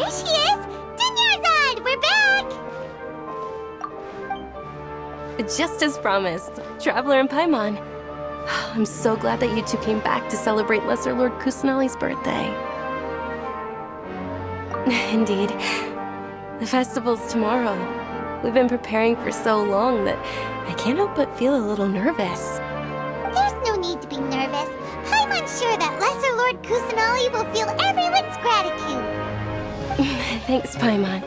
There she is! Dunyarzad, we're back! Just as promised, Traveler and Paimon. I'm so glad that you two came back to celebrate Lesser Lord Kusanali's birthday. Indeed. The festival's tomorrow. We've been preparing for so long that I can't help but feel a little nervous. There's no need to be nervous. Paimon's sure that Lesser Lord Kusanali will feel everyone's gratitude. Thanks, Paimon.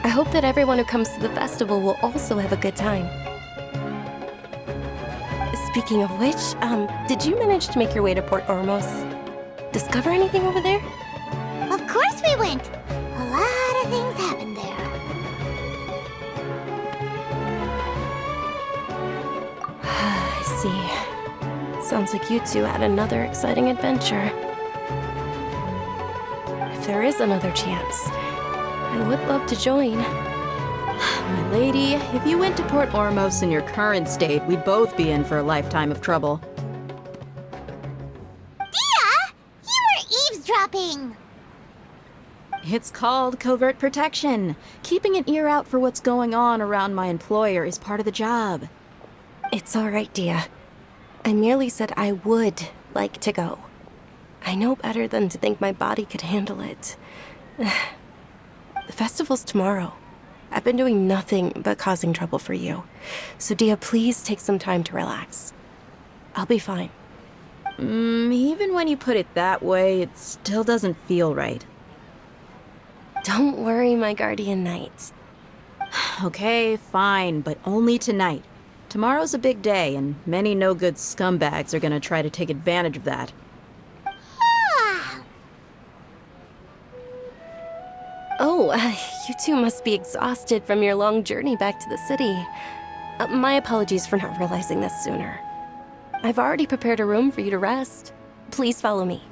I hope that everyone who comes to the festival will also have a good time. Speaking of which, did you manage to make your way to Port Ormos? Discover anything over there? Of course we went. A lot of things happened there. I see. Sounds like you two had another exciting adventure. If there is another chance, I would love to join. My lady, if you went to Port Ormos in your current state, we'd both be in for a lifetime of trouble. Dia! You were eavesdropping! It's called covert protection. Keeping an ear out for what's going on around my employer is part of the job. It's all right, Dia. I merely said I would like to go. I know better than to think my body could handle it. The festival's tomorrow. I've been doing nothing but causing trouble for you. So, Dia, please take some time to relax. I'll be fine. Even when you put it that way, it still doesn't feel right. Don't worry, my guardian knight. Okay, fine, but only tonight. Tomorrow's a big day, and many no-good scumbags are gonna try to take advantage of that. Oh, you two must be exhausted from your long journey back to the city. My apologies for not realizing this sooner. I've already prepared a room for you to rest. Please follow me.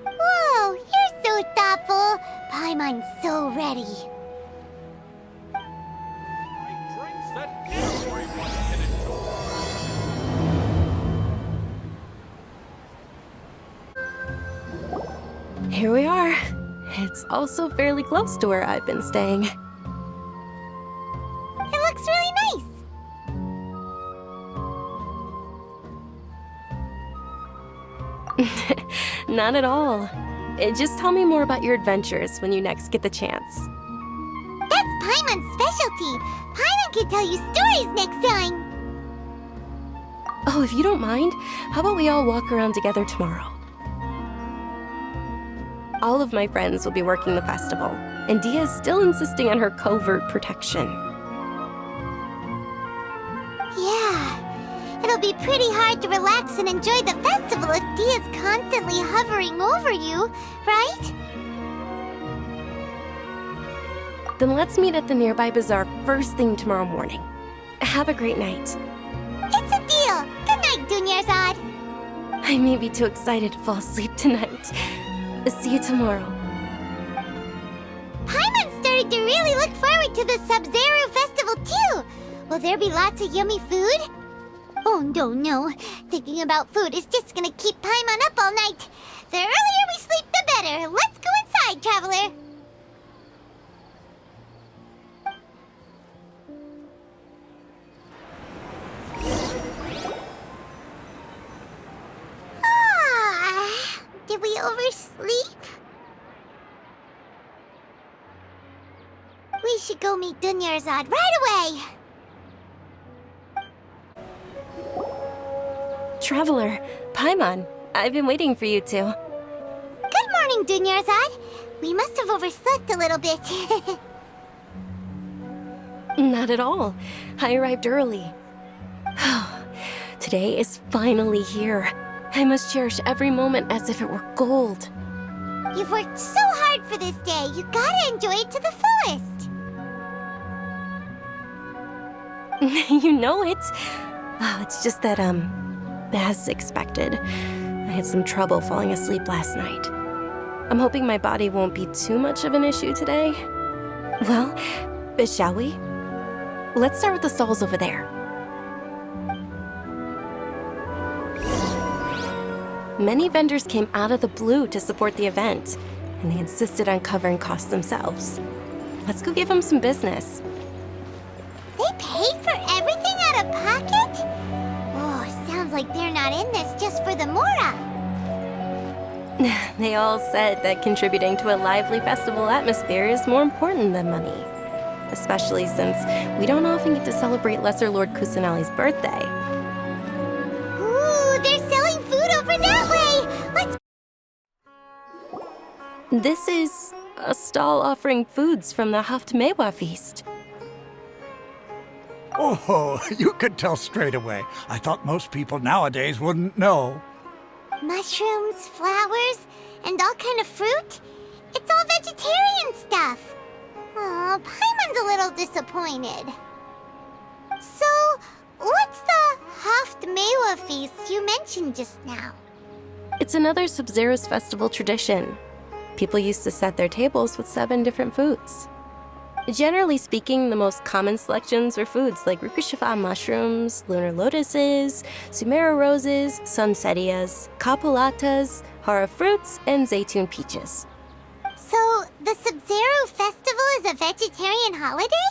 Whoa, you're so thoughtful. Paimon's so ready. Drinks that everyone can enjoy. Here we are. It's also fairly close to where I've been staying. It looks really nice. Not at all. Just tell me more about your adventures when you next get the chance. That's Paimon's specialty. Paimon can tell you stories next time. Oh, if you don't mind, how about we all walk around together tomorrow? All of my friends will be working the festival, and Dia's still insisting on her covert protection. Yeah, it'll be pretty hard to relax and enjoy the festival if Dia's constantly hovering over you, right? Then let's meet at the nearby bazaar first thing tomorrow morning. Have a great night. It's a deal. Good night, Dunyarzad. I may be too excited to fall asleep tonight. See you tomorrow. Paimon started to really look forward to the Sub-Zero festival too. Will there be lots of yummy food? Oh no. Thinking about food is just gonna keep Paimon up all night. The earlier we sleep, the better. Let's go inside, Traveler. Did we oversleep? We should go meet Dunyarzad right away! Traveler, Paimon, I've been waiting for you two. Good morning, Dunyarzad. We must have overslept a little bit. Not at all. I arrived early. Today is finally here. I must cherish every moment as if it were gold. You've worked so hard for this day. You gotta enjoy it to the fullest. You know it. Oh, it's just that, as expected, I had some trouble falling asleep last night. I'm hoping my body won't be too much of an issue today. Well, shall we? Let's start with the stalls over there. Many vendors came out of the blue to support the event. and they insisted on covering costs themselves. Let's go give them some business. They pay for everything out of pocket? Oh, sounds like they're not in this just for the Mora. They all said that contributing to a lively festival atmosphere is more important than money. Especially since we don't often get to celebrate Lesser Lord Kusanali's birthday. Ooh, they're selling food over that way! Let's... This is a stall offering foods from the Haftmewa feast. Oh, you could tell straight away. I thought most people nowadays wouldn't know. Mushrooms, flowers, and all kind of fruit? It's all vegetarian stuff. Oh, Paimon's a little disappointed. So, what's the Haftmewa feast you mentioned just now? It's another Sub-Zero's festival tradition. People used to set their tables with 7 different foods. Generally speaking, the most common selections were foods like Rukushifa mushrooms, lunar lotuses, Sumera roses, sunsetias, kapulatas, hara fruits, and zaytun peaches. So, the Sub-Zero festival is a vegetarian holiday?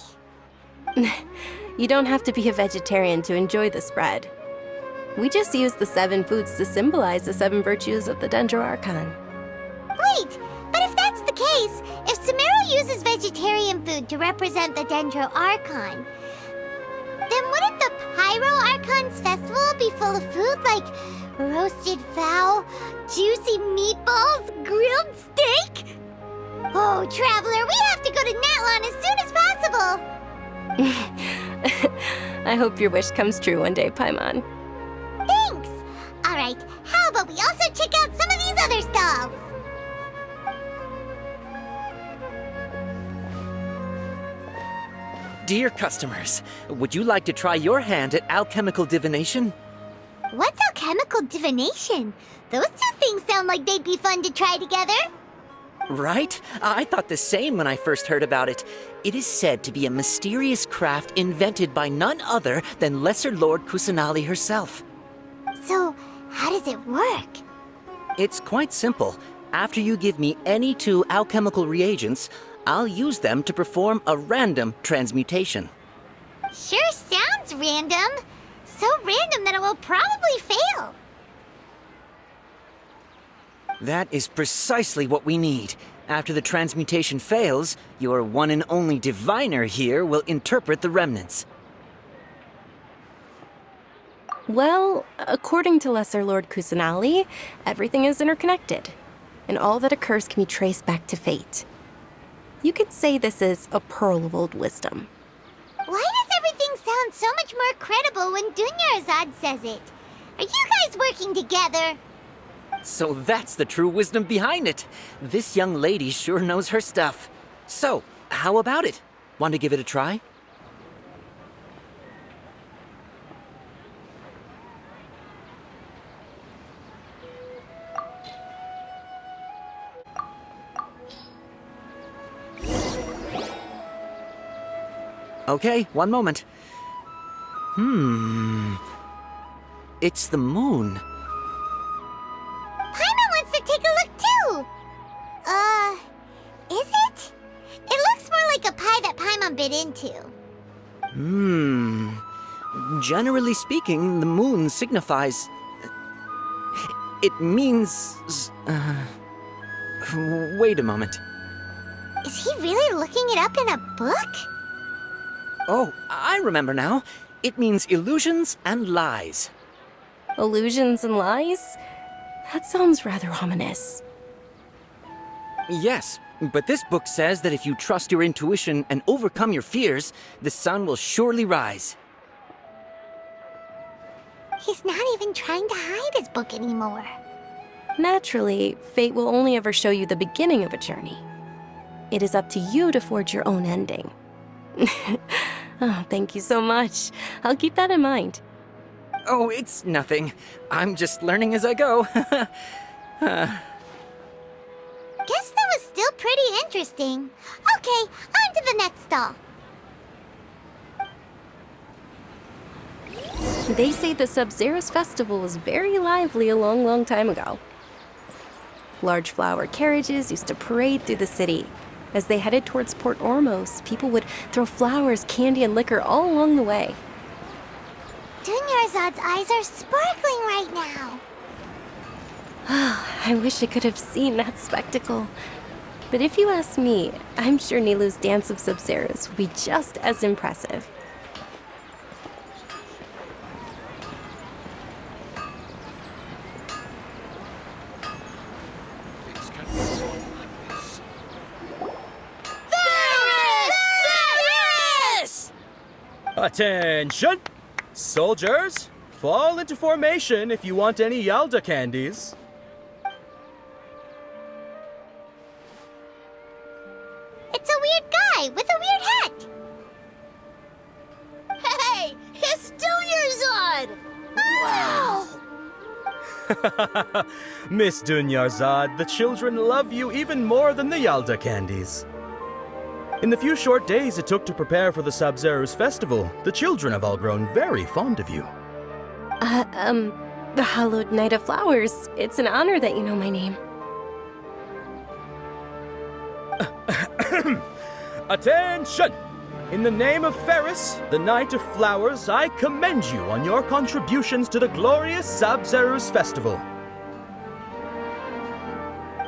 You don't have to be a vegetarian to enjoy the spread. We just use the 7 foods to symbolize the 7 virtues of the Dendro Archon. Wait, but if that's the case, if Sumero uses vegetarian food to represent the Dendro Archon, then wouldn't the Pyro Archon's festival be full of food like roasted fowl, juicy meatballs, grilled steak? Oh, Traveler, we have to go to Natlan as soon as possible! I hope your wish comes true one day, Paimon. Thanks! Alright, how about we also check out some of these other stalls? Dear customers, would you like to try your hand at alchemical divination? What's alchemical divination? Those two things sound like they'd be fun to try together. Right? I thought the same when I first heard about it. It is said to be a mysterious craft invented by none other than Lesser Lord Kusanali herself. So, how does it work? It's quite simple. After you give me any 2 alchemical reagents, I'll use them to perform a random transmutation. Sure sounds random. So random that it will probably fail. That is precisely what we need. After the transmutation fails, your one and only diviner here will interpret the remnants. Well, according to Lesser Lord Kusanali, everything is interconnected, and all that occurs can be traced back to fate. You could say this is a pearl of old wisdom. Why does everything sound so much more credible when Dunyarzad says it? Are you guys working together? So that's the true wisdom behind it. This young lady sure knows her stuff. So, how about it? Want to give it a try? Okay, one moment. It's the moon. Paimon wants to take a look too! Is it? It looks more like a pie that Paimon bit into. Generally speaking, the moon signifies... It means... Wait a moment. Is he really looking it up in a book? Oh, I remember now. It means illusions and lies. Illusions and lies? That sounds rather ominous. Yes, but this book says that if you trust your intuition and overcome your fears, the sun will surely rise. He's not even trying to hide his book anymore. Naturally, fate will only ever show you the beginning of a journey. It is up to you to forge your own ending. Oh, thank you so much. I'll keep that in mind. Oh, it's nothing. I'm just learning as I go. Guess that was still pretty interesting. Okay, on to the next stall. They say the Sub-Zero's festival was very lively a long, long time ago. Large flower carriages used to parade through the city. As they headed towards Port Ormos, people would throw flowers, candy, and liquor all along the way. Dunyarzad's eyes are sparkling right now. I wish I could have seen that spectacle. But if you ask me, I'm sure Nilu's dance of Sub-Zeros would be just as impressive. Things can go on like this. Attention! Soldiers, fall into formation if you want any Yalda candies. It's a weird guy with a weird hat. Hey, it's Dunyarzad! Wow! Miss Dunyarzad, the children love you even more than the Yalda candies. In the few short days it took to prepare for the Sub-Zero's festival, the children have all grown very fond of you. The Hallowed Night of Flowers. It's an honor that you know my name. Attention! In the name of Ferris, the Knight of Flowers, I commend you on your contributions to the glorious Sub-Zero's festival.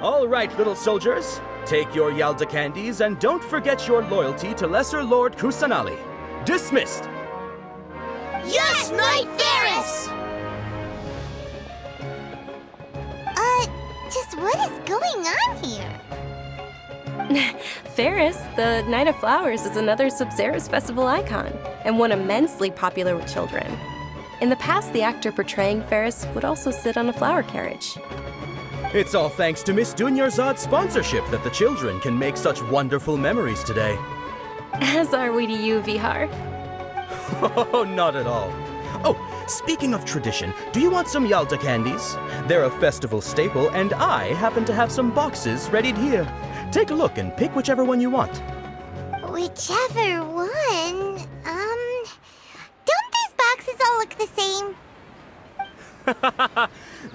All right, little soldiers, take your Yalda candies and don't forget your loyalty to Lesser Lord Kusanali. Dismissed! Yes, Knight Ferris! Just what is going on here? Ferris, the Night of Flowers, is another Sub-Zero's festival icon, and one immensely popular with children. In the past, the actor portraying Ferris would also sit on a flower carriage. It's all thanks to Miss Dunyarzad's sponsorship that the children can make such wonderful memories today. As are we to you, Vihar. Oh, not at all. Oh, speaking of tradition, do you want some Yalda candies? They're a festival staple, and I happen to have some boxes readied here. Take a look and pick whichever one you want. Whichever one. Don't these boxes all look the same?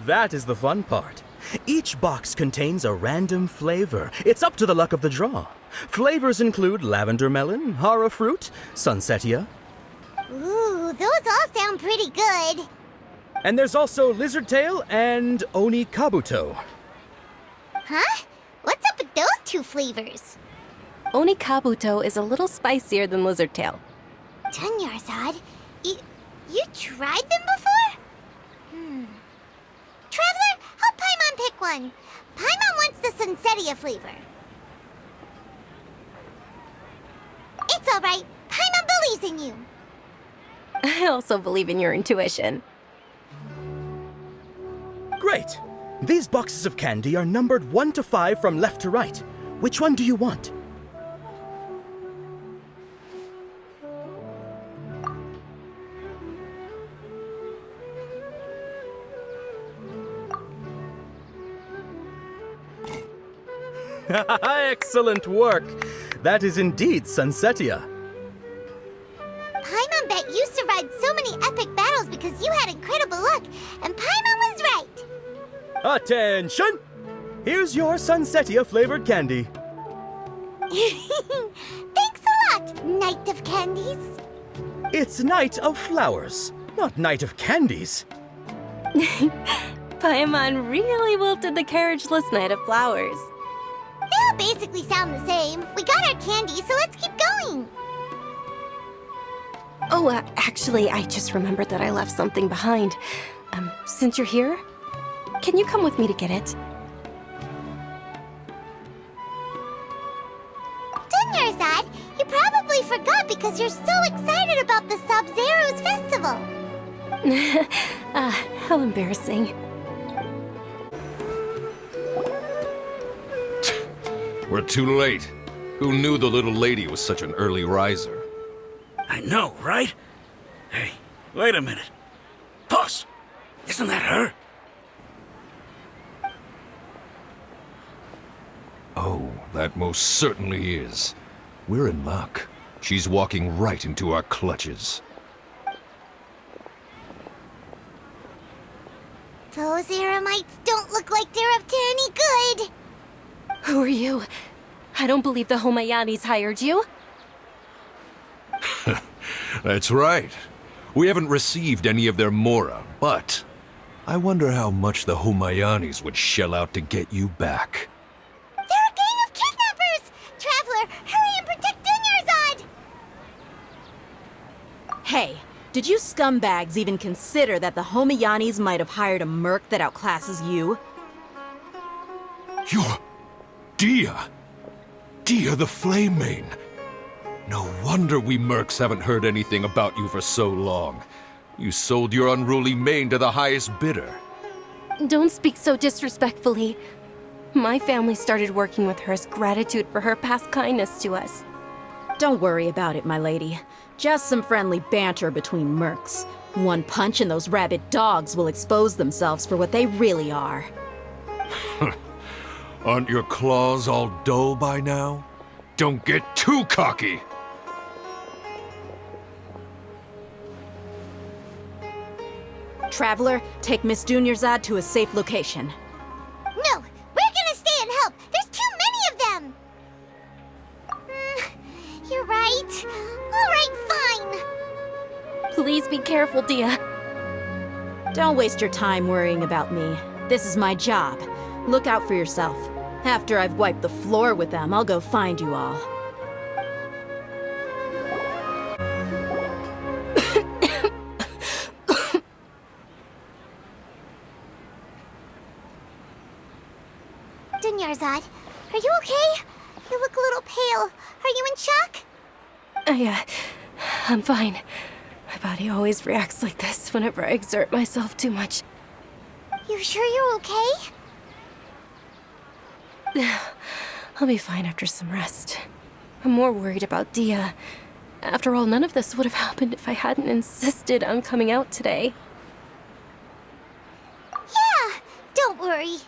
That is the fun part. Each box contains a random flavor. It's up to the luck of the draw. Flavors include lavender melon, hara fruit, sunsetia. Ooh, those all sound pretty good. And there's also lizard tail and oni kabuto. Huh? What's up with those two flavors? Oni Kabuto is a little spicier than Lizard Tail. Dunyarzad, you tried them before? Traveler, help Paimon pick one. Paimon wants the Sunsetia flavor. It's all right. Paimon believes in you. I also believe in your intuition. Great! These boxes of candy are numbered 1 to 5 from left to right. Which one do you want? Excellent work! That is indeed Sunsetia. Paimon bet you survived so many epic battles because you had incredible luck, and Paimon was right. Attention! Here's your Sunsetia flavored candy. Thanks a lot, Knight of Candies. It's Night of Flowers, not Night of Candies. Paimon really wilted the carriageless Night of Flowers. They all basically sound the same. We got our candy, so let's keep going. Oh, actually, I just remembered that I left something behind. Since you're here, can you come with me to get it? Dunyarzad, you probably forgot because you're so excited about the Sub-Zero's festival. How embarrassing. We're too late. Who knew the little lady was such an early riser? I know, right? Hey, wait a minute. Boss, isn't that her? Oh, that most certainly is. We're in luck. She's walking right into our clutches. Those Those Eremites don't look like they're up to any good. Who are you? I don't believe the Homayanis hired you. That's right. We haven't received any of their mora, but I wonder how much the Homayanis would shell out to get you back. They're a gang of kidnappers! Traveler, hurry and protect Dunyarzad! Hey, did you scumbags even consider that the Homayanis might have hired a merc that outclasses you? You're... Dia! Dia the Flame Mane! No wonder we mercs haven't heard anything about you for so long. You sold your unruly mane to the highest bidder. Don't speak so disrespectfully. My family started working with her as gratitude for her past kindness to us. Don't worry about it, my lady. Just some friendly banter between mercs. One punch and those rabid dogs will expose themselves for what they really are. Aren't your claws all dull by now? Don't get too cocky! Traveler, take Miss Dunyarzad to a safe location. No, we're gonna stay and help. There's too many of them. You're right. All right, fine. Please be careful, Dia. Don't waste your time worrying about me. This is my job. Look out for yourself. After I've wiped the floor with them, I'll go find you all. Dunyarzad, are you okay? You look a little pale. Are you in shock? I'm fine. My body always reacts like this whenever I exert myself too much. You sure you're okay? I'll be fine after some rest. I'm more worried about Dia. After all, none of this would have happened if I hadn't insisted on coming out today. Yeah, don't worry.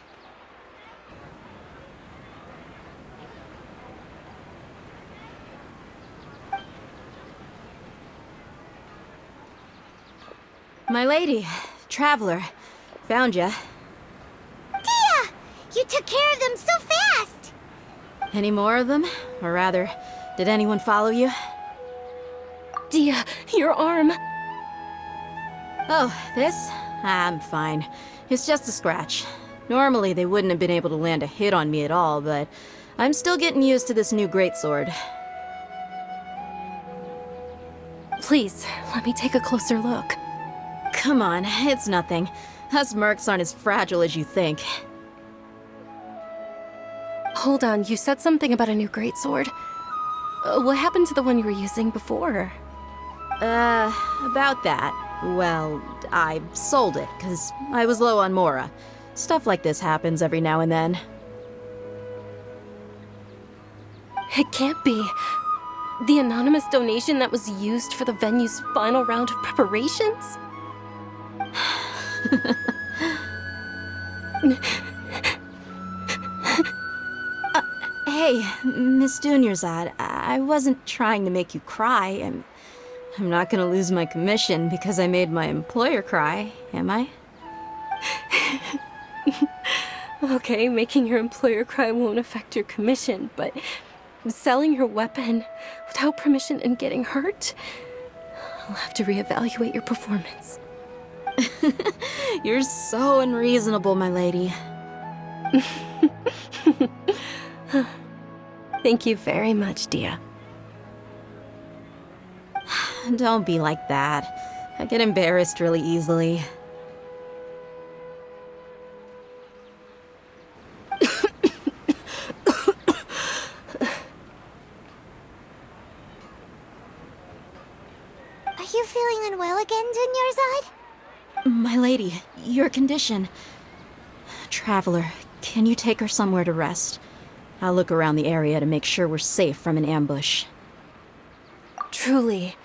My lady, Traveler, found ya. Dia! You took care of them so fast! Any more of them? Or rather, did anyone follow you? Dia, your arm! Oh, this? I'm fine. It's just a scratch. Normally, they wouldn't have been able to land a hit on me at all, but I'm still getting used to this new greatsword. Please, let me take a closer look. Come on, it's nothing. Us mercs aren't as fragile as you think. Hold on, you said something about a new greatsword. What happened to the one you were using before? About that. Well, I sold it, because I was low on mora. Stuff like this happens every now and then. It can't be. The anonymous donation that was used for the venue's final round of preparations? Hey, Miss Dunyarzad, I wasn't trying to make you cry. I'm not gonna lose my commission because I made my employer cry, am I? Okay, making your employer cry won't affect your commission, but selling your weapon without permission and getting hurt? I'll have to reevaluate your performance. You're so unreasonable, my lady. Thank you very much, Dia. Don't be like that. I get embarrassed really easily. Are you feeling unwell again, Dunyarzad? My lady, your condition. Traveler, can you take her somewhere to rest? I'll look around the area to make sure we're safe from an ambush. Truly,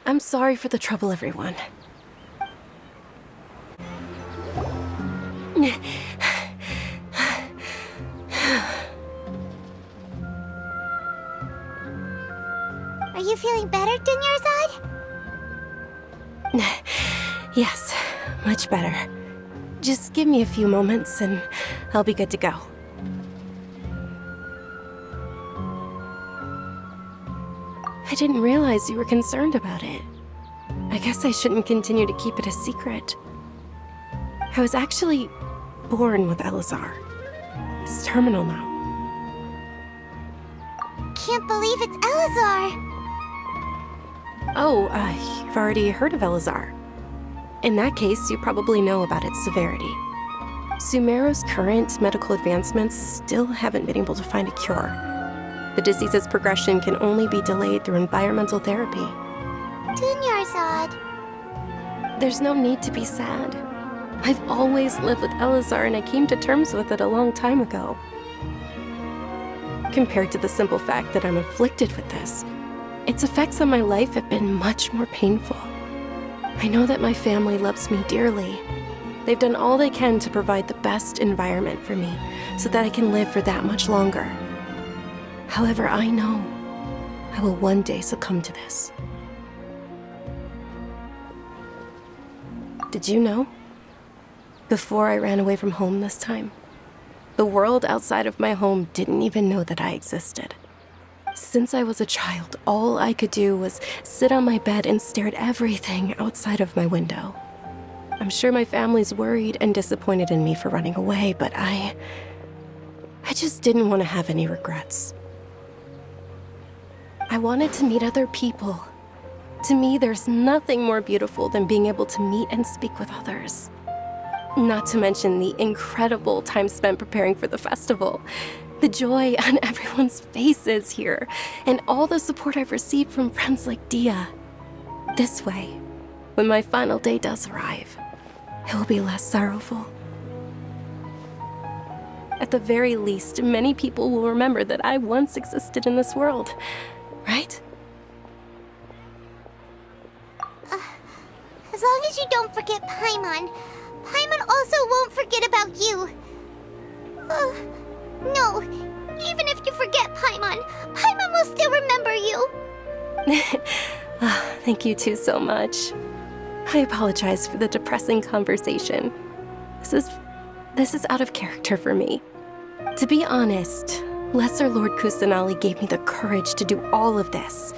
I'm sorry for the trouble, everyone. Are you feeling better, Dunyarzad? Yes, much better. Just give me a few moments and I'll be good to go. I didn't realize you were concerned about it. I guess I shouldn't continue to keep it a secret. I was actually born with Elazar. It's terminal now. Can't believe it's Elazar! Oh, you've already heard of Elazar. In that case, you probably know about its severity. Sumeru's current medical advancements still haven't been able to find a cure. The disease's progression can only be delayed through environmental therapy. Dunyarzad. There's no need to be sad. I've always lived with Elazar and I came to terms with it a long time ago. Compared to the simple fact that I'm afflicted with this, its effects on my life have been much more painful. I know that my family loves me dearly. They've done all they can to provide the best environment for me so that I can live for that much longer. However, I know I will one day succumb to this. Did you know? Before I ran away from home this time, the world outside of my home didn't even know that I existed. Since I was a child, all I could do was sit on my bed and stare at everything outside of my window. I'm sure my family's worried and disappointed in me for running away, but I just didn't want to have any regrets. I wanted to meet other people. To me, there's nothing more beautiful than being able to meet and speak with others. Not to mention the incredible time spent preparing for the festival. The joy on everyone's faces here, and all the support I've received from friends like Dia. This way, when my final day does arrive, it will be less sorrowful. At the very least, many people will remember that I once existed in this world, right? As long as you don't forget Paimon, Paimon also won't forget about you. No, even if you forget Paimon, Paimon will still remember you. Thank you two so much. I apologize for the depressing conversation. This is out of character for me. To be honest, Lesser Lord Kusanali gave me the courage to do all of this.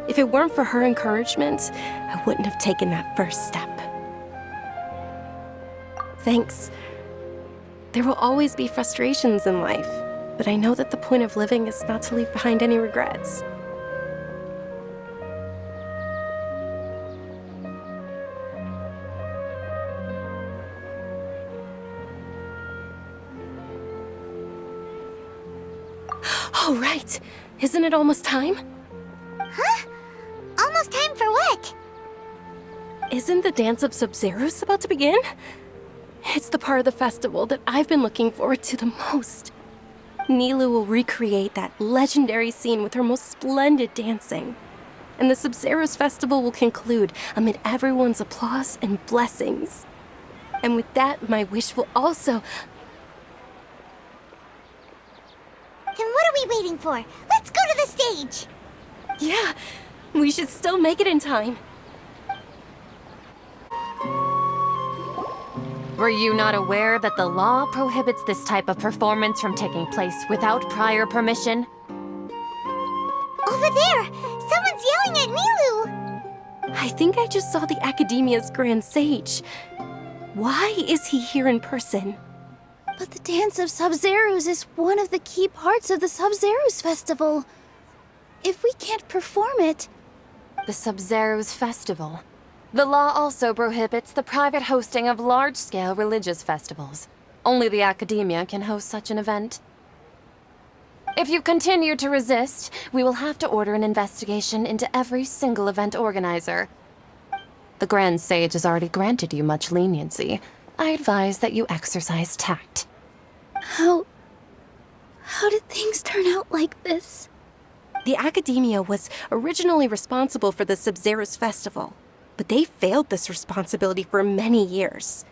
If it weren't for her encouragement, I wouldn't have taken that first step. Thanks. There will always be frustrations in life, but I know that the point of living is not to leave behind any regrets. Oh, right. Isn't it almost time? Huh? Almost time for what? Isn't the Dance of Sub-Zeros about to begin? It's the part of the festival that I've been looking forward to the most. Nilu will recreate that legendary scene with her most splendid dancing. And the Sub-Zeros festival will conclude amid everyone's applause and blessings. And with that, my wish will also... Then what are we waiting for? Let's go to the stage! Yeah, we should still make it in time. Were you not aware that the law prohibits this type of performance from taking place without prior permission? Over there! Someone's yelling at Nilu! I think I just saw the Academia's Grand Sage. Why is he here in person? But the Dance of Sub-Zeros is one of the key parts of the Sub-Zeros festival. If we can't perform it... The Sub-Zeros festival. The law also prohibits the private hosting of large-scale religious festivals. Only the Academia can host such an event. If you continue to resist, we will have to order an investigation into every single event organizer. The Grand Sage has already granted you much leniency. I advise that you exercise tact. How did things turn out like this? The Academia was originally responsible for the Sub-Zeros festival, but they failed this responsibility for many years.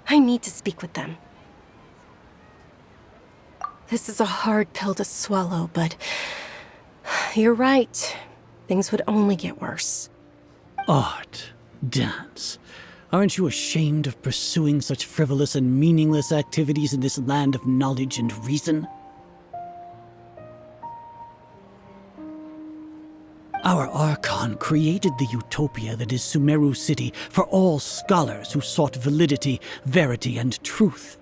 I need to speak with them. This is a hard pill to swallow, but you're right. Things would only get worse. Art, dance. Aren't you ashamed of pursuing such frivolous and meaningless activities in this land of knowledge and reason? Our Archon created the utopia that is Sumeru City for all scholars who sought validity, verity, and truth,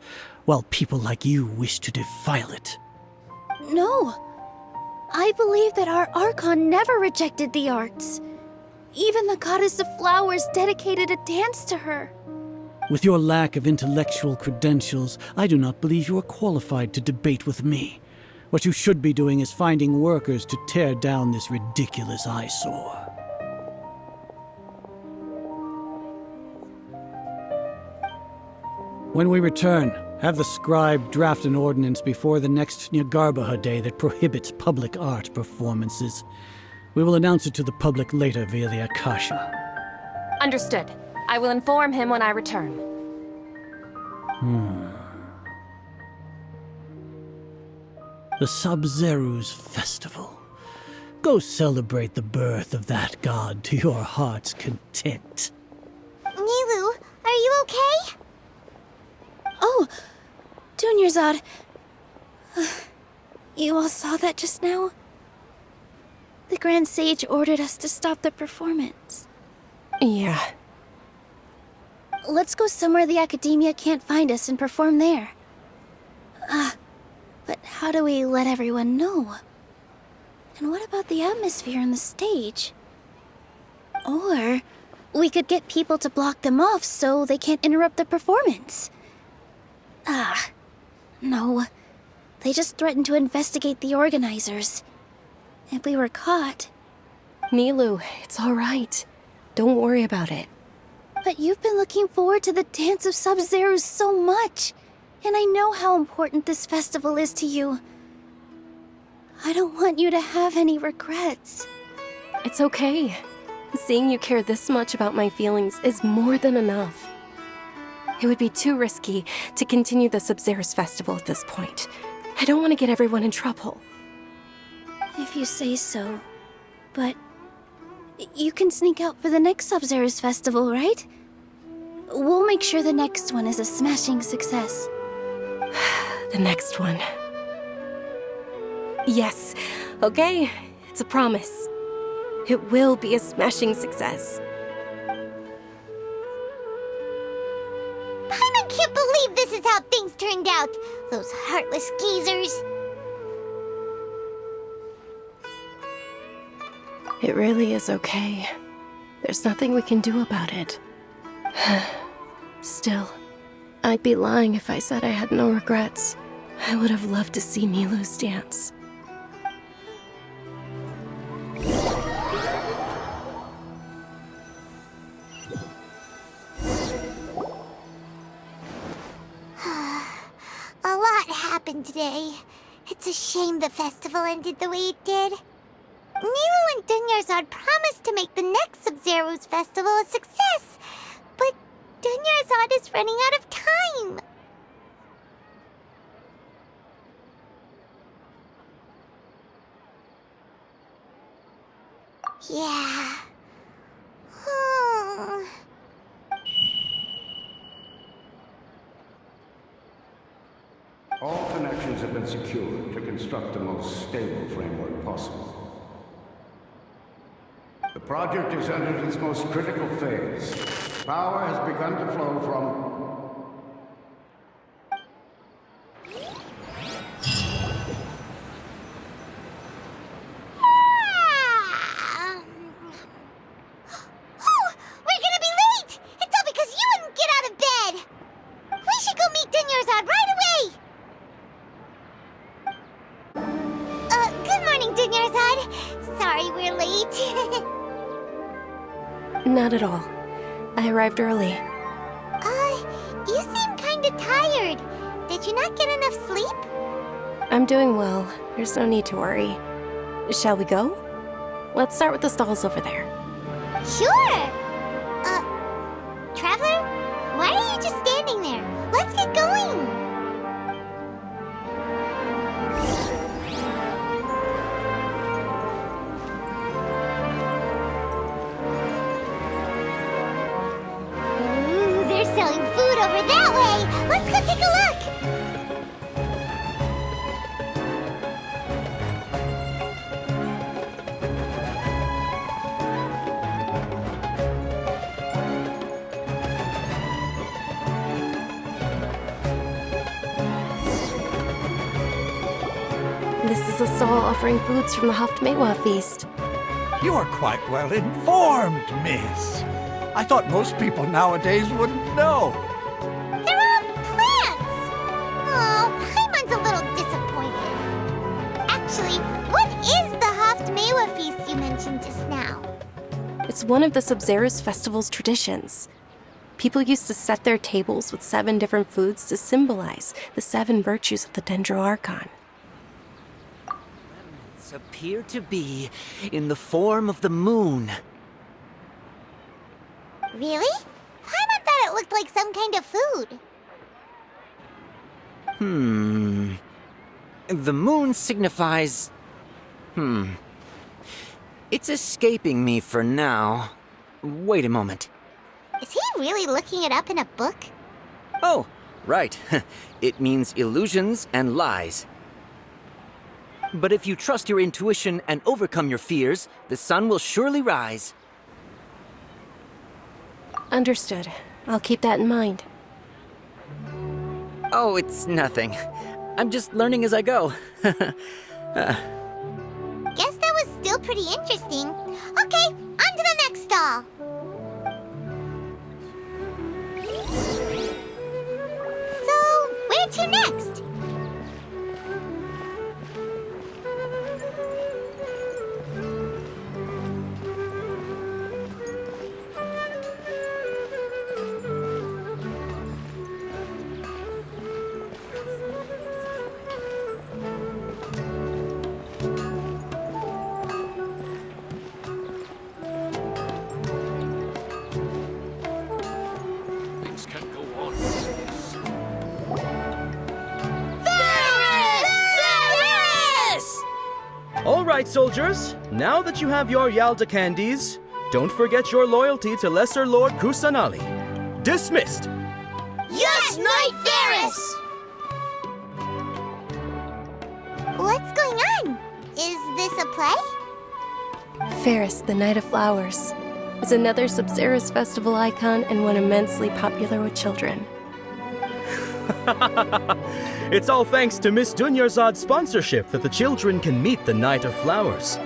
while people like you wish to defile it. No. I believe that our Archon never rejected the arts. Even the goddess of flowers dedicated a dance to her. With your lack of intellectual credentials, I do not believe you are qualified to debate with me. What you should be doing is finding workers to tear down this ridiculous eyesore. When we return, have the scribe draft an ordinance before the next Nyargarbaha Day that prohibits public art performances. We will announce it to the public later via the Akasha. Understood. I will inform him when I return. The Sub-Zeru's festival. Go celebrate the birth of that god to your heart's content. Nilu, are you okay? Oh, Dunyarzad. You all saw that just now? The Grand Sage ordered us to stop the performance. Yeah. Let's go somewhere the Academia can't find us and perform there. But how do we let everyone know? And what about the atmosphere on the stage? Or we could get people to block them off so they can't interrupt the performance. No. They just threatened to investigate the organizers. If we were caught... Nilu, it's all right. Don't worry about it. But you've been looking forward to the Dance of Sub-Zero so much. And I know how important this festival is to you. I don't want you to have any regrets. It's okay. Seeing you care this much about my feelings is more than enough. It would be too risky to continue the Sub-Zero's festival at this point. I don't want to get everyone in trouble. If you say so. But you can sneak out for the next Sub-Zero's festival, right? We'll make sure the next one is a smashing success. The next one. Yes. Okay. It's a promise. It will be a smashing success. I can't believe this is how things turned out. Those heartless geezers. It really is okay. There's nothing we can do about it. Still, I'd be lying if I said I had no regrets. I would have loved to see Nilu's dance. A lot happened today. It's a shame the festival ended the way it did. Nilu and Dunyarzad promised to make the next Sub-Zero's festival a success, but Dunyarzad is running out of time. Yeah. All connections have been secured to construct the most stable framework possible. The project is entered its most critical phase. Power has begun to flow from... We're gonna be late! It's all because you wouldn't get out of bed! We should go meet Dunyarzad right away! Good morning, Dunyarzad. Sorry we're late. Not at all. I arrived early. You seem kinda tired. Did you not get enough sleep? I'm doing well. There's no need to worry. Shall we go? Let's start with the stalls over there. Sure! Traveler? Why are you just standing there? Let's get going! This is a stall offering foods from the Haftmewa feast. You are quite well informed, miss. I thought most people nowadays wouldn't know. They're all plants! Oh, Paimon's a little disappointed. Actually, what is the Haftmewa feast you mentioned just now? It's one of the Sub-Zero's festival's traditions. People used to set their tables with 7 different foods to symbolize the 7 virtues of the Dendro Archon. Remnants appear to be in the form of the moon. Really? Paimon thought it looked like some kind of food. The moon signifies... It's escaping me for now. Wait a moment. Is he really looking it up in a book? Oh, right. It means illusions and lies. But if you trust your intuition and overcome your fears, the sun will surely rise. Understood. I'll keep that in mind. Oh, it's nothing. I'm just learning as I go. Guess that was still pretty interesting. Okay, on to the next stall. So, where to next? Things can go on. All right, soldiers. Now that you have your Yalda candies, don't forget your loyalty to Lesser Lord Kusanali. Dismissed! Yes, Knight Varys! What's going on? Is this a play? Ferris, the Knight of Flowers, is another Sub-Zero's festival icon and one immensely popular with children. It's all thanks to Miss Dunyarzad's sponsorship that the children can meet the Knight of Flowers.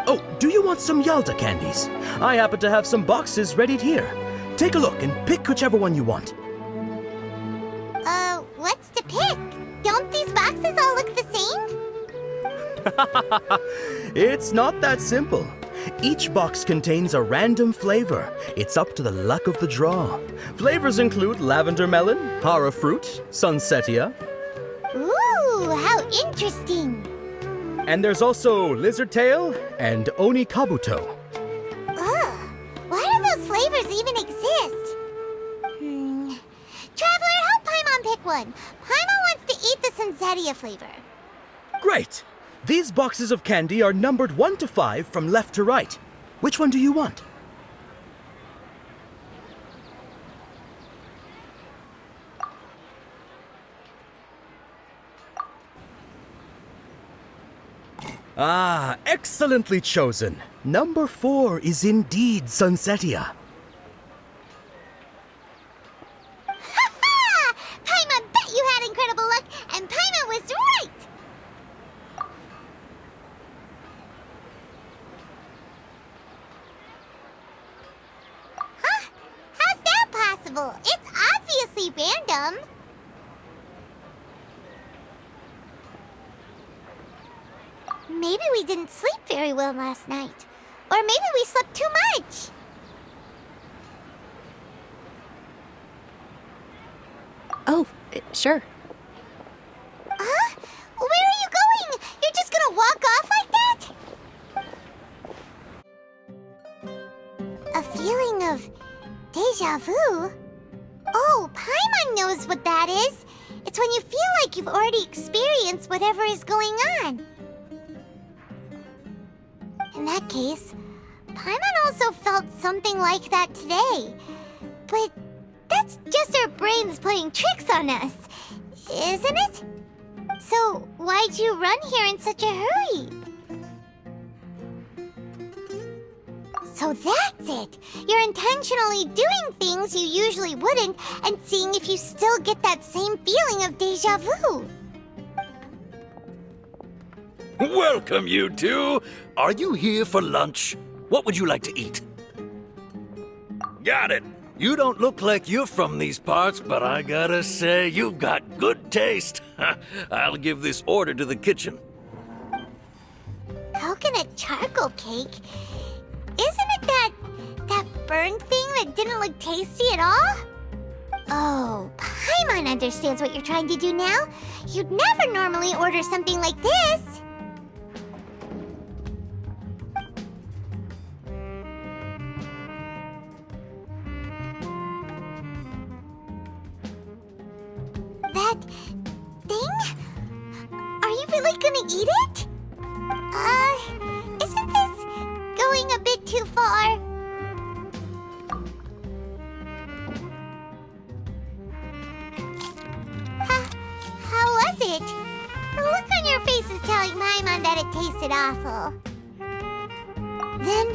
Oh, do you want some Yalda candies? I happen to have some boxes readied here. Take a look and pick whichever one you want. What's to pick? Don't these boxes all look the same? It's not that simple. Each box contains a random flavor. It's up to the luck of the draw. Flavors include lavender melon, hara fruit, sunsetia. Ooh, how interesting. And there's also lizard tail and oni kabuto. Ugh, why do those flavors even exist? Traveler, help Paimon pick one. Paimon wants to eat the sunsetia flavor. Great! These boxes of candy are numbered 1 to 5 from left to right. Which one do you want? Ah, excellently chosen. Number 4 is indeed Sunsetia. Ha-ha! Paimon bet you had incredible luck, and Paimon was right! Huh? How's that possible? It's obviously random. Maybe we didn't sleep very well last night. Or maybe we slept too much. Oh, sure. Huh? Where are you going? You're just gonna walk off like that? A feeling of deja vu? Oh, Paimon knows what that is. It's when you feel like you've already experienced whatever is going on. In that case, Paimon also felt something like that today. But that's just our brains playing tricks on us, isn't it? So why'd you run here in such a hurry? So that's it! You're intentionally doing things you usually wouldn't and seeing if you still get that same feeling of deja vu. Welcome, you two. Are you here for lunch? What would you like to eat? Got it. You don't look like you're from these parts, but I gotta say, you've got good taste. I'll give this order to the kitchen. Coconut charcoal cake? Isn't it that burned thing that didn't look tasty at all? Oh, Paimon understands what you're trying to do now. You'd never normally order something like this. That thing? Are you really gonna eat it? Isn't this going a bit too far? How was it? The look on your face is telling Paimon that it tasted awful. Then,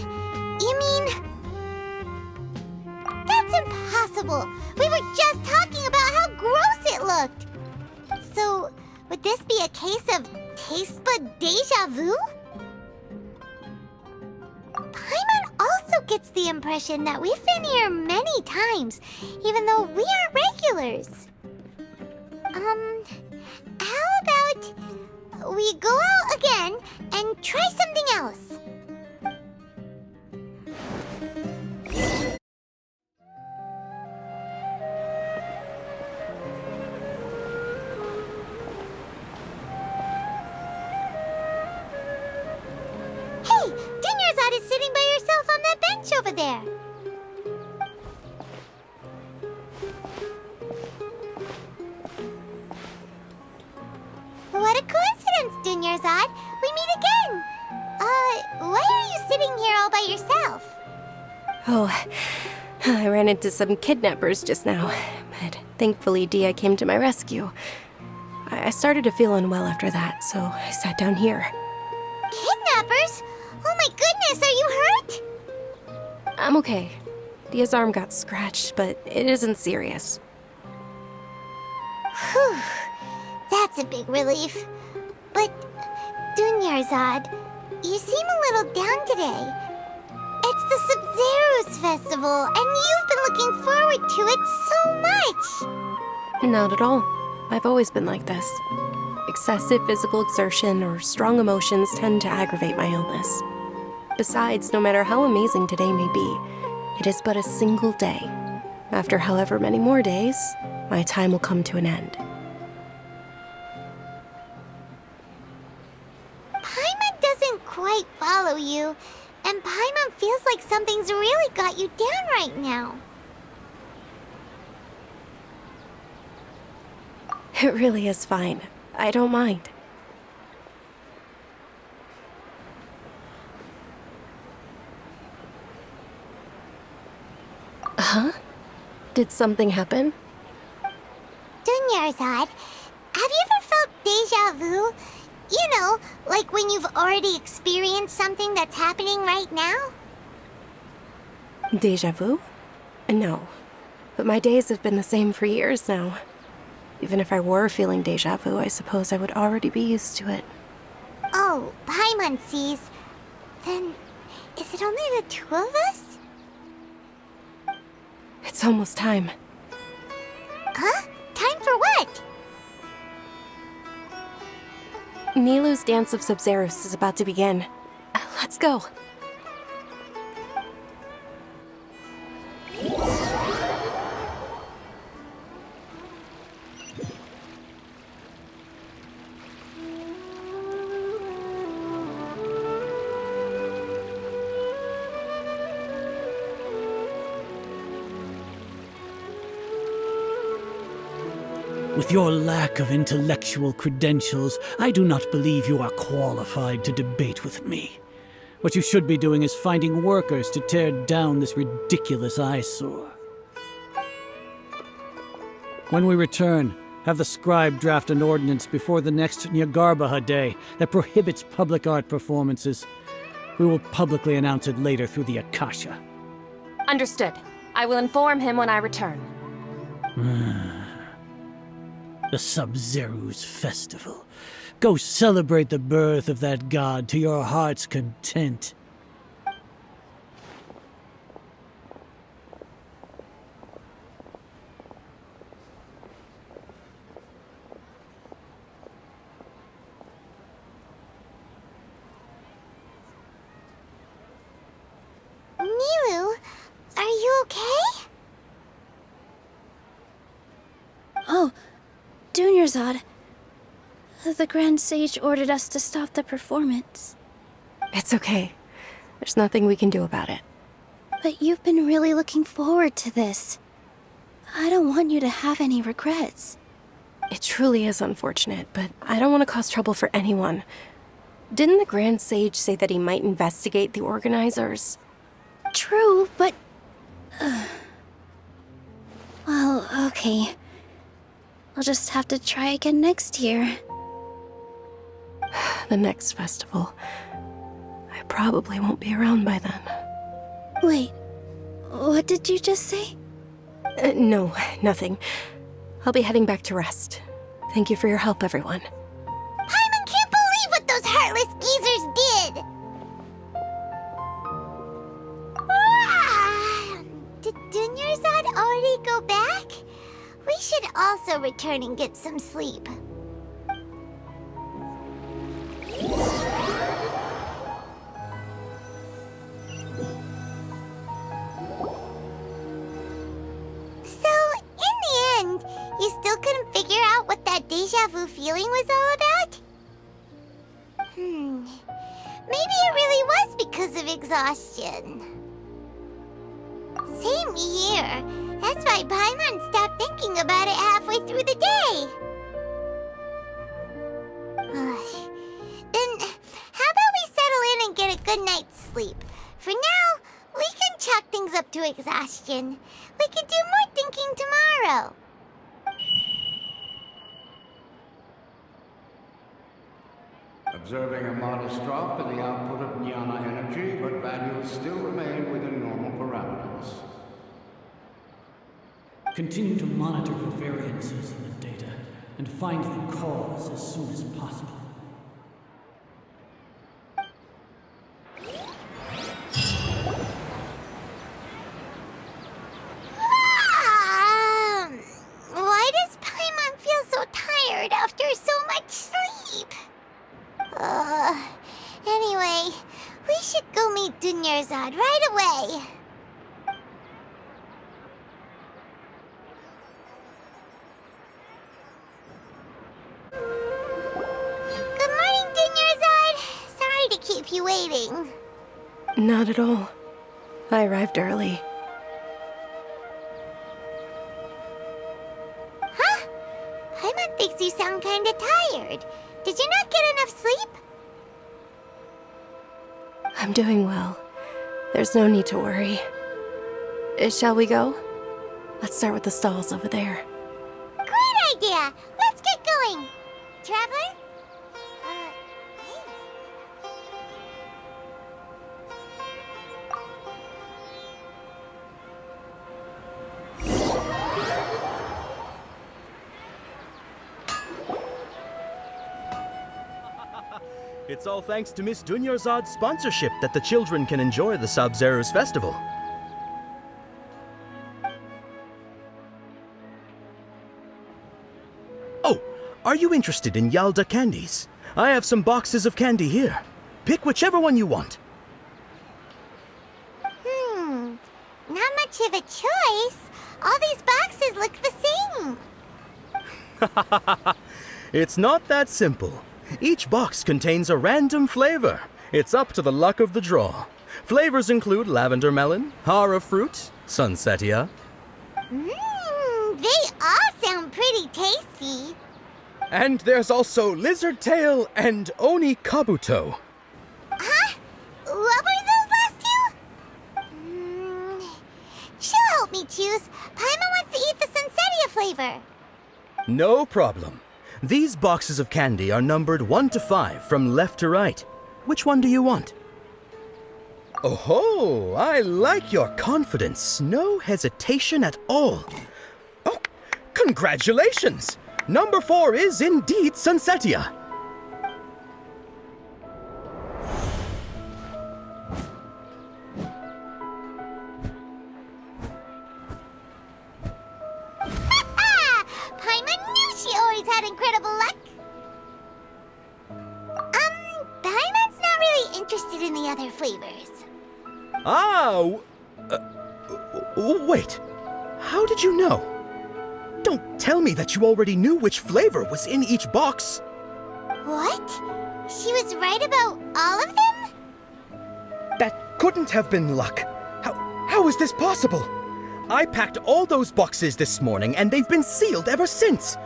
you mean... That's impossible! We were just talking about how gross it looked! So, would this be a case of taste bud deja vu? Paimon also gets the impression that we've been here many times, even though we are regulars. How about we go out again and try something else? Hey, Dunyarzad is sitting by herself on that bench over there. What a coincidence, Dunyarzad. We meet again. Why are you sitting here all by yourself? Oh, I ran into some kidnappers just now, but thankfully Dia came to my rescue. I started to feel unwell after that, so I sat down here. Kidnappers? Oh my goodness, are you hurt? I'm okay. Dia's arm got scratched, but it isn't serious. Whew. That's a big relief. But, Dunyarzad, you seem a little down today. It's the Sub-Zero's festival, and you've been looking forward to it so much! Not at all. I've always been like this. Excessive physical exertion or strong emotions tend to aggravate my illness. Besides, no matter how amazing today may be, it is but a single day. After however many more days, my time will come to an end. Paimon doesn't quite follow you, and Paimon feels like something's really got you down right now. It really is fine. I don't mind. Huh? Did something happen? Dunyarzad, have you ever felt deja vu? You know, like when you've already experienced something that's happening right now? Deja vu? No. But my days have been the same for years now. Even if I were feeling deja vu, I suppose I would already be used to it. Oh, Paimon sees. Then, is it only the two of us? It's almost time. Huh? Time for what? Nilou's Dance of Sub-Zeros is about to begin. Let's go. With your lack of intellectual credentials, I do not believe you are qualified to debate with me. What you should be doing is finding workers to tear down this ridiculous eyesore. When we return, have the scribe draft an ordinance before the next Nyargarbaha Day that prohibits public art performances. We will publicly announce it later through the Akasha. Understood. I will inform him when I return. The Sub-Zero's festival. Go celebrate the birth of that god to your heart's content. Milu, are you okay? Oh, Dunyarzad. The Grand Sage ordered us to stop the performance. It's okay. There's nothing we can do about it. But you've been really looking forward to this. I don't want you to have any regrets. It truly is unfortunate, but I don't want to cause trouble for anyone. Didn't the Grand Sage say that he might investigate the organizers? True, but... Well, okay. I'll just have to try again next year. The next festival. I probably won't be around by then. Wait, what did you just say? No, nothing. I'll be heading back to rest. Thank you for your help, everyone. Paimon can't believe what those heartless geezers did! Did Dunyarzad already go back? We should also return and get some sleep. So, in the end, you still couldn't figure out what that deja vu feeling was all about? Maybe it really was because of exhaustion. Same here. That's why Paimon stopped thinking about it halfway through the day. Then, how about we settle in and get a good night's sleep? For now, we can chalk things up to exhaustion. We can do more thinking tomorrow. Observing a modest drop in the output of jnana energy, but values still remain within normal parameters. Continue to monitor for variances in the data and find the cause as soon as possible. Why does Paimon feel so tired after so much sleep? Anyway, we should go meet Dunyarzad right away. Good morning, Dunyarzad. Sorry to keep you waiting. Not at all. I arrived early. Huh? Paimon thinks you sound kinda tired. Did you not get enough sleep? I'm doing well. There's no need to worry. Shall we go? Let's start with the stalls over there. Great idea! Let's get going! Traveler? Hey. It's all thanks to Miss Dunyarzad's sponsorship that the children can enjoy the Sub-Zero's festival. Oh, are you interested in Yalda candies? I have some boxes of candy here. Pick whichever one you want. Not much of a choice. All these boxes look the same. It's not that simple. Each box contains a random flavor. It's up to the luck of the draw. Flavors include lavender melon, hara fruit, sunsetia. They all sound pretty tasty. And there's also lizard tail and oni kabuto. Huh? What were those last two? She'll help me choose. Paimon wants to eat the sunsetia flavor. No problem. These boxes of candy are numbered 1 to 5 from left to right. Which one do you want? Oh, I like your confidence. No hesitation at all. Oh, congratulations! Number 4 is indeed sunsetia. interested in the other flavors. Oh! Wait. How did you know? Don't tell me that you already knew which flavor was in each box. What? She was right about all of them? That couldn't have been luck. How is this possible? I packed all those boxes this morning and they've been sealed ever since.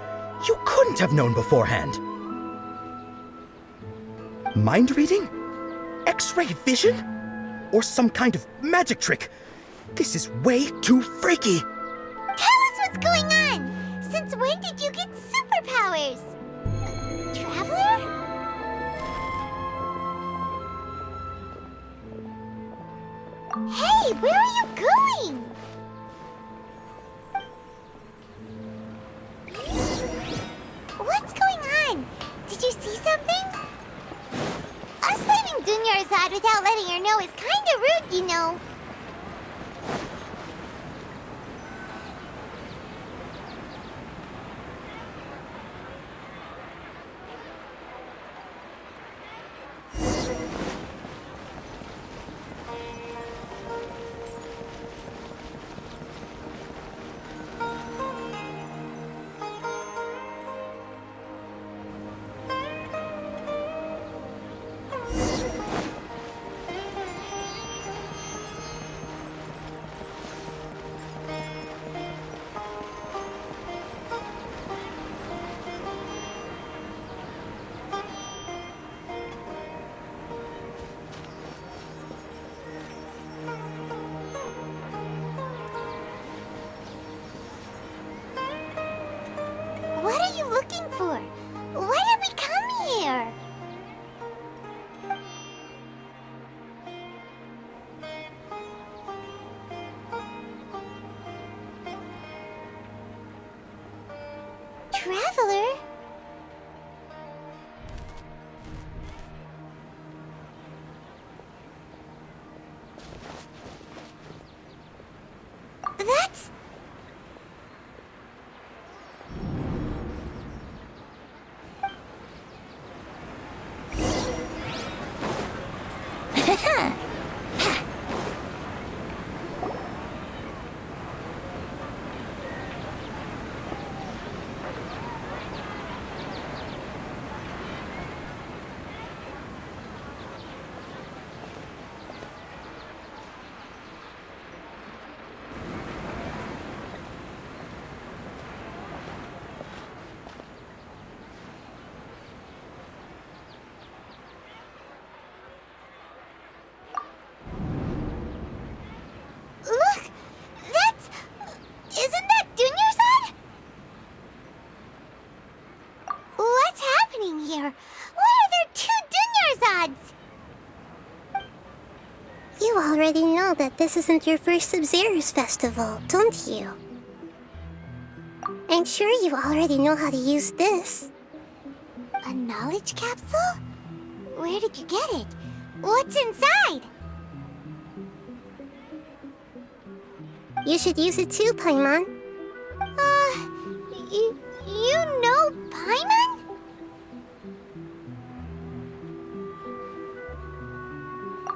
You couldn't have known beforehand. Mind reading? X-ray vision? Or some kind of magic trick? This is way too freaky. Tell us what's going on! Since when did you get superpowers? Traveler? Hey, where are you going? What's going on? Did you see something? Us leaving Dunya's out without letting her know is kinda rude, you know. What are you looking for? Why did we come here? Traveler? That's... Look! That's... Isn't that Dunyarzad? What's happening here? Why are there two Dunyarzads? You already know that this isn't your first Sub-Zero's festival, don't you? I'm sure you already know how to use this. A knowledge capsule? Where did you get it? What's inside? You should use it too, Paimon. You know Paimon?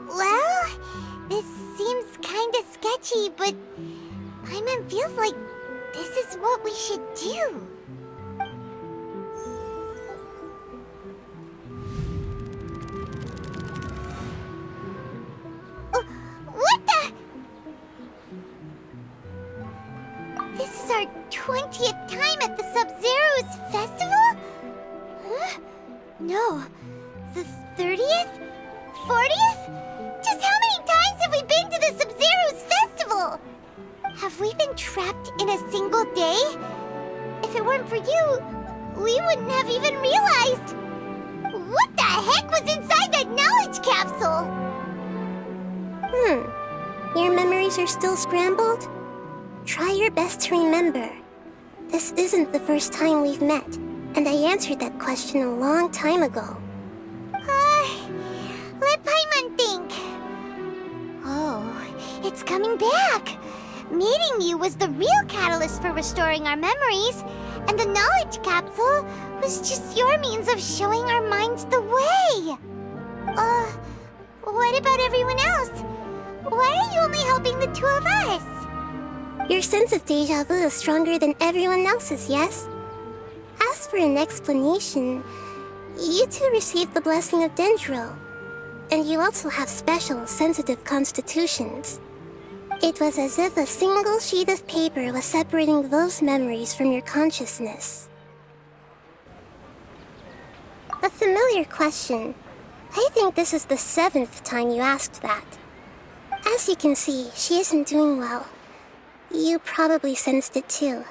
Well, this seems kinda sketchy, but Paimon feels like this is what we should do. What the? This is our 20th time at the Sub-Zero's festival? Huh? No. The 30th? 40th? Just how many times have we been to the Sub-Zero's festival? Have we been trapped in a single day? If it weren't for you, we wouldn't have even realized. What the heck was inside that knowledge capsule? Your memories are still scrambled? Try your best to remember. This isn't the first time we've met, and I answered that question a long time ago. Let Paimon think. Oh, it's coming back. Meeting you was the real catalyst for restoring our memories, and the knowledge capsule was just your means of showing our minds the way. what about everyone else? Why are you only helping the two of us? Your sense of deja vu is stronger than everyone else's, yes? As for an explanation, you two received the blessing of Dendro, and you also have special, sensitive constitutions. It was as if a single sheet of paper was separating those memories from your consciousness. A familiar question. I think this is the 7th time you asked that. As you can see, she isn't doing well. You probably sensed it too.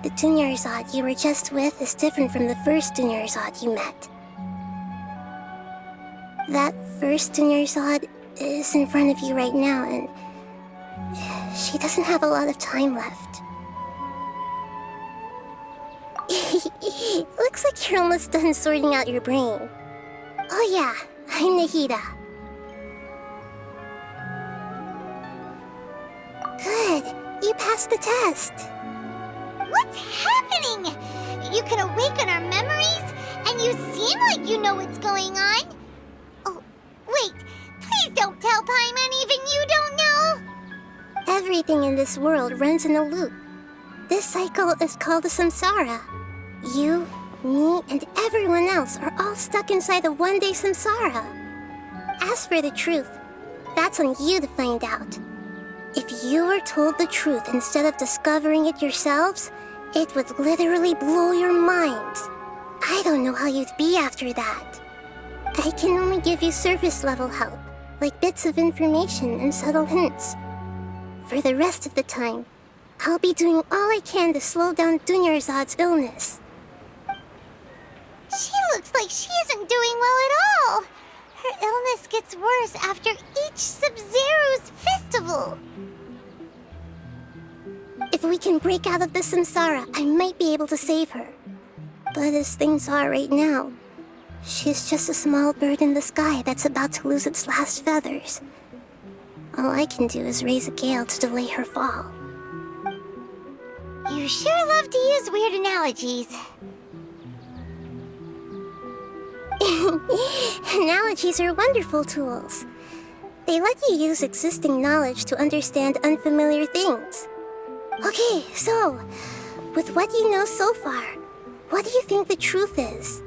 The Dunyarzad you were just with is different from the first Dunyarzad you met. That first Dunyarzad is in front of you right now, and she doesn't have a lot of time left. Looks like you're almost done sorting out your brain. Oh yeah, I'm Nahida. Good, you passed the test. What's happening? You can awaken our memories, and you seem like you know what's going on. Oh, wait, please don't tell Paimon even you don't know. Everything in this world runs in a loop. This cycle is called a samsara. You, me, and everyone else are all stuck inside a one-day samsara. As for the truth, that's on you to find out. If you were told the truth instead of discovering it yourselves, it would literally blow your minds. I don't know how you'd be after that. I can only give you surface-level help, like bits of information and subtle hints. For the rest of the time, I'll be doing all I can to slow down Dunyarzad's illness. She looks like she isn't doing well at all. Her illness gets worse after each Sub-Zero's festival. If we can break out of the samsara, I might be able to save her. But as things are right now, she's just a small bird in the sky that's about to lose its last feathers. All I can do is raise a gale to delay her fall. You sure love to use weird analogies. Analogies are wonderful tools. They let you use existing knowledge to understand unfamiliar things. Okay, so, with what you know so far, what do you think the truth is?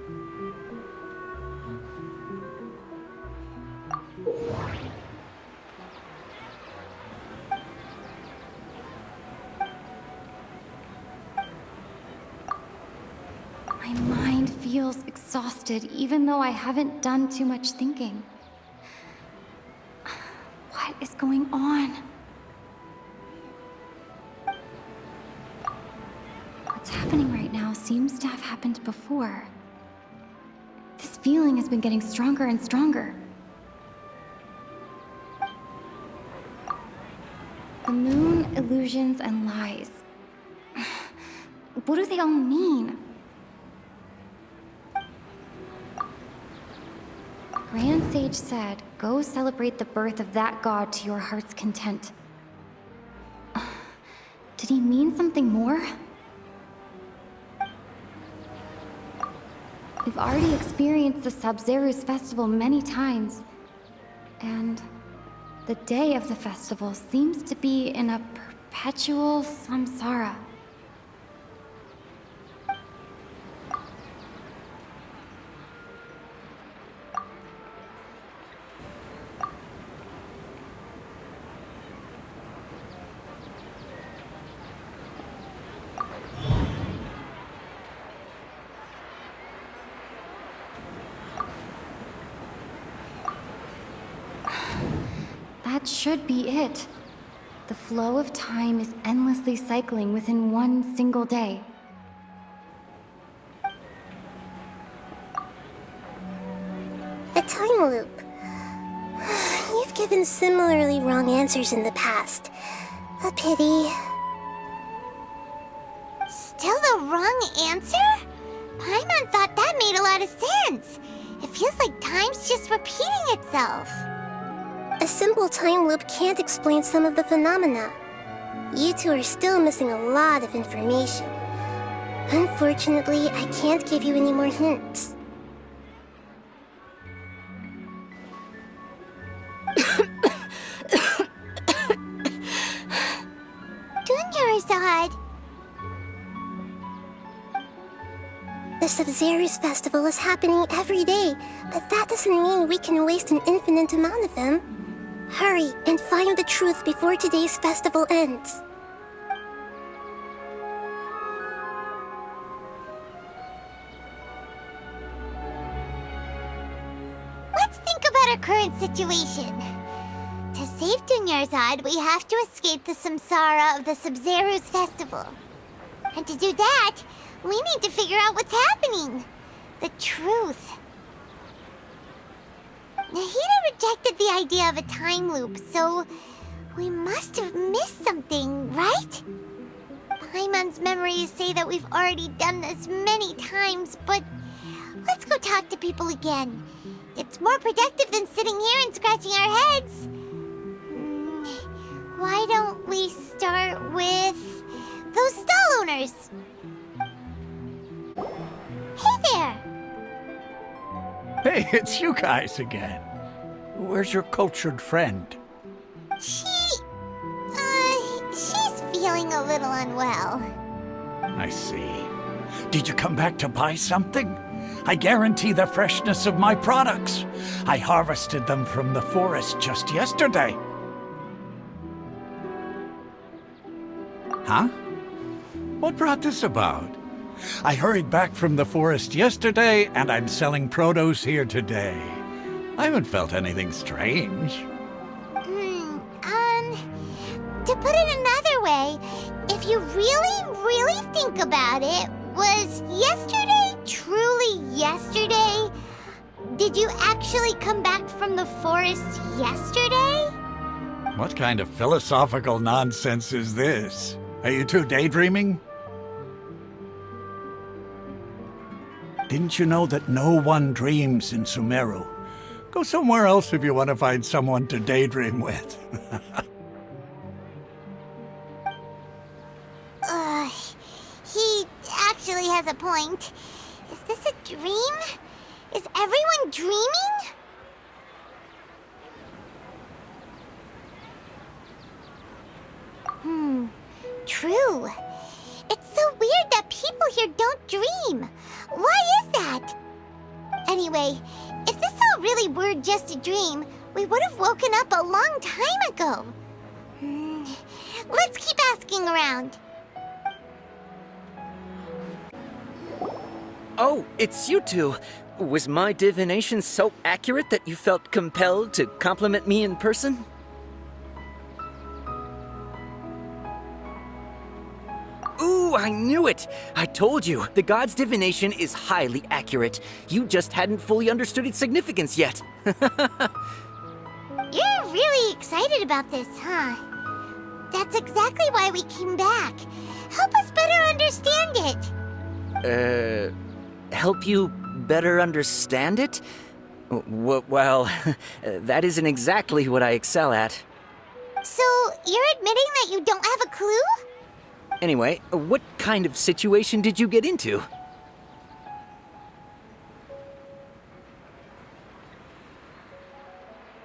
My mind feels exhausted, even though I haven't done too much thinking. What is going on? What's happening right now seems to have happened before. This feeling has been getting stronger and stronger. The moon, illusions, and lies. What do they all mean? Grand Sage said, go celebrate the birth of that god to your heart's content. Did he mean something more? We've already experienced the Sub-Zero's festival many times, and the day of the festival seems to be in a perpetual samsara. That should be it. The flow of time is endlessly cycling within one single day. A time loop. You've given similarly wrong answers in the past. A pity. Still the wrong answer? Paimon thought that made a lot of sense. It feels like time's just repeating itself. A simple time loop can't explain some of the phenomena. You two are still missing a lot of information. Unfortunately, I can't give you any more hints. The Sub-Zero's festival is happening every day, but that doesn't mean we can waste an infinite amount of them. Hurry and find the truth before today's festival ends. Let's think about our current situation. To save Dunyarzad, we have to escape the samsara of the Sub-Zero's festival. And to do that, we need to figure out what's happening. The truth. Nahida rejected the idea of a time loop, so we must have missed something, right? Paimon's memories say that we've already done this many times, but let's go talk to people again. It's more productive than sitting here and scratching our heads. Why don't we start with those stall owners? Hey there! Hey, it's you guys again. Where's your cultured friend? She's feeling a little unwell. I see. Did you come back to buy something? I guarantee the freshness of my products. I harvested them from the forest just yesterday. Huh? What brought this about? I hurried back from the forest yesterday, and I'm selling produce here today. I haven't felt anything strange. To put it another way, if you really think about it, was yesterday truly yesterday? Did you actually come back from the forest yesterday? What kind of philosophical nonsense is this? Are you two daydreaming? Didn't you know that no one dreams in Sumeru? Go somewhere else if you want to find someone to daydream with. He actually has a point. Is this a dream? Is everyone dreaming? True. It's so weird that people here don't dream. Why is that? Anyway, if this all really were just a dream, we would have woken up a long time ago. Let's keep asking around. Oh, it's you two. Was my divination so accurate that you felt compelled to compliment me in person? Ooh, I knew it! I told you, the god's divination is highly accurate. You just hadn't fully understood its significance yet. You're really excited about this, huh? That's exactly why we came back. Help us better understand it. Help you better understand it? Well, that isn't exactly what I excel at. So, you're admitting that you don't have a clue? Anyway, what kind of situation did you get into?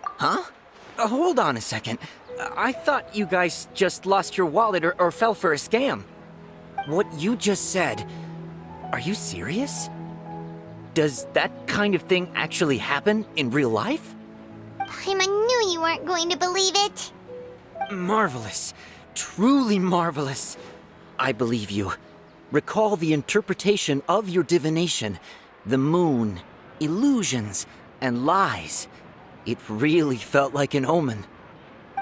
Huh? Hold on a second. I thought you guys just lost your wallet or fell for a scam. What you just said, are you serious? Does that kind of thing actually happen in real life? Paimon knew you weren't going to believe it. Marvelous. Truly marvelous. I believe you. Recall the interpretation of your divination. The moon, illusions, and lies. It really felt like an omen.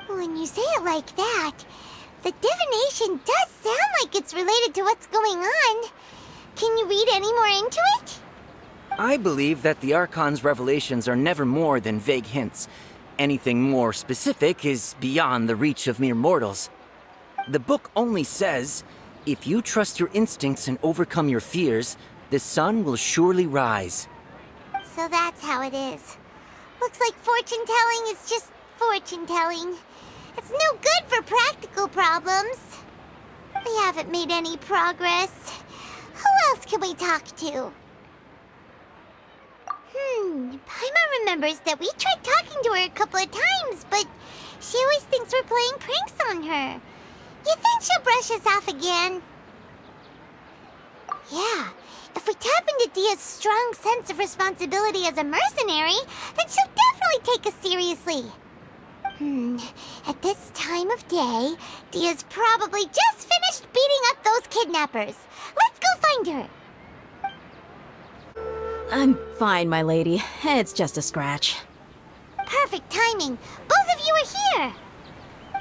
When you say it like that, the divination does sound like it's related to what's going on. Can you read any more into it? I believe that the Archon's revelations are never more than vague hints. Anything more specific is beyond the reach of mere mortals. The book only says, if you trust your instincts and overcome your fears, the sun will surely rise. So that's how it is. Looks like fortune-telling is just fortune-telling. It's no good for practical problems. We haven't made any progress. Who else can we talk to? Paimon remembers that we tried talking to her a couple of times, but she always thinks we're playing pranks on her. You think she'll brush us off again? Yeah, If we tap into Dia's strong sense of responsibility as a mercenary, then she'll definitely take us seriously. At this time of day, Dia's probably just finished beating up those kidnappers. Let's go find her. I'm fine, my lady. It's just a scratch. Perfect timing. Both of you are here.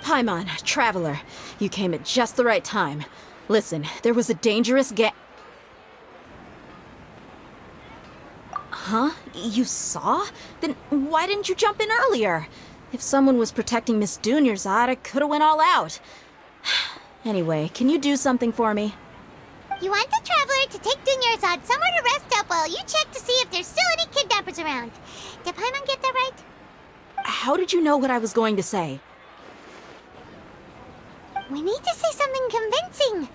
Paimon, Traveler, you came at just the right time. Listen, there was a dangerous Huh? You saw? Then why didn't you jump in earlier? If someone was protecting Miss Dunyarzad, I could have went all out. Anyway, can you do something for me? You want the Traveler to take Dunyarzad somewhere to rest up while you check to see if there's still any kidnappers around. Did Paimon get that right? How did you know what I was going to say? We need to say something convincing.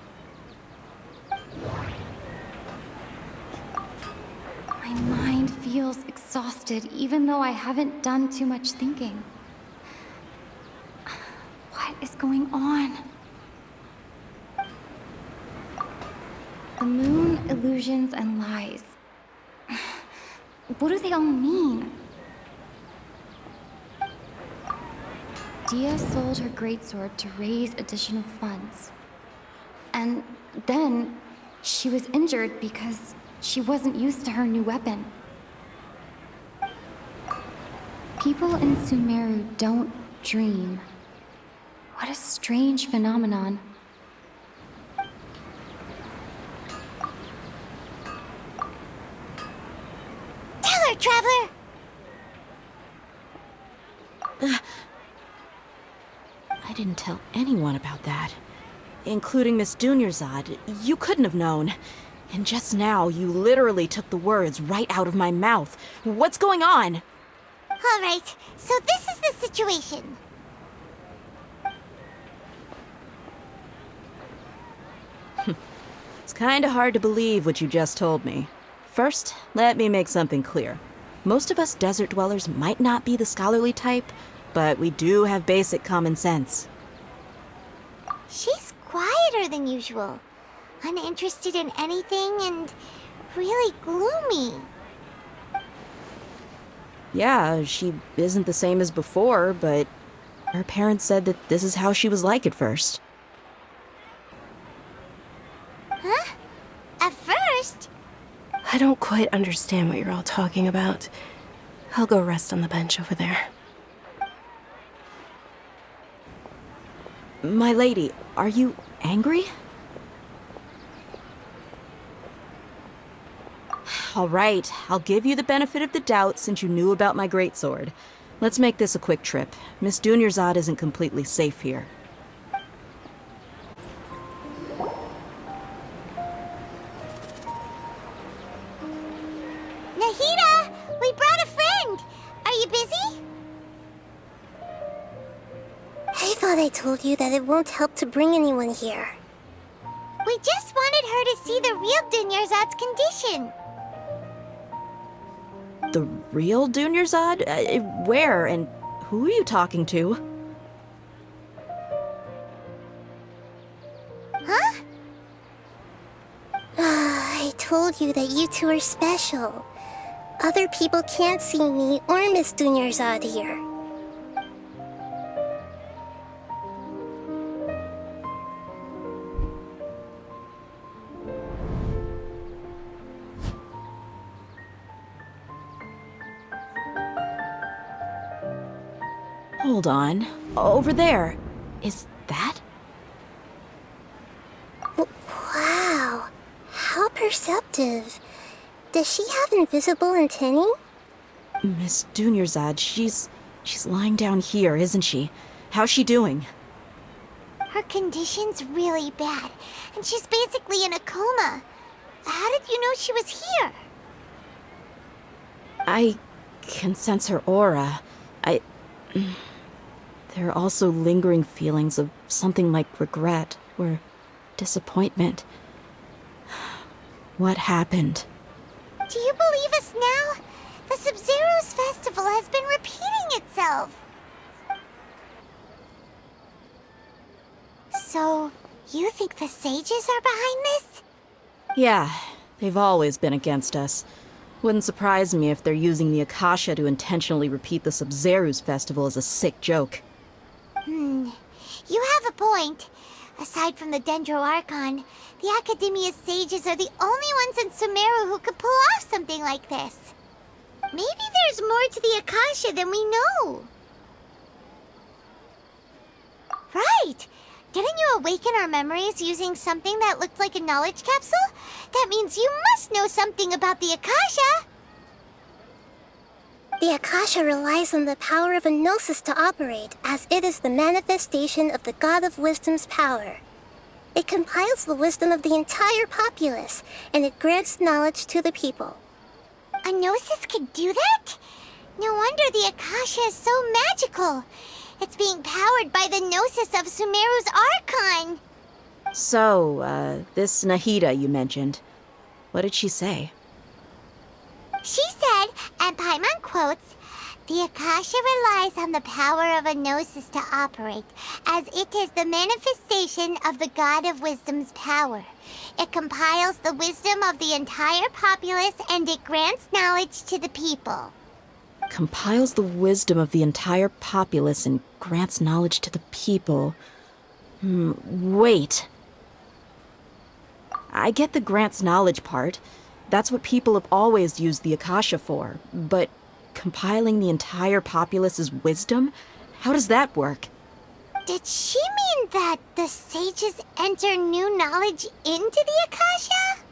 My mind feels exhausted, even though I haven't done too much thinking. What is going on? The moon, illusions, and lies. What do they all mean? Dia sold her greatsword to raise additional funds. And then she was injured because she wasn't used to her new weapon. People in Sumeru don't dream. What a strange phenomenon. Tell her, Traveler! I didn't tell anyone about that. Including Miss Dunyarzad. You couldn't have known. And just now, you literally took the words right out of my mouth. What's going on? All right, so this is the situation. It's kinda hard to believe what you just told me. First, let me make something clear. Most of us desert dwellers might not be the scholarly type, but we do have basic common sense. She's quieter than usual, uninterested in anything, and really gloomy. Yeah, she isn't the same as before, but her parents said that this is how she was like at first. Huh? At first? I don't quite understand what you're all talking about. I'll go rest on the bench over there. My lady, are you angry? All right, I'll give you the benefit of the doubt since you knew about my greatsword. Let's make this a quick trip. Miss Dunyarzad isn't completely safe here. Nahida! We brought a friend! Are you busy? I thought I told you that it won't help to bring anyone here. We just wanted her to see the real Dunyarzad's condition. The real Dunyarzad? Where and who are you talking to? Huh? I told you that you two are special. Other people can't see me or Miss Dunyarzad here. Hold on. Over there. Is that? Wow. How perceptive. Does she have invisible antennae? Miss Dunyarzad, she's lying down here, isn't she? How's she doing? Her condition's really bad, and she's basically in a coma. How did you know she was here? I can sense her aura. There are also lingering feelings of something like regret or disappointment. What happened? Do you believe us now? The Sub-Zero's festival has been repeating itself. So, you think the sages are behind this? Yeah, They've always been against us. Wouldn't surprise me if they're using the Akasha to intentionally repeat the Sub-Zeru's festival as a sick joke. You have a point. Aside from the Dendro Archon, the Academia's sages are the only ones in Sumeru who could pull off something like this. Maybe there's more to the Akasha than we know. Right! Didn't you awaken our memories using something that looked like a knowledge capsule? That means you must know something about the Akasha! The Akasha relies on the power of a gnosis to operate, as it is the manifestation of the God of Wisdom's power. It compiles the wisdom of the entire populace, and it grants knowledge to the people. A gnosis could do that? No wonder the Akasha is so magical. It's being powered by the gnosis of Sumeru's Archon. So, this Nahida you mentioned, what did she say? She said, and Paimon quotes, "The Akasha relies on the power of a gnosis to operate, as it is the manifestation of the God of Wisdom's power. It compiles the wisdom of the entire populace, and it grants knowledge to the people." Compiles the wisdom of the entire populace and grants knowledge to the people. Wait. I get the grants knowledge part. That's what people have always used the Akasha for. But compiling the entire populace's wisdom? How does that work? Did she mean that the sages enter new knowledge into the Akasha?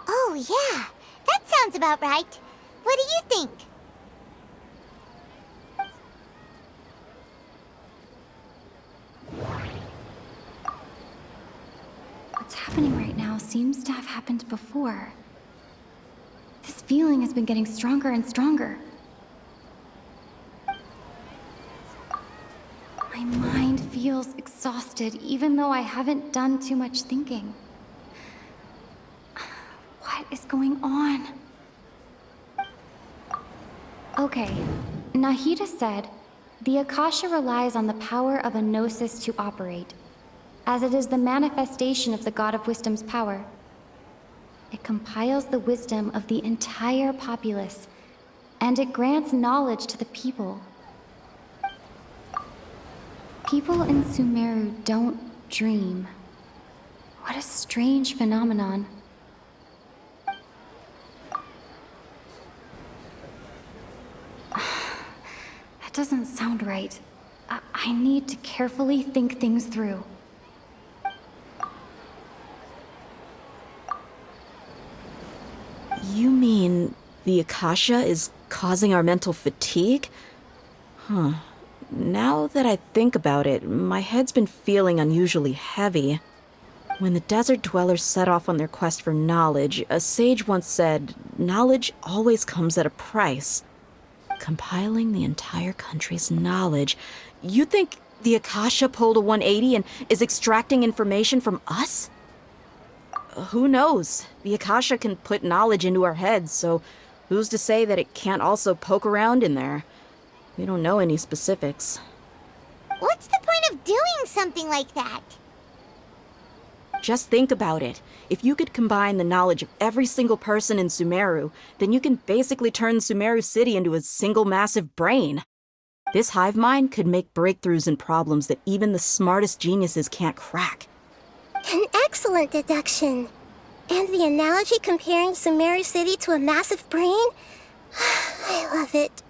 Oh, yeah. That sounds about right. What do you think? What's happening right now seems to have happened before. This feeling has been getting stronger and stronger. My mind feels exhausted, even though I haven't done too much thinking. What is going on? Okay, Nahida said, "The Akasha relies on the power of a gnosis to operate, as it is the manifestation of the God of Wisdom's power. It compiles the wisdom of the entire populace, and it grants knowledge to the people. People in Sumeru don't dream. What a strange phenomenon." That doesn't sound right. I need to carefully think things through. You mean the Akasha is causing our mental fatigue? Huh. Now that I think about it, my head's been feeling unusually heavy. When the desert dwellers set off on their quest for knowledge, a sage once said, "Knowledge always comes at a price." Compiling the entire country's knowledge. You think the Akasha pulled a 180 and is extracting information from us? Who knows? The Akasha can put knowledge into our heads, so who's to say that it can't also poke around in there? We don't know any specifics. What's the point of doing something like that? Just think about it. If you could combine the knowledge of every single person in Sumeru, then you can basically turn Sumeru City into a single massive brain. This hive mind could make breakthroughs in problems that even the smartest geniuses can't crack. An excellent deduction. And the analogy comparing Sumeru City to a massive brain? I love it.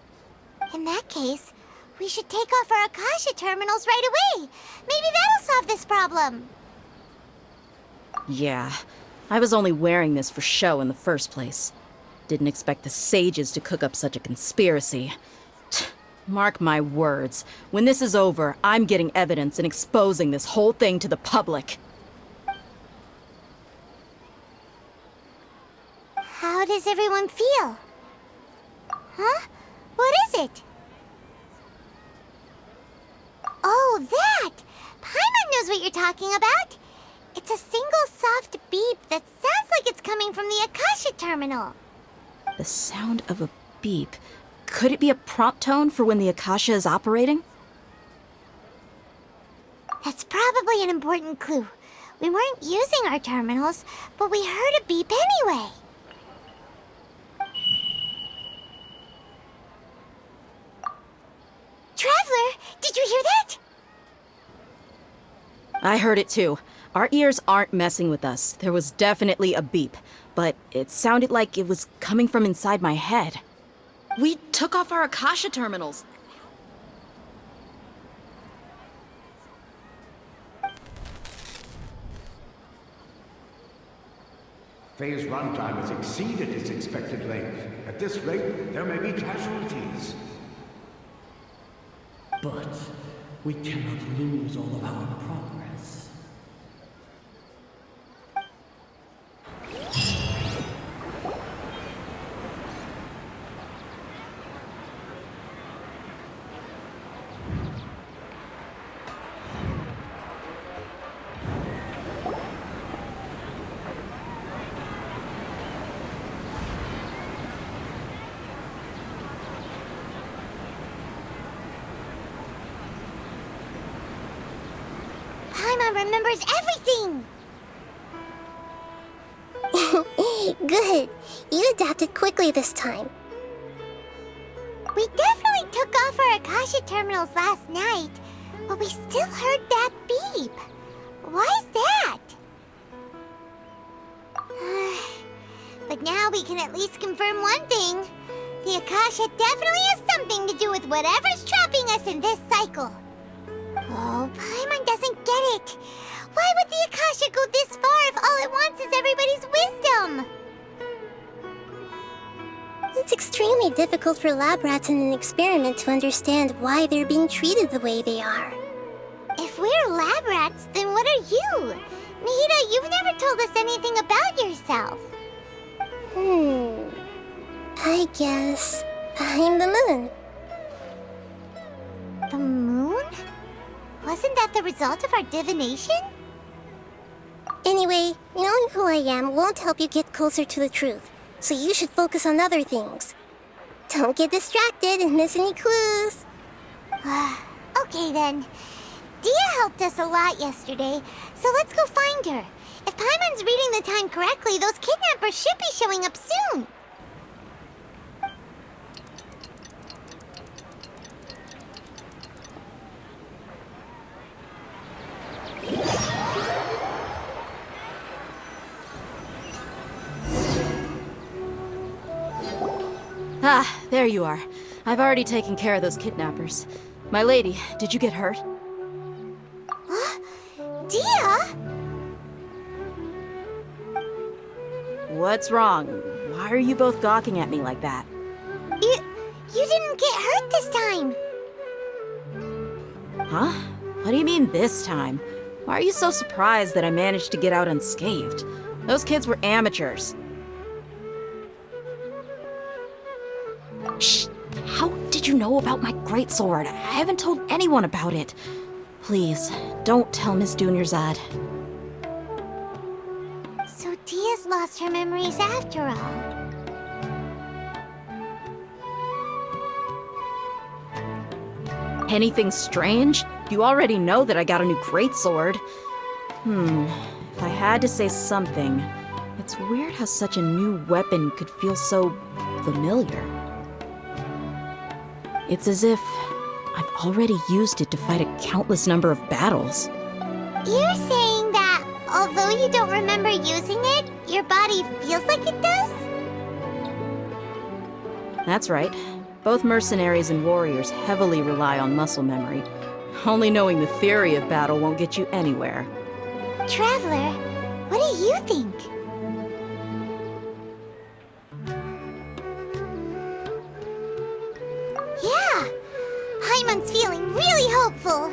In that case, we should take off our Akasha terminals right away. Maybe that'll solve this problem. Yeah, I was only wearing this for show in the first place. Didn't expect the sages to cook up such a conspiracy. Mark my words, when this is over, I'm getting evidence and exposing this whole thing to the public. How does everyone feel? Huh? What is it? Oh, that! Paimon knows what you're talking about. It's a single soft beep that sounds like it's coming from the Akasha terminal. The sound of a beep. Could it be a prompt tone for when the Akasha is operating? That's probably an important clue. We weren't using our terminals, but we heard a beep anyway. Traveler, did you hear that? I heard it too. Our ears aren't messing with us. There was definitely a beep, but it sounded like it was coming from inside my head. We took off our Akasha terminals. Phase runtime has exceeded its expected length. At this rate, there may be casualties. But we cannot lose all of our progress. Paimon remembers everything! Good. You adapted quickly this time. We definitely took off our Akasha terminals last night, but we still heard that beep. Why is that? But now we can at least confirm one thing. The Akasha definitely has something to do with whatever's trapping us in this cycle. Oh, Paimon doesn't get it. Why would the Akasha go this far if all it wants is everybody's wisdom? It's extremely difficult for lab rats in an experiment to understand why they're being treated the way they are. If we're lab rats, then what are you? Nahida, you've never told us anything about yourself. I guess I'm the moon. The moon? Wasn't that the result of our divination? Anyway, knowing who I am won't help you get closer to the truth, so you should focus on other things. Don't get distracted and miss any clues. Okay then. Dia helped us a lot yesterday, so let's go find her. If Paimon's reading the time correctly, those kidnappers should be showing up soon. Ah, there you are. I've already taken care of those kidnappers. My lady, did you get hurt? Dia? What's wrong? Why are you both gawking at me like that? You didn't get hurt this time. Huh? What do you mean this time? Why are you so surprised that I managed to get out unscathed? Those kids were amateurs. Shh! How did you know about my greatsword? I haven't told anyone about it. Please, don't tell Miss Dunyarzad. So Dia's lost her memories after all. Anything strange? You already know that I got a new greatsword. If I had to say something, it's weird how such a new weapon could feel so familiar. It's as if I've already used it to fight a countless number of battles. You're saying that although you don't remember using it, your body feels like it does? That's right. Both mercenaries and warriors heavily rely on muscle memory. Only knowing the theory of battle won't get you anywhere. Traveler, what do you think? Yeah, Paimon's feeling really hopeful.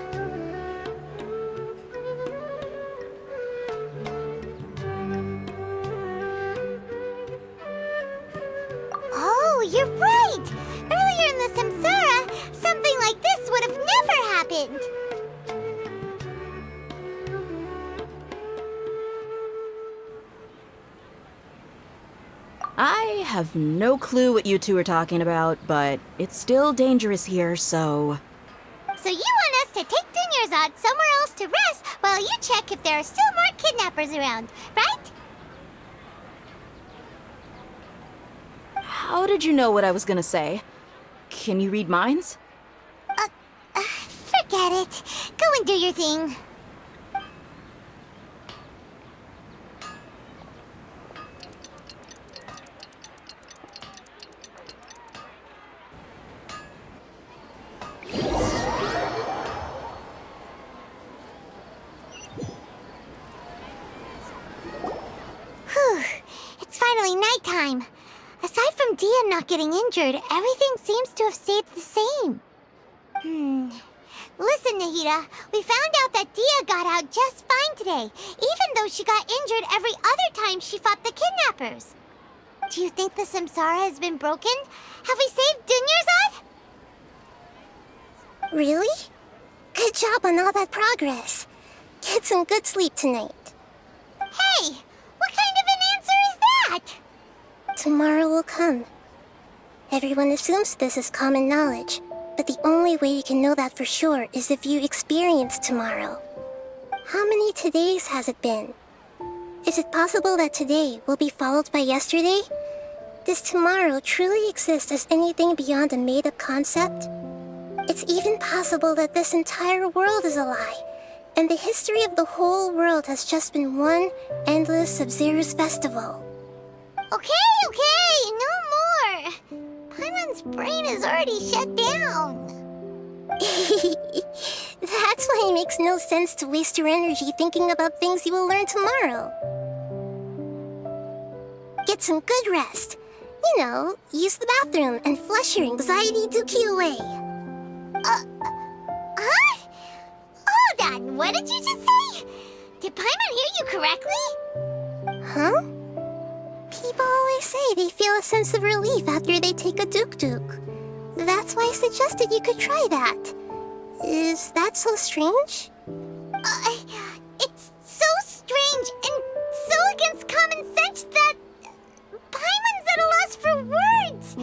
Oh, you're right! Earlier in the Samsara, something like this would have never happened! I have no clue what you two are talking about, but it's still dangerous here, so... So you want us to take Dunyarzad somewhere else to rest while you check if there are still more kidnappers around, right? How did you know what I was gonna say? Can you read minds? Forget it. Go and do your thing. Whew. It's finally nighttime. Aside from Dia not getting injured, everything seems to have stayed the same. Listen, Nahida, we found out that Dia got out just fine today, even though she got injured every other time she fought the kidnappers. Do you think the Samsara has been broken? Have we saved Dunyarzad? Really? Good job on all that progress. Get some good sleep tonight. Hey, what kind of an answer is that? Tomorrow will come. Everyone assumes this is common knowledge, but the only way you can know that for sure is if you experience tomorrow. How many todays has it been? Is it possible that today will be followed by yesterday? Does tomorrow truly exist as anything beyond a made-up concept? It's even possible that this entire world is a lie, and the history of the whole world has just been one endless Sub-Zero's festival. Okay, no more. Paimon's brain is already shut down. That's why it makes no sense to waste your energy thinking about things you will learn tomorrow. Get some good rest. You know, use the bathroom and flush your anxiety dookie away. Huh? Hold on, what did you just say? Did Paimon hear you correctly? Huh? People always say they feel a sense of relief after they take a duk-duk. That's why I suggested you could try that. Is that so strange? It's so strange and so against common sense that Paimon's at a loss for words.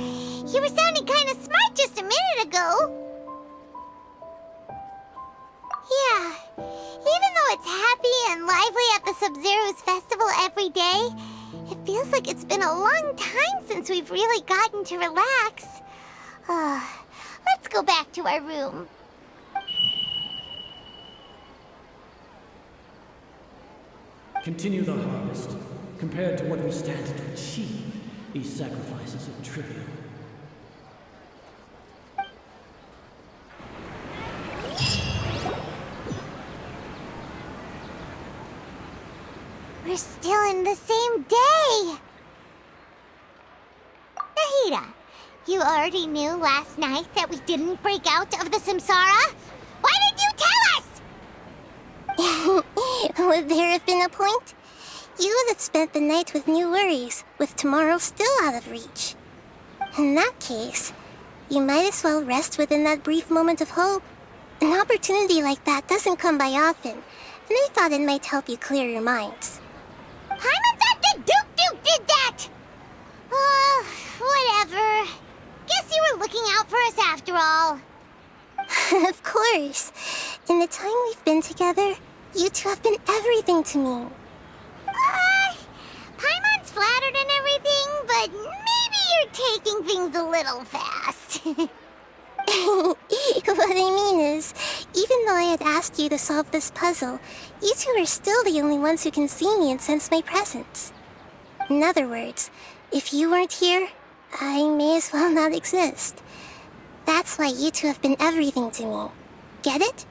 You were sounding kind of smart just a minute ago. Yeah, even though it's happy and lively at the Sub-Zero's festival every day, it feels like it's been a long time since we've really gotten to relax. Let's go back to our room. Continue the harvest. Compared to what we stand to achieve, these sacrifices are trivial. We're still in the same day! Nahida, you already knew last night that we didn't break out of the Samsara? Why did you tell us? Would there have been a point? You would have spent the night with new worries, with tomorrow still out of reach. In that case, you might as well rest within that brief moment of hope. An opportunity like that doesn't come by often, and I thought it might help you clear your minds. Paimon thought the Duke did that! Whatever. Guess you were looking out for us after all. Of course. In the time we've been together, you two have been everything to me. Paimon's flattered and everything, but maybe you're taking things a little fast. What I mean is, even though I had asked you to solve this puzzle, you two are still the only ones who can see me and sense my presence. In other words, if you weren't here, I may as well not exist. That's why you two have been everything to me. Get it?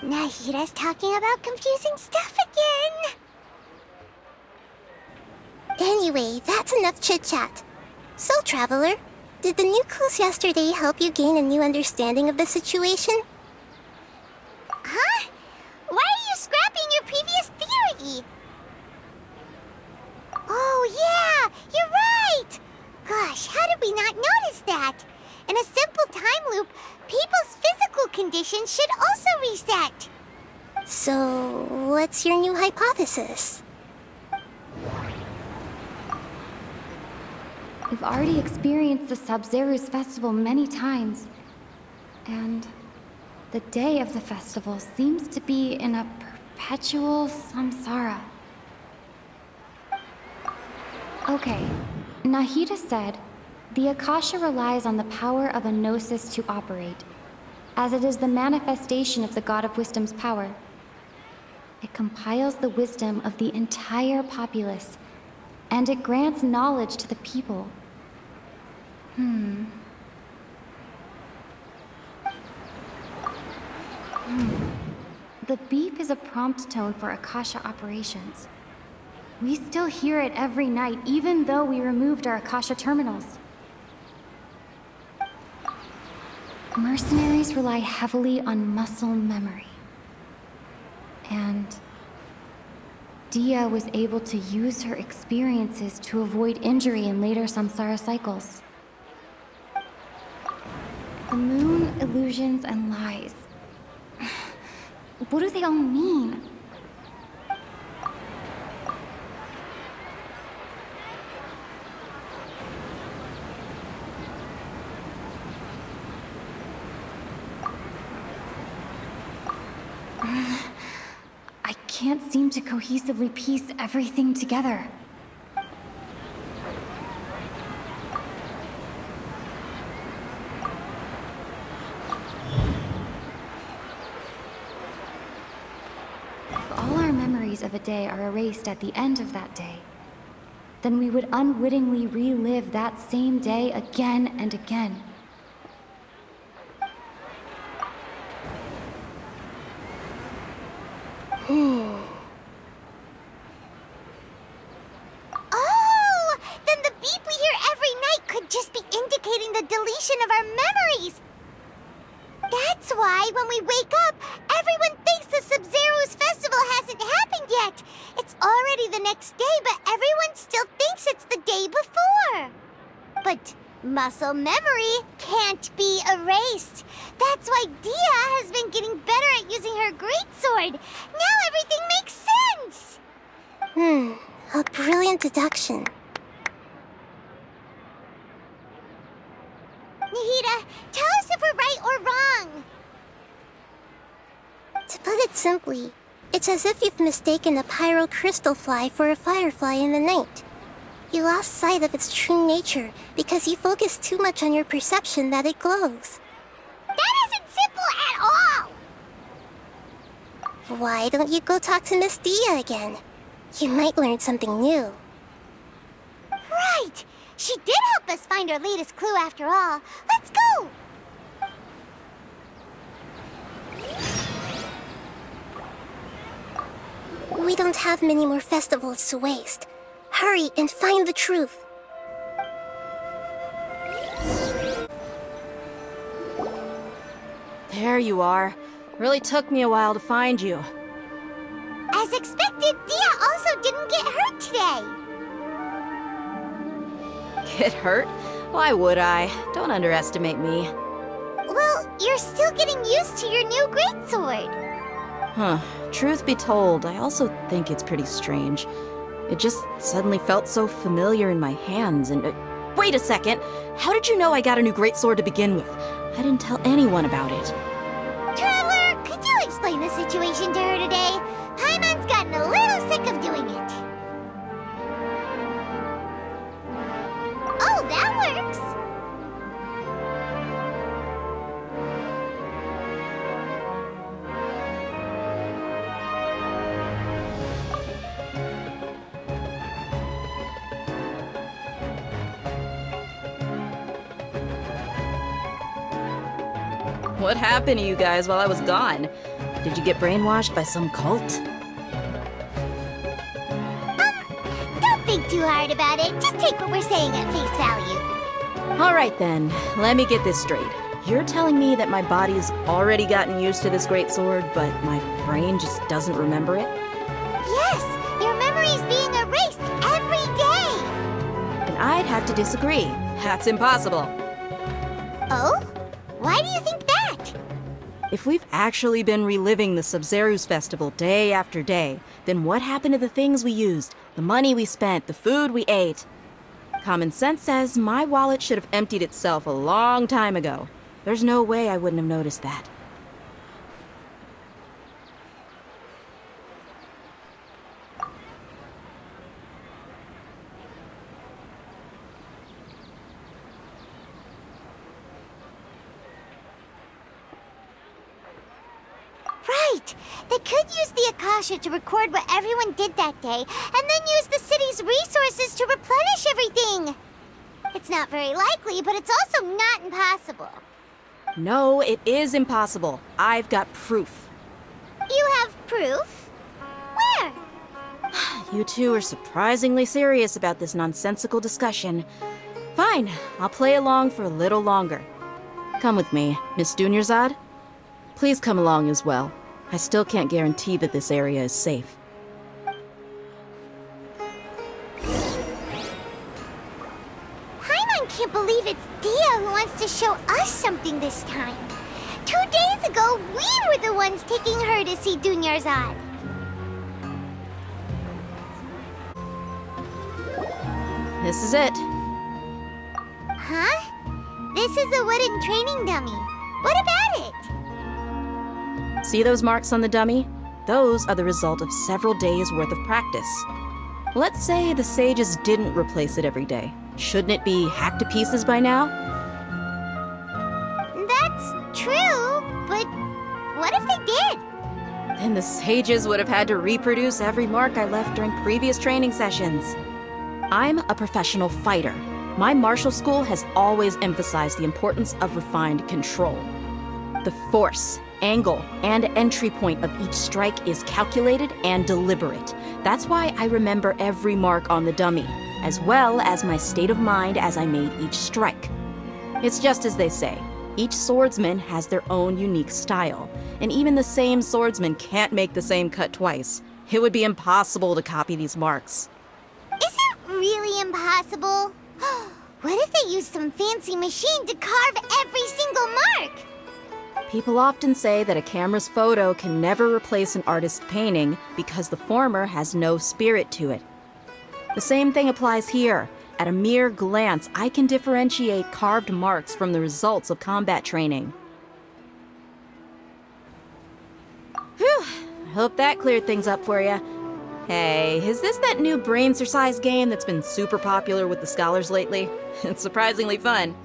Nahida's talking about confusing stuff again. Anyway, that's enough chit-chat. So, Traveler, did the new clues yesterday help you gain a new understanding of the situation? Huh? Why are you scrapping your previous theory? Oh, yeah! You're right! Gosh, how did we not notice that? In a simple time loop, people's physical conditions should also reset. So, what's your new hypothesis? We've already experienced the Sub-Zero's festival many times. And the day of the festival seems to be in a perpetual samsara. Okay, Nahida said, the Akasha relies on the power of a gnosis to operate, as it is the manifestation of the God of Wisdom's power. It compiles the wisdom of the entire populace, and it grants knowledge to the people. The beep is a prompt tone for Akasha operations. We still hear it every night, even though we removed our Akasha terminals. Mercenaries rely heavily on muscle memory. And Dia was able to use her experiences to avoid injury in later samsara cycles. The moon, illusions, and lies. What do they all mean? I can't seem to cohesively piece everything together. If all our memories of a day are erased at the end of that day, then we would unwittingly relive that same day again and again. Oh! Then the beep we hear every night could just be indicating the deletion of our memories! That's why when we wake up, everyone thinks the Sub-Zero's festival hasn't happened yet! It's already the next day, but everyone still thinks it's the day before! But muscle memory can't be erased. That's why Dia has been getting better at using her greatsword. Now everything makes sense! A brilliant deduction. Nahida, tell us if we're right or wrong. To put it simply, it's as if you've mistaken a pyro crystal fly for a firefly in the night. You lost sight of its true nature because you focused too much on your perception that it glows. That isn't simple at all! Why don't you go talk to Miss Dia again? You might learn something new. Right! She did help us find our latest clue after all. Let's go! We don't have many more festivals to waste. Hurry and find the truth. There you are. Really took me a while to find you. As expected, Dia also didn't get hurt today. Get hurt? Why would I? Don't underestimate me. Well, you're still getting used to your new greatsword. Huh. Truth be told, I also think it's pretty strange. It just suddenly felt so familiar in my hands and... wait a second! How did you know I got a new greatsword to begin with? I didn't tell anyone about it. Traveler, could you explain the situation to her today? Paimon's gotten a little sick of doing it. Oh, that works! What happened to you guys while I was gone? Did you get brainwashed by some cult? Don't think too hard about it. Just take what we're saying at face value. Alright then, let me get this straight. You're telling me that my body's already gotten used to this greatsword, but my brain just doesn't remember it? Yes! Your memory's being erased every day! And I'd have to disagree. That's impossible. Oh? Why do you think that? If we've actually been reliving the Sub-Zero's festival day after day, then what happened to the things we used, the money we spent, the food we ate? Common sense says my wallet should have emptied itself a long time ago. There's no way I wouldn't have noticed that. right. They could use the Akasha to record what everyone did that day, and then use the city's resources to replenish everything. It's not very likely, but it's also not impossible. No, it is impossible. I've got proof. You have proof? Where? You two are surprisingly serious about this nonsensical discussion. Fine, I'll play along for a little longer. Come with me, Miss Dunyarzad. Please come along as well. I still can't guarantee that this area is safe. Paimon can't believe it's Dia who wants to show us something this time. 2 days ago, we were the ones taking her to see Dunyarzad. This is it. Huh? This is a wooden training dummy. What about it? See those marks on the dummy? Those are the result of several days' worth of practice. Let's say the sages didn't replace it every day. Shouldn't it be hacked to pieces by now? That's true, but what if they did? Then the sages would have had to reproduce every mark I left during previous training sessions. I'm a professional fighter. My martial school has always emphasized the importance of refined control. The force, angle, and entry point of each strike is calculated and deliberate. That's why I remember every mark on the dummy, as well as my state of mind as I made each strike. It's just as they say, each swordsman has their own unique style, and even the same swordsman can't make the same cut twice. It would be impossible to copy these marks. Is it really impossible? What if they used some fancy machine to carve every single mark? People often say that a camera's photo can never replace an artist's painting because the former has no spirit to it. The same thing applies here. At a mere glance, I can differentiate carved marks from the results of combat training. Whew, I hope that cleared things up for you. Hey, is this that new brain-exercise game that's been super popular with the scholars lately? It's surprisingly fun.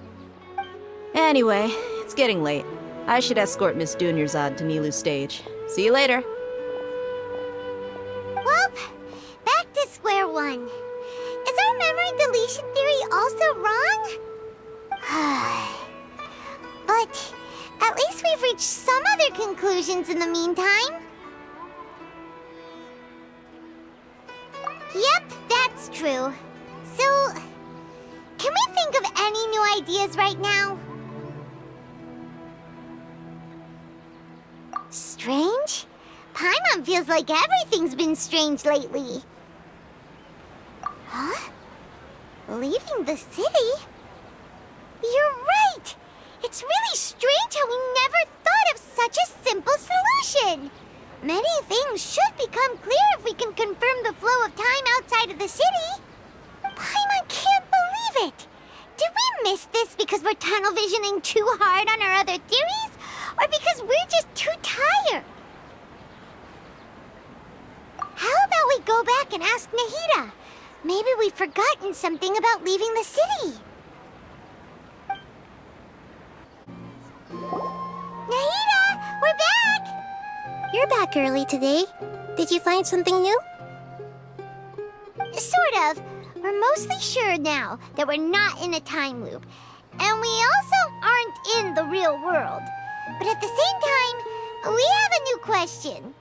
Anyway, it's getting late. I should escort Miss Dunyarzad to Nilu's stage. See you later. Well, back to square one. Is our memory deletion theory also wrong? But at least we've reached some other conclusions in the meantime. Yep, that's true. So, can we think of any new ideas right now? Strange? Paimon feels like everything's been strange lately. Huh? Leaving the city? You're right! It's really strange how we never thought of such a simple solution! Many things should become clear if we can confirm the flow of time outside of the city. Paimon can't believe it! Did we miss this because we're tunnel visioning too hard on our other theories? Or because we're just too tired? How about we go back and ask Nahida? Maybe we've forgotten something about leaving the city. Nahida, we're back! You're back early today. Did you find something new? Sort of. We're mostly sure now that we're not in a time loop. And we also aren't in the real world. But at the same time, we have a new question.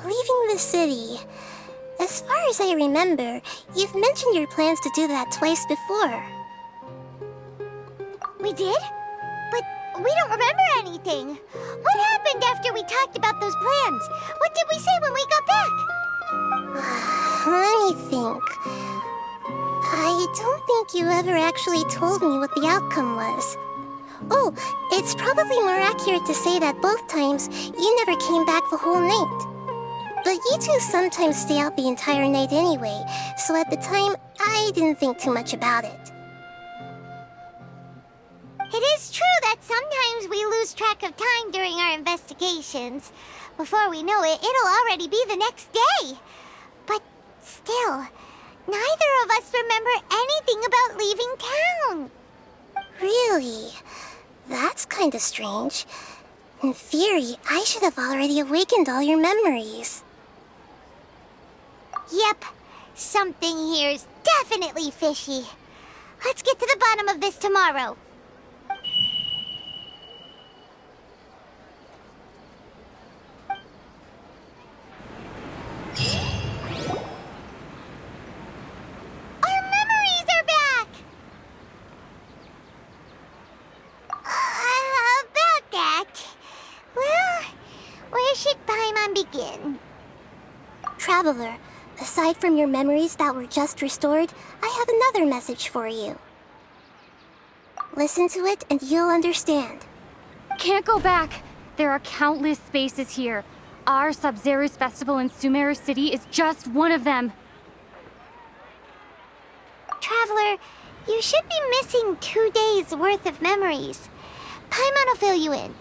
Leaving the city. As far as I remember, you've mentioned your plans to do that twice before. We did? But we don't remember anything. What happened after we talked about those plans? What did we say when we got back? Let me think. I don't think you ever actually told me what the outcome was. Oh, it's probably more accurate to say that both times you never came back the whole night. But you two sometimes stay out the entire night anyway, so at the time, I didn't think too much about it. It is true that sometimes we lose track of time during our investigations. Before we know it, it'll already be the next day. But still, neither of us remember anything about leaving town. Really? That's kinda strange. In theory, I should have already awakened all your memories. Yep, something here's definitely fishy. Let's get to the bottom of this tomorrow. Our memories are back! About that. Well, where should Paimon begin? Traveler, aside from your memories that were just restored, I have another message for you. Listen to it and you'll understand. Can't go back. There are countless spaces here. Our Sub-Zero's festival in Sumeru City is just one of them. Traveler, you should be missing 2 days worth of memories. Paimon will fill you in.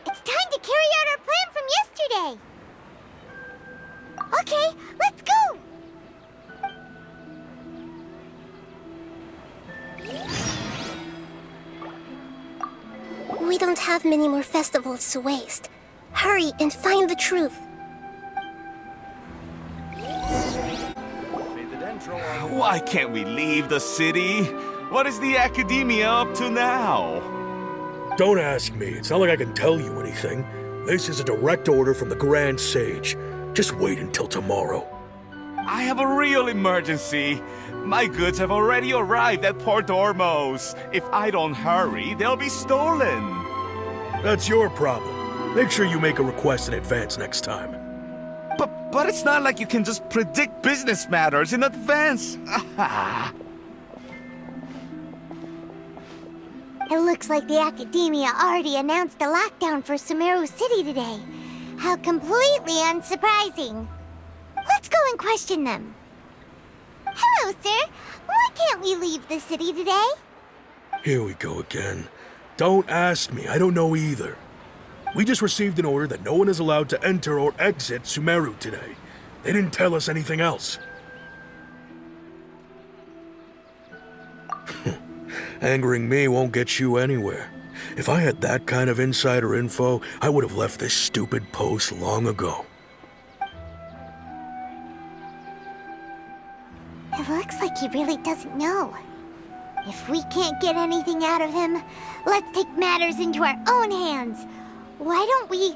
It's time to carry out our plan from yesterday. Okay, let's go! We don't have many more festivals to waste. Hurry and find the truth. Why can't we leave the city? What is the Academia up to now? Don't ask me. It's not like I can tell you anything. This is a direct order from the Grand Sage. Just wait until tomorrow. I have a real emergency. My goods have already arrived at Port Ormos. If I don't hurry, they'll be stolen. That's your problem. Make sure you make a request in advance next time. But it's not like you can just predict business matters in advance. It looks like the Academia already announced a lockdown for Sumeru City today. How completely unsurprising. Let's go and question them. Hello, sir. Why can't we leave the city today? Here we go again. Don't ask me. I don't know either. We just received an order that no one is allowed to enter or exit Sumeru today. They didn't tell us anything else. Angering me won't get you anywhere. If I had that kind of insider info, I would have left this stupid post long ago. It looks like he really doesn't know. If we can't get anything out of him, let's take matters into our own hands. Why don't we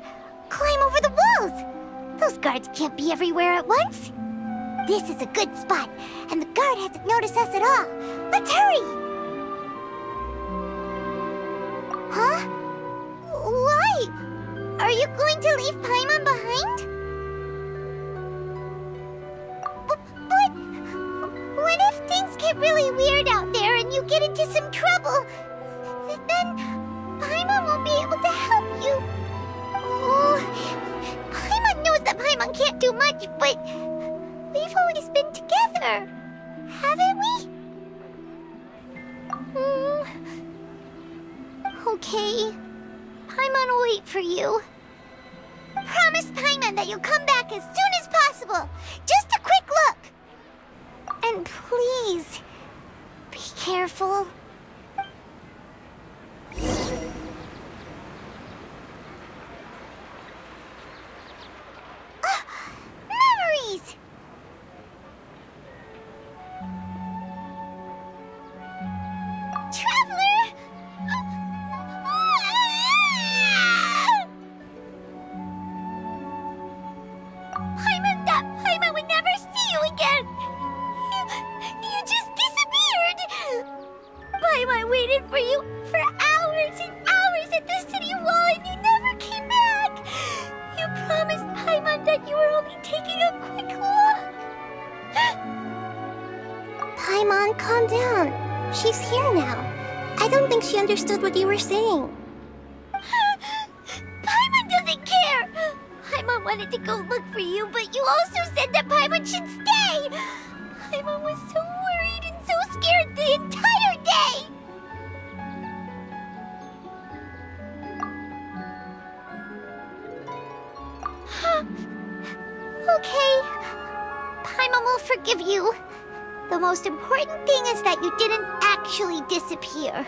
climb over the walls? Those guards can't be everywhere at once. This is a good spot, and the guard hasn't noticed us at all. Let's hurry! Huh? Why? Are you going to leave Paimon behind? But what if things get really weird out there and you get into some trouble? Then Paimon won't be able to help you. Oh, Paimon knows that Paimon can't do much, but we've always been together, haven't we? Okay. Paimon will wait for you. Promise Paimon that you'll come back as soon as possible. Just a quick look. And please, be careful. Memories! Traveler! Paimon would never see you again! You just disappeared! Paimon waited for you for hours and hours at the city wall and you never came back! You promised Paimon that you were only taking a quick look! Paimon, calm down. She's here now. I don't think she understood what you were saying. Paimon doesn't care! Paimon wanted to go look for you, but you also said that Paimon should stay! Paimon was so worried and so scared the entire day! Okay. Paimon will forgive you. The most important thing is that you didn't actually disappear.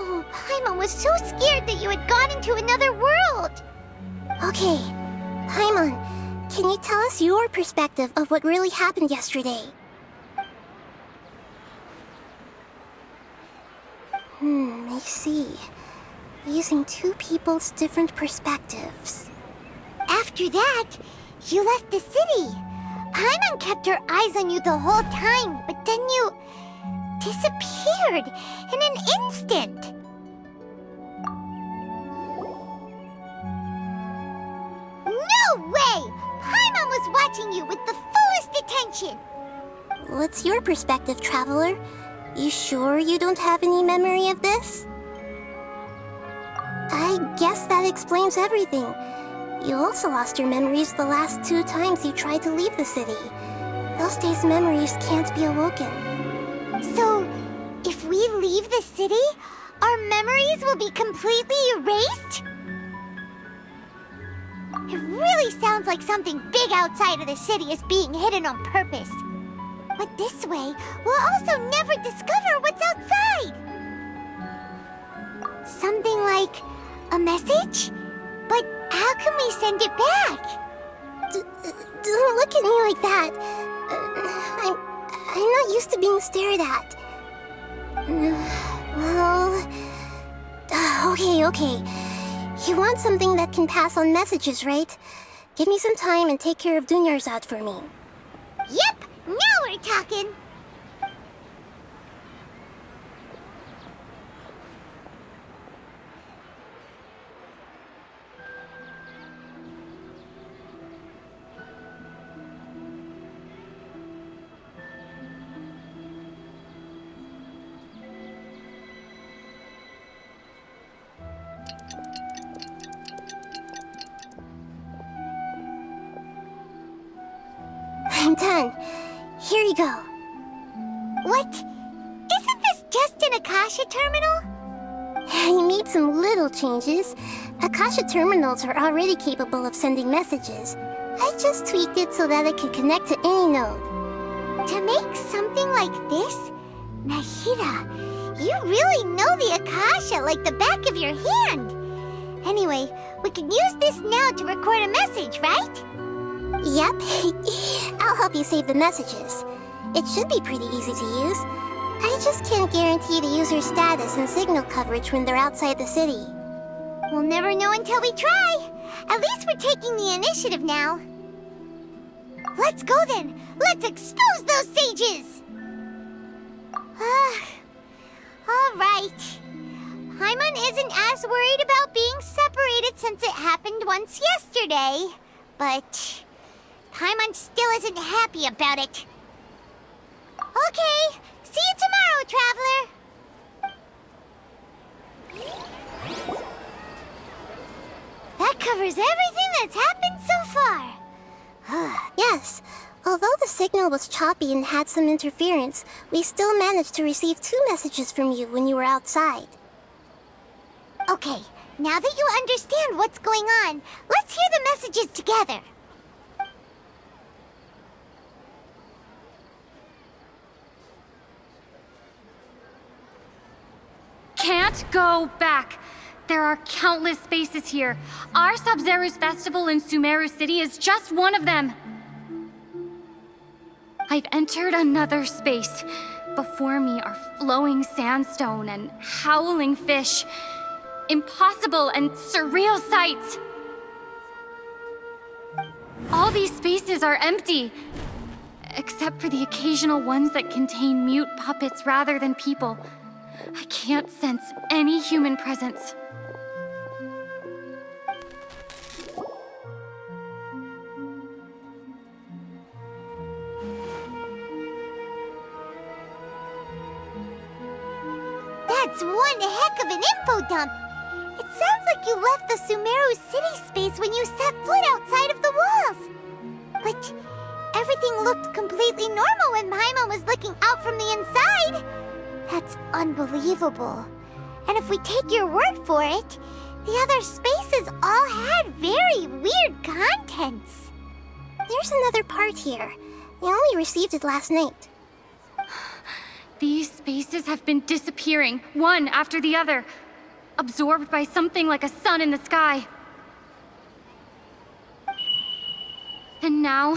Oh, Paimon was so scared that you had gone into another world. Okay, Paimon, can you tell us your perspective of what really happened yesterday? I see. Using two people's different perspectives. After that, you left the city. Paimon kept her eyes on you the whole time, but then you disappeared in an instant. No way! Paimon was watching you with the fullest attention. What's your perspective, Traveler? You sure you don't have any memory of this? I guess that explains everything. You also lost your memories the last 2 times you tried to leave the city. Those days' memories can't be awoken. So, if we leave the city, our memories will be completely erased? It really sounds like something big outside of the city is being hidden on purpose. But this way, we'll also never discover what's outside. Something like a message? But how can we send it back? Don't look at me like that. I'm not used to being stared at. Well... Okay. You want something that can pass on messages, right? Give me some time and take care of Dunyarzad for me. Yep! Now we're talking! I'm done. Here you go. What? Isn't this just an Akasha terminal? I made some little changes. Akasha terminals are already capable of sending messages. I just tweaked it so that it could connect to any node. To make something like this? Nahida, you really know the Akasha like the back of your hand. Anyway, we can use this now to record a message, right? Yep. I'll help you save the messages. It should be pretty easy to use. I just can't guarantee the user's status and signal coverage when they're outside the city. We'll never know until we try. At least we're taking the initiative now. Let's go then. Let's expose those sages. All right. Paimon isn't as worried about being separated since it happened once yesterday. But Paimon still isn't happy about it. Okay, see you tomorrow, Traveler. That covers everything that's happened so far. Yes, although the signal was choppy and had some interference, we still managed to receive 2 messages from you when you were outside. Okay, now that you understand what's going on, let's hear the messages together. Can't go back. There are countless spaces here. Our Sub-Zero's festival in Sumeru City is just one of them. I've entered another space. Before me are flowing sandstone and howling fish. Impossible and surreal sights. All these spaces are empty, except for the occasional ones that contain mute puppets rather than people. I can't sense any human presence. That's one heck of an info dump. It sounds like you left the Sumeru City space when you set foot outside of the walls. But everything looked completely normal when Paimon was looking out from the inside. That's unbelievable. And if we take your word for it, the other spaces all had very weird contents. There's another part here. We only received it last night. These spaces have been disappearing, one after the other, absorbed by something like a sun in the sky. And now,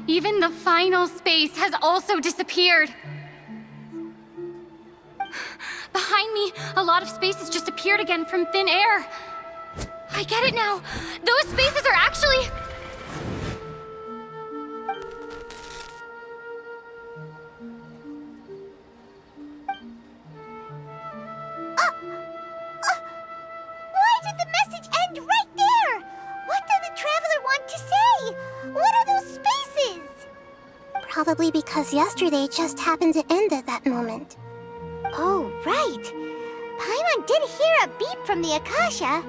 even the final space has also disappeared. Behind me, a lot of spaces just appeared again from thin air. I get it now. Those spaces are actually... Why did the message end right there? What did the Traveler want to say? What are those spaces? Probably because yesterday just happened to end at that moment. Oh, right. Paimon did hear a beep from the Akasha.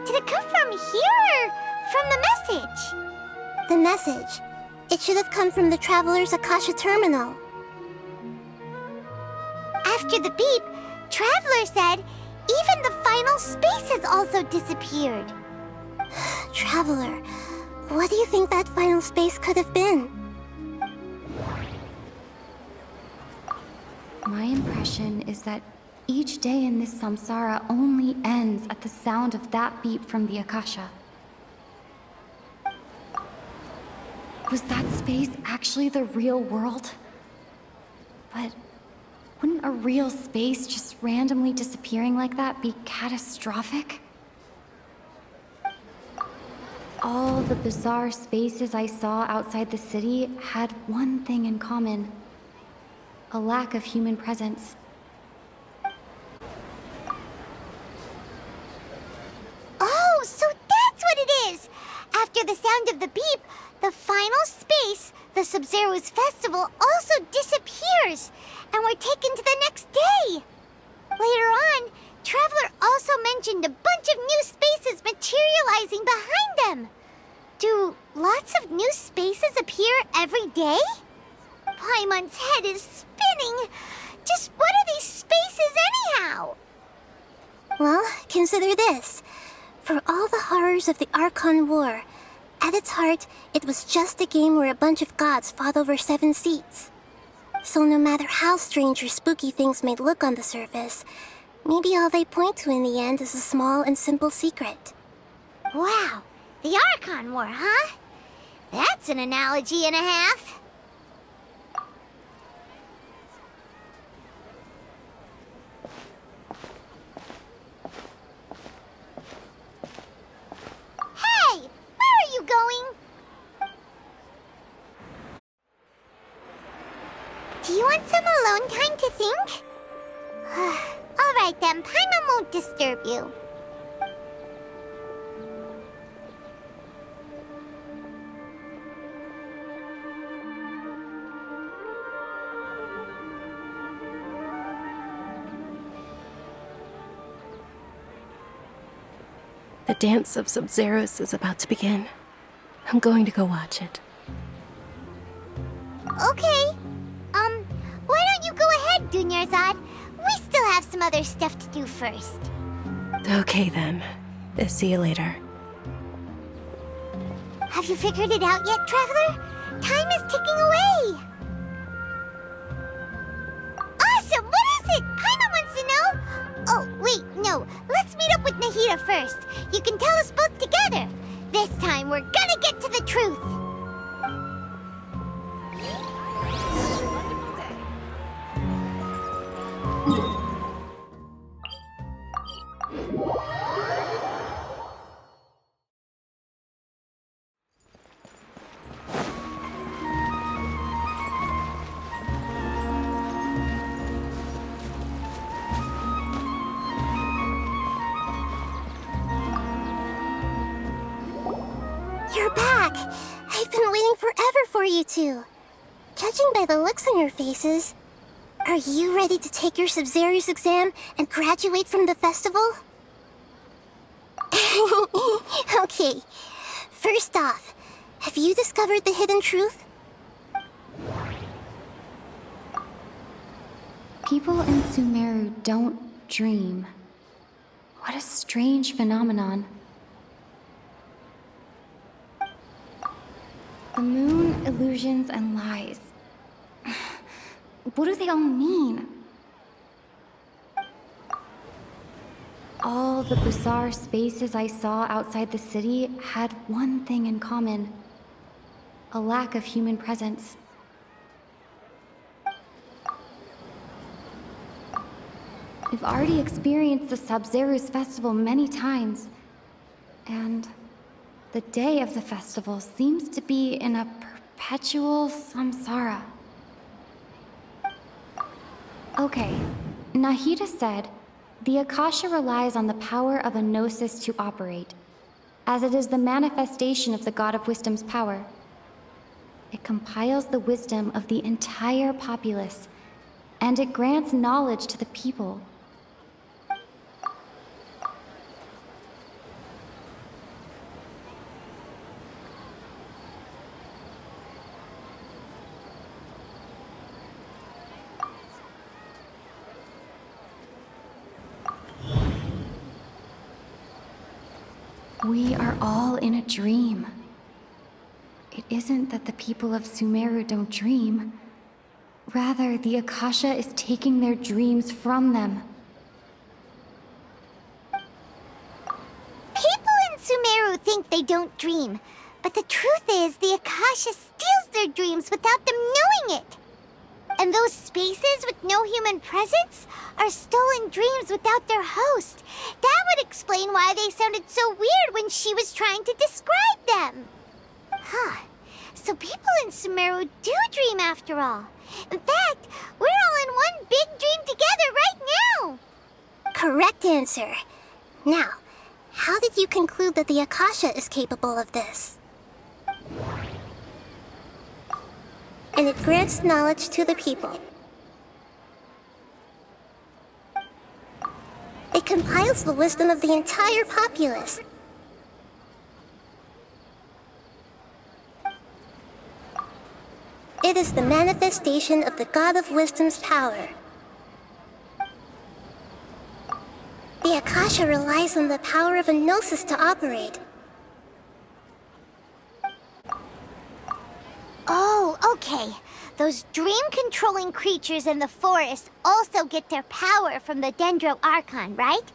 Did it come from here or from the message? The message. It should have come from the Traveler's Akasha terminal. After the beep, Traveler said even the final space has also disappeared. Traveler, what do you think that final space could have been? My impression is that each day in this samsara only ends at the sound of that beep from the Akasha. Was that space actually the real world? But wouldn't a real space just randomly disappearing like that be catastrophic? All the bizarre spaces I saw outside the city had one thing in common: a lack of human presence. Oh, so that's what it is! After the sound of the beep, the final space, the Sub-Zero's festival, also disappears, and we're taken to the next day. Later on, Traveler also mentioned a bunch of new spaces materializing behind them. Do lots of new spaces appear every day? Paimon's head is spinning. Just what are these spaces anyhow? Well, consider this. For all the horrors of the Archon War, at its heart, it was just a game where a bunch of gods fought over 7 seats. So no matter how strange or spooky things may look on the surface, maybe all they point to in the end is a small and simple secret. Wow, the Archon War, huh? That's an analogy and a half. Hey, where are you going? Do you want some alone time to think? All right then, Paimon won't disturb you. The dance of Sub-Zeros is about to begin. I'm going to go watch it. Okay. Why don't you go ahead, Dunyarzad? We still have some other stuff to do first. Okay then. See you later. Have you figured it out yet, Traveler? Time is ticking away. Awesome! What is it? Paimon wants to know. Oh, wait, no. Let's meet up with Nahida first. You can tell us both together. This time, we're gonna get to the truth. You're back! I've been waiting forever for you two. Judging by the looks on your faces, are you ready to take your Sub-Zero's exam and graduate from the festival? Okay, first off, have you discovered the hidden truth? People in Sumeru don't dream. What a strange phenomenon. The moon, illusions, and lies. What do they all mean? All the bizarre spaces I saw outside the city had one thing in common: a lack of human presence. We've already experienced the Sub-Zeru's festival many times, and the day of the festival seems to be in a perpetual samsara. Okay, Nahida said, the Akasha relies on the power of a gnosis to operate, as it is the manifestation of the God of Wisdom's power. It compiles the wisdom of the entire populace, and it grants knowledge to the people. We are all in a dream. It isn't that the people of Sumeru don't dream. Rather, the Akasha is taking their dreams from them. People in Sumeru think they don't dream, but the truth is the Akasha steals their dreams without them knowing it. And those spaces with no human presence are stolen dreams without their host. That would explain why they sounded so weird when she was trying to describe them. Huh. So people in Sumeru do dream after all. In fact, we're all in one big dream together right now. Correct answer. Now, how did you conclude that the Akasha is capable of this? And it grants knowledge to the people. It compiles the wisdom of the entire populace. It is the manifestation of the God of Wisdom's power. The Akasha relies on the power of a gnosis to operate. Oh, okay. Those dream-controlling creatures in the forest also get their power from the Dendro Archon, right?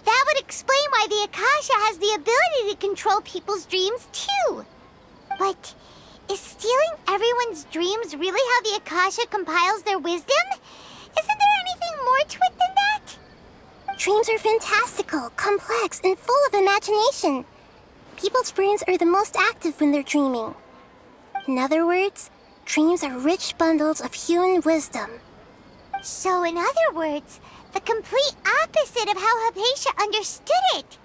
That would explain why the Akasha has the ability to control people's dreams, too. But is stealing everyone's dreams really how the Akasha compiles their wisdom? Isn't there anything more to it than that? Dreams are fantastical, complex, and full of imagination. People's brains are the most active when they're dreaming. In other words, dreams are rich bundles of human wisdom. So in other words, the complete opposite of how Hypatia understood it.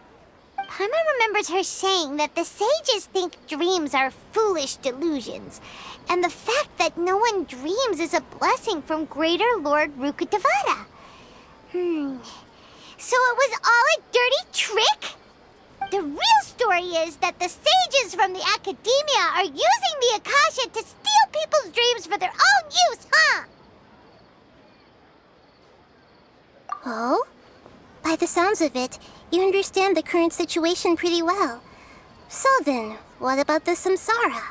Paimon remembers her saying that the sages think dreams are foolish delusions, and the fact that no one dreams is a blessing from Greater Lord Rukkhadevata. So it was all a dirty trick? The real story is that the sages from the Academia are using the Akasha to steal people's dreams for their own use, huh? Oh? By the sounds of it, you understand the current situation pretty well. So then, what about the samsara?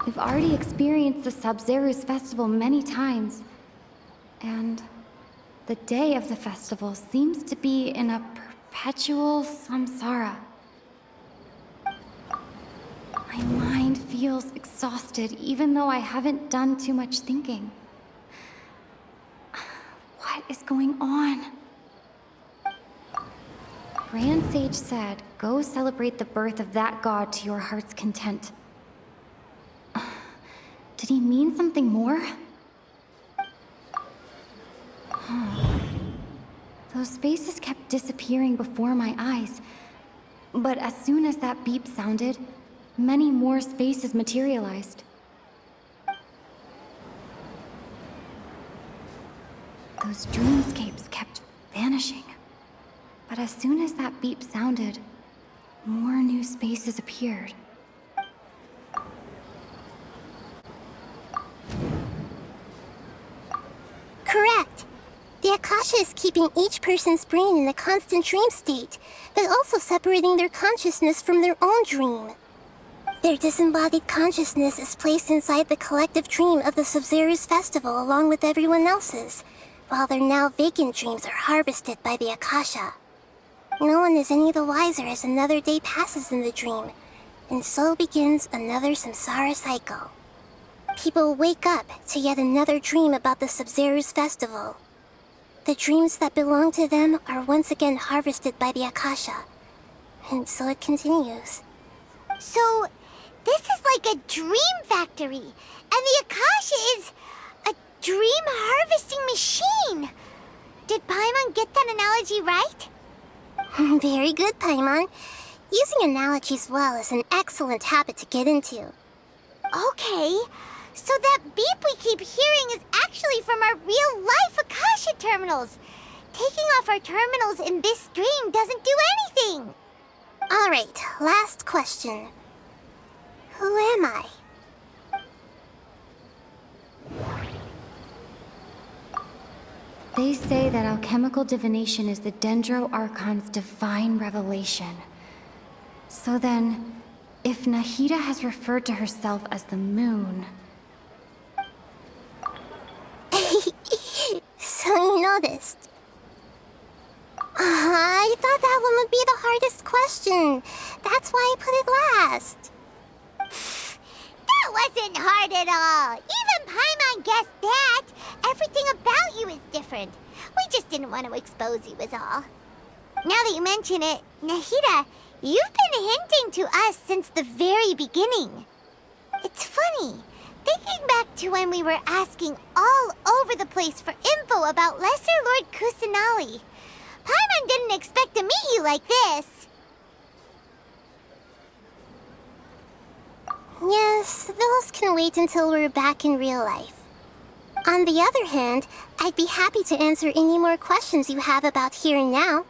We've already experienced the Sub-Zeru's festival many times, and the day of the festival seems to be in a perpetual samsara. My mind feels exhausted, even though I haven't done too much thinking. What is going on? Grand Sage said, go celebrate the birth of that god to your heart's content. Did he mean something more? Those spaces kept disappearing before my eyes. But as soon as that beep sounded, many more spaces materialized. Those dreamscapes kept vanishing. But as soon as that beep sounded, more new spaces appeared. Correct. The Akasha is keeping each person's brain in a constant dream state, but also separating their consciousness from their own dream. Their disembodied consciousness is placed inside the collective dream of the Sub-Zero's festival along with everyone else's, while their now vacant dreams are harvested by the Akasha. No one is any the wiser as another day passes in the dream, and so begins another samsara cycle. People wake up to yet another dream about the Sub-Zero's festival. The dreams that belong to them are once again harvested by the Akasha, and so it continues. So, this is like a dream factory, and the Akasha is a dream harvesting machine. Did Paimon get that analogy right? Very good, Paimon. Using analogies well is an excellent habit to get into. Okay, so that beep we keep hearing is actually from our real-life Akasha terminals. Taking off our terminals in this dream doesn't do anything. Alright, last question. Who am I? They say that alchemical divination is the Dendro Archon's divine revelation. So then, if Nahida has referred to herself as the moon... So you noticed. I thought that one would be the hardest question. That's why I put it last. That wasn't hard at all. Even Paimon guessed that. Everything about you is different. We just didn't want to expose you is all. Now that you mention it, Nahida, you've been hinting to us since the very beginning. It's funny, thinking back to when we were asking all over the place for info about Lesser Lord Kusanali. Paimon didn't expect to meet you like this. Yes, those can wait until we're back in real life. On the other hand, I'd be happy to answer any more questions you have about here and now.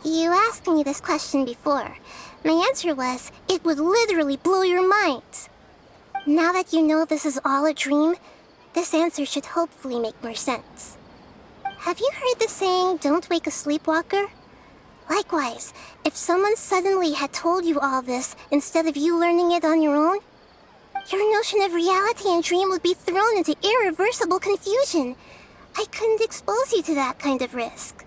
You asked me this question before. My answer was, it would literally blow your mind. Now that you know this is all a dream, this answer should hopefully make more sense. Have you heard the saying, don't wake a sleepwalker? Likewise, if someone suddenly had told you all this instead of you learning it on your own, your notion of reality and dream would be thrown into irreversible confusion. I couldn't expose you to that kind of risk.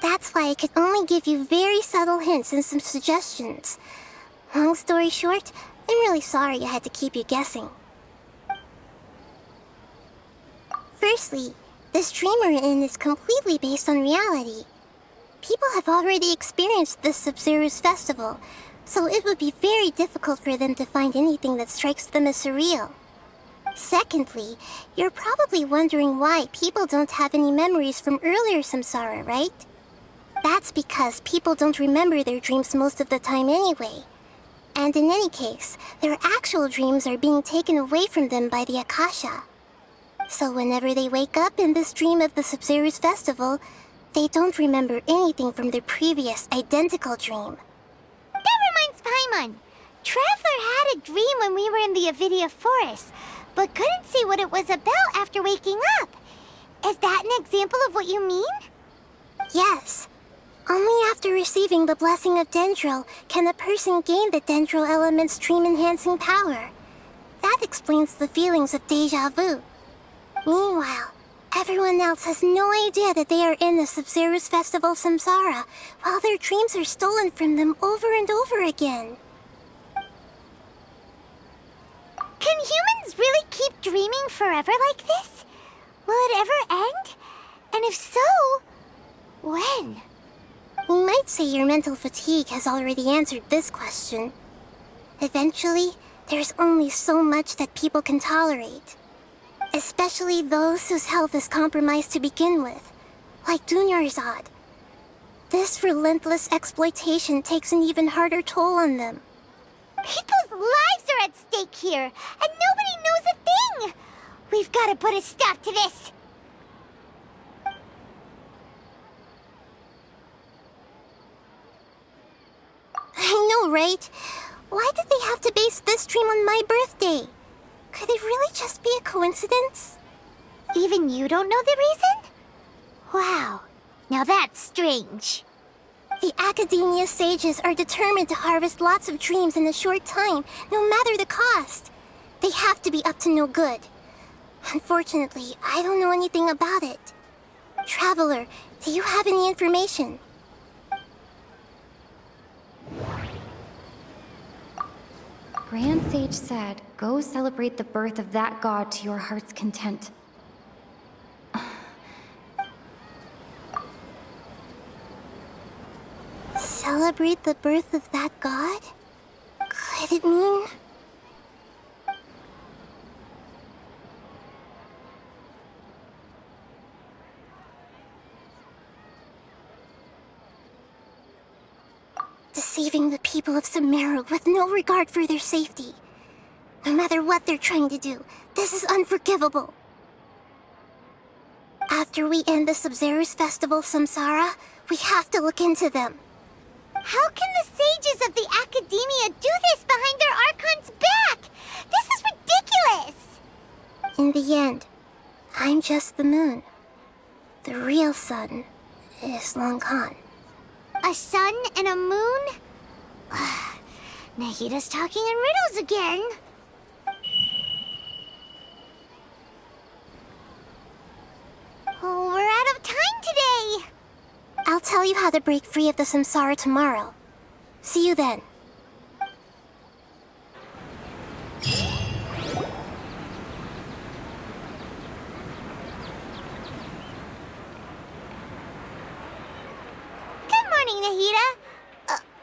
That's why I could only give you very subtle hints and some suggestions. Long story short, I'm really sorry I had to keep you guessing. Firstly, this dream we're in is completely based on reality. People have already experienced this Sub-Zero's festival, so it would be very difficult for them to find anything that strikes them as surreal. Secondly, you're probably wondering why people don't have any memories from earlier samsara, right? That's because people don't remember their dreams most of the time anyway. And in any case, their actual dreams are being taken away from them by the Akasha. So whenever they wake up in this dream of the Sub-Zero's festival, they don't remember anything from their previous identical dream. That reminds Paimon. Traveler had a dream when we were in the Avidia Forest, but couldn't see what it was about after waking up. Is that an example of what you mean? Yes. Only after receiving the blessing of Dendro can a person gain the Dendro element's dream-enhancing power. That explains the feelings of déjà vu. Meanwhile, everyone else has no idea that they are in the Sub-Zero's festival samsara, while their dreams are stolen from them over and over again. Can humans really keep dreaming forever like this? Will it ever end? And if so, when? We might say your mental fatigue has already answered this question. Eventually, there's only so much that people can tolerate. Especially those whose health is compromised to begin with, like Dunyarzad. This relentless exploitation takes an even harder toll on them. People's lives are at stake here, and nobody knows a thing! We've got to put a stop to this! I know, right? Why did they have to base this dream on my birthday? Could it really just be a coincidence? Even you don't know the reason? Wow, now that's strange. The Academia sages are determined to harvest lots of dreams in a short time, no matter the cost. They have to be up to no good. Unfortunately, I don't know anything about it. Traveler, do you have any information? Grand Sage said, go celebrate the birth of that god to your heart's content. Celebrate the birth of that god? Could it mean... deceiving the people of Sumeru with no regard for their safety. No matter what they're trying to do, this is unforgivable. After we end the Sub-Zero's festival, Samsara, we have to look into them. How can the sages of the Academia do this behind their Archon's back? This is ridiculous! In the end, I'm just the moon. The real sun is long gone. A sun and a moon? Nahida's talking in riddles again. Oh, we're out of time today. I'll tell you how to break free of the samsara tomorrow. See you then. Nahida.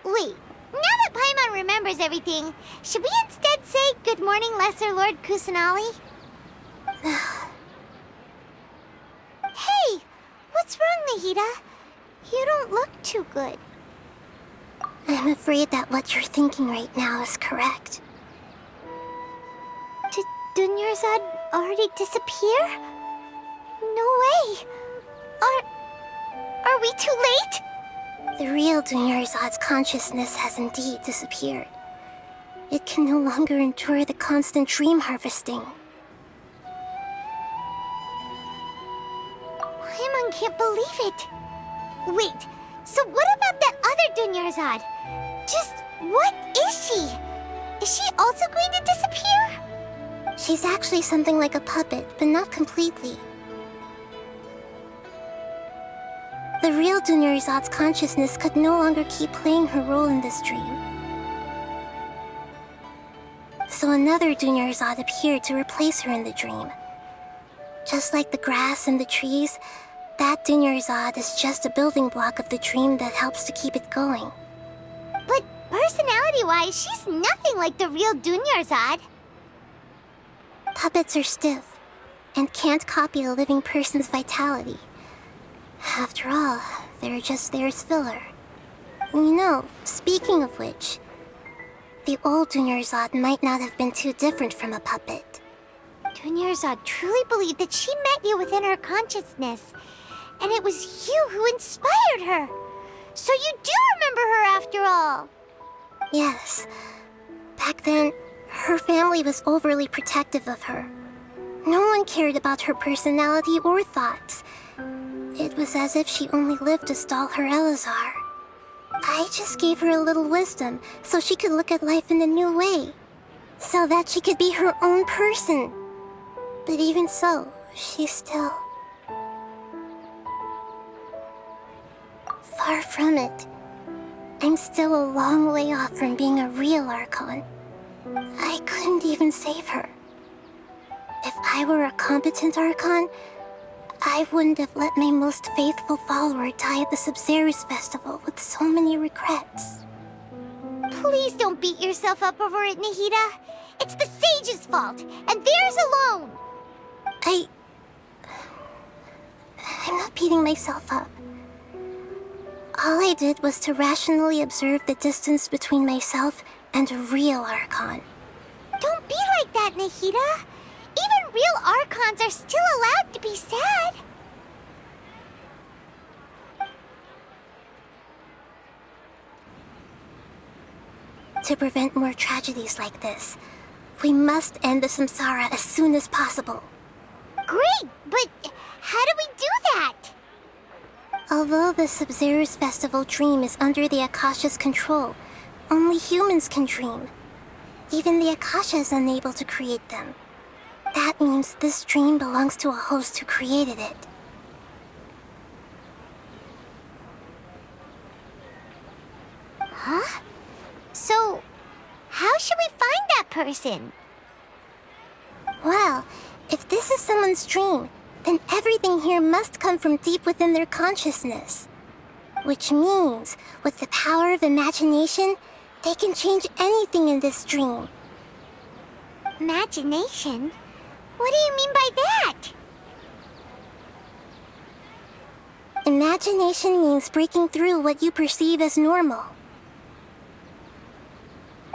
Wait. Now that Paimon remembers everything, should we instead say good morning, Lesser Lord Kusanali? Hey! What's wrong, Nahida? You don't look too good. I'm afraid that what you're thinking right now is correct. Did Dunyarzad already disappear? No way! Are we too late? The real Dunyarzad's consciousness has indeed disappeared. It can no longer endure the constant dream harvesting. Paimon can't believe it. Wait, so what about that other Dunyarzad? Just what is she? Is she also going to disappear? She's actually something like a puppet, but not completely. The real Dunyarzad's consciousness could no longer keep playing her role in this dream. So another Dunyarzad appeared to replace her in the dream. Just like the grass and the trees, that Dunyarzad is just a building block of the dream that helps to keep it going. But personality-wise, she's nothing like the real Dunyarzad. Puppets are stiff, and can't copy a living person's vitality. After all, they're just there as filler. You know, speaking of which, the old Dunyarzad might not have been too different from a puppet. Dunyarzad truly believed that she met you within her consciousness, and it was you who inspired her. So you do remember her after all. Yes. Back then, her family was overly protective of her. No one cared about her personality or thoughts. It was as if she only lived to stall her Elazar. I just gave her a little wisdom so she could look at life in a new way. So that she could be her own person. But even so, she's still... far from it. I'm still a long way off from being a real Archon. I couldn't even save her. If I were a competent Archon, I wouldn't have let my most faithful follower die at the Sub-Zero's festival with so many regrets. Please don't beat yourself up over it, Nahida. It's the sage's fault, and theirs alone. I'm not beating myself up. All I did was to rationally observe the distance between myself and a real Archon. Don't be like that, Nahida. Even real Archons are still allowed to be sad. To prevent more tragedies like this, we must end the samsara as soon as possible. Great, but how do we do that? Although the Sub-Zero's festival dream is under the Akasha's control, only humans can dream. Even the Akasha is unable to create them. That means this dream belongs to a host who created it. Huh? So, how should we find that person? Well, if this is someone's dream, then everything here must come from deep within their consciousness. Which means, with the power of imagination, they can change anything in this dream. Imagination? What do you mean by that? Imagination means breaking through what you perceive as normal.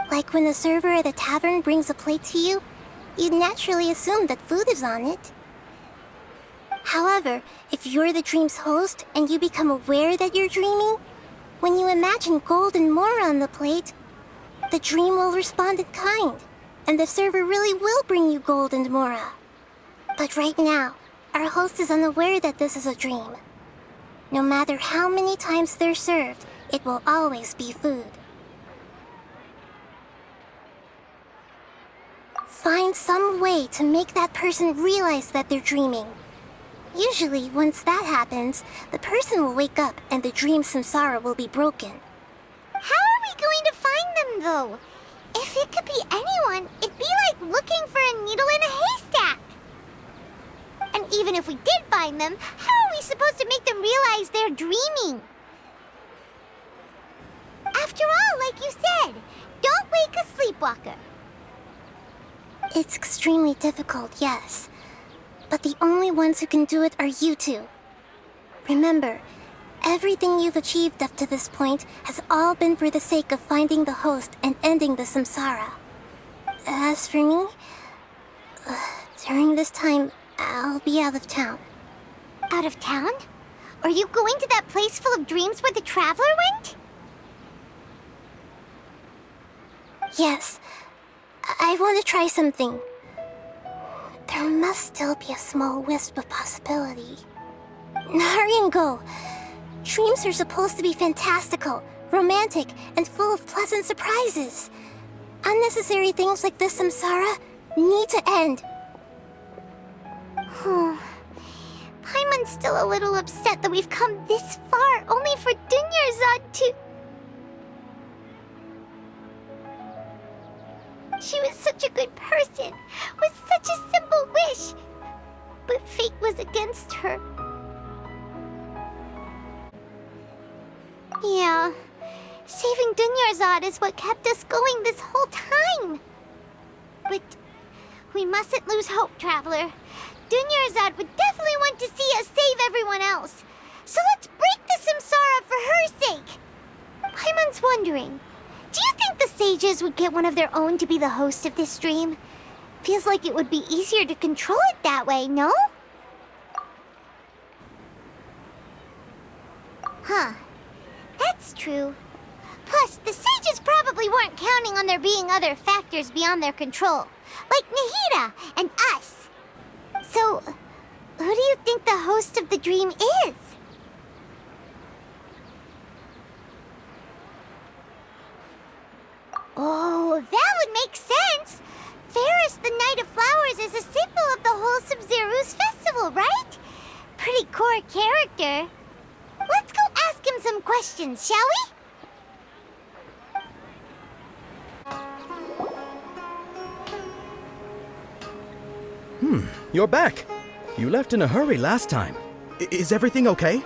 Like when the server at a tavern brings a plate to you, you'd naturally assume that food is on it. However, if you're the dream's host and you become aware that you're dreaming, when you imagine gold and more on the plate, the dream will respond in kind, and the server really will bring you gold and mora. But right now, our host is unaware that this is a dream. No matter how many times they're served, it will always be food. Find some way to make that person realize that they're dreaming. Usually, once that happens, the person will wake up and the dream samsara will be broken. How are we going to find them, though? If it could be anyone, it'd be like looking for a needle in a haystack. And even if we did find them, how are we supposed to make them realize they're dreaming? After all, like you said, don't wake a sleepwalker. It's extremely difficult, yes. But the only ones who can do it are you two. Remember, everything you've achieved up to this point has all been for the sake of finding the host and ending the samsara. As for me, during this time, I'll be out of town. Out of town? Are you going to that place full of dreams where the traveler went? Yes. I want to try something. There must still be a small wisp of possibility. Hurry and go. Dreams are supposed to be fantastical, romantic, and full of pleasant surprises. Unnecessary things like this samsara need to end. Paimon's still a little upset that we've come this far only for Dunyarzad to... She was such a good person, with such a simple wish. But fate was against her. Yeah, saving Dunyarzad is what kept us going this whole time. But we mustn't lose hope, Traveler. Dunyarzad would definitely want to see us save everyone else. So let's break the samsara for her sake. Paimon's wondering, do you think the sages would get one of their own to be the host of this stream? Feels like it would be easier to control it that way, no? Huh. That's true. Plus, the sages probably weren't counting on there being other factors beyond their control, like Nahida and us. So, who do you think the host of the dream is? Oh, that would make sense! Ferris, the Knight of Flowers, is a symbol of the whole Sub-Zero's festival, right? Pretty core character. Let's go ask him some questions, shall we? You're back. You left in a hurry last time. Is everything okay?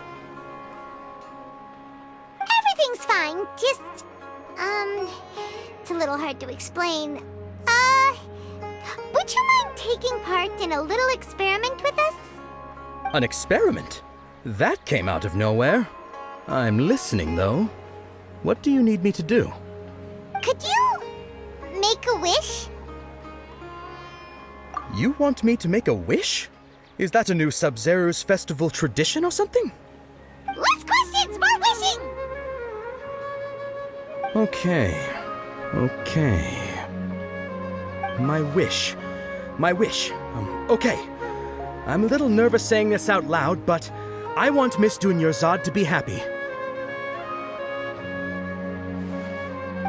Everything's fine, just... it's a little hard to explain. Would you mind taking part in a little experiment with us? An experiment? That came out of nowhere. I'm listening, though. What do you need me to do? Could you... make a wish? You want me to make a wish? Is that a new Sub-Zero's festival tradition or something? Less questions, more wishing! Okay. My wish. Okay. I'm a little nervous saying this out loud, but I want Miss Dunyarzad to be happy.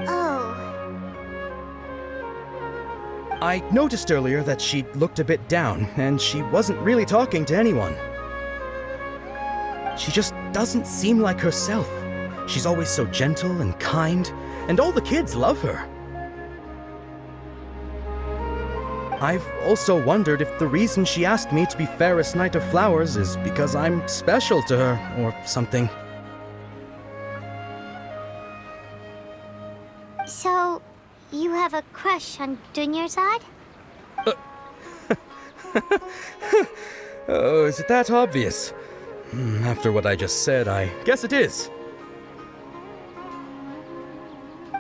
Oh. I noticed earlier that she looked a bit down, and she wasn't really talking to anyone. She just doesn't seem like herself. She's always so gentle and kind, and all the kids love her. I've also wondered if the reason she asked me to be Fairest Knight of Flowers is because I'm special to her, or something. So, you have a crush on Dunyarzad? Oh, is it that obvious? After what I just said, I guess it is.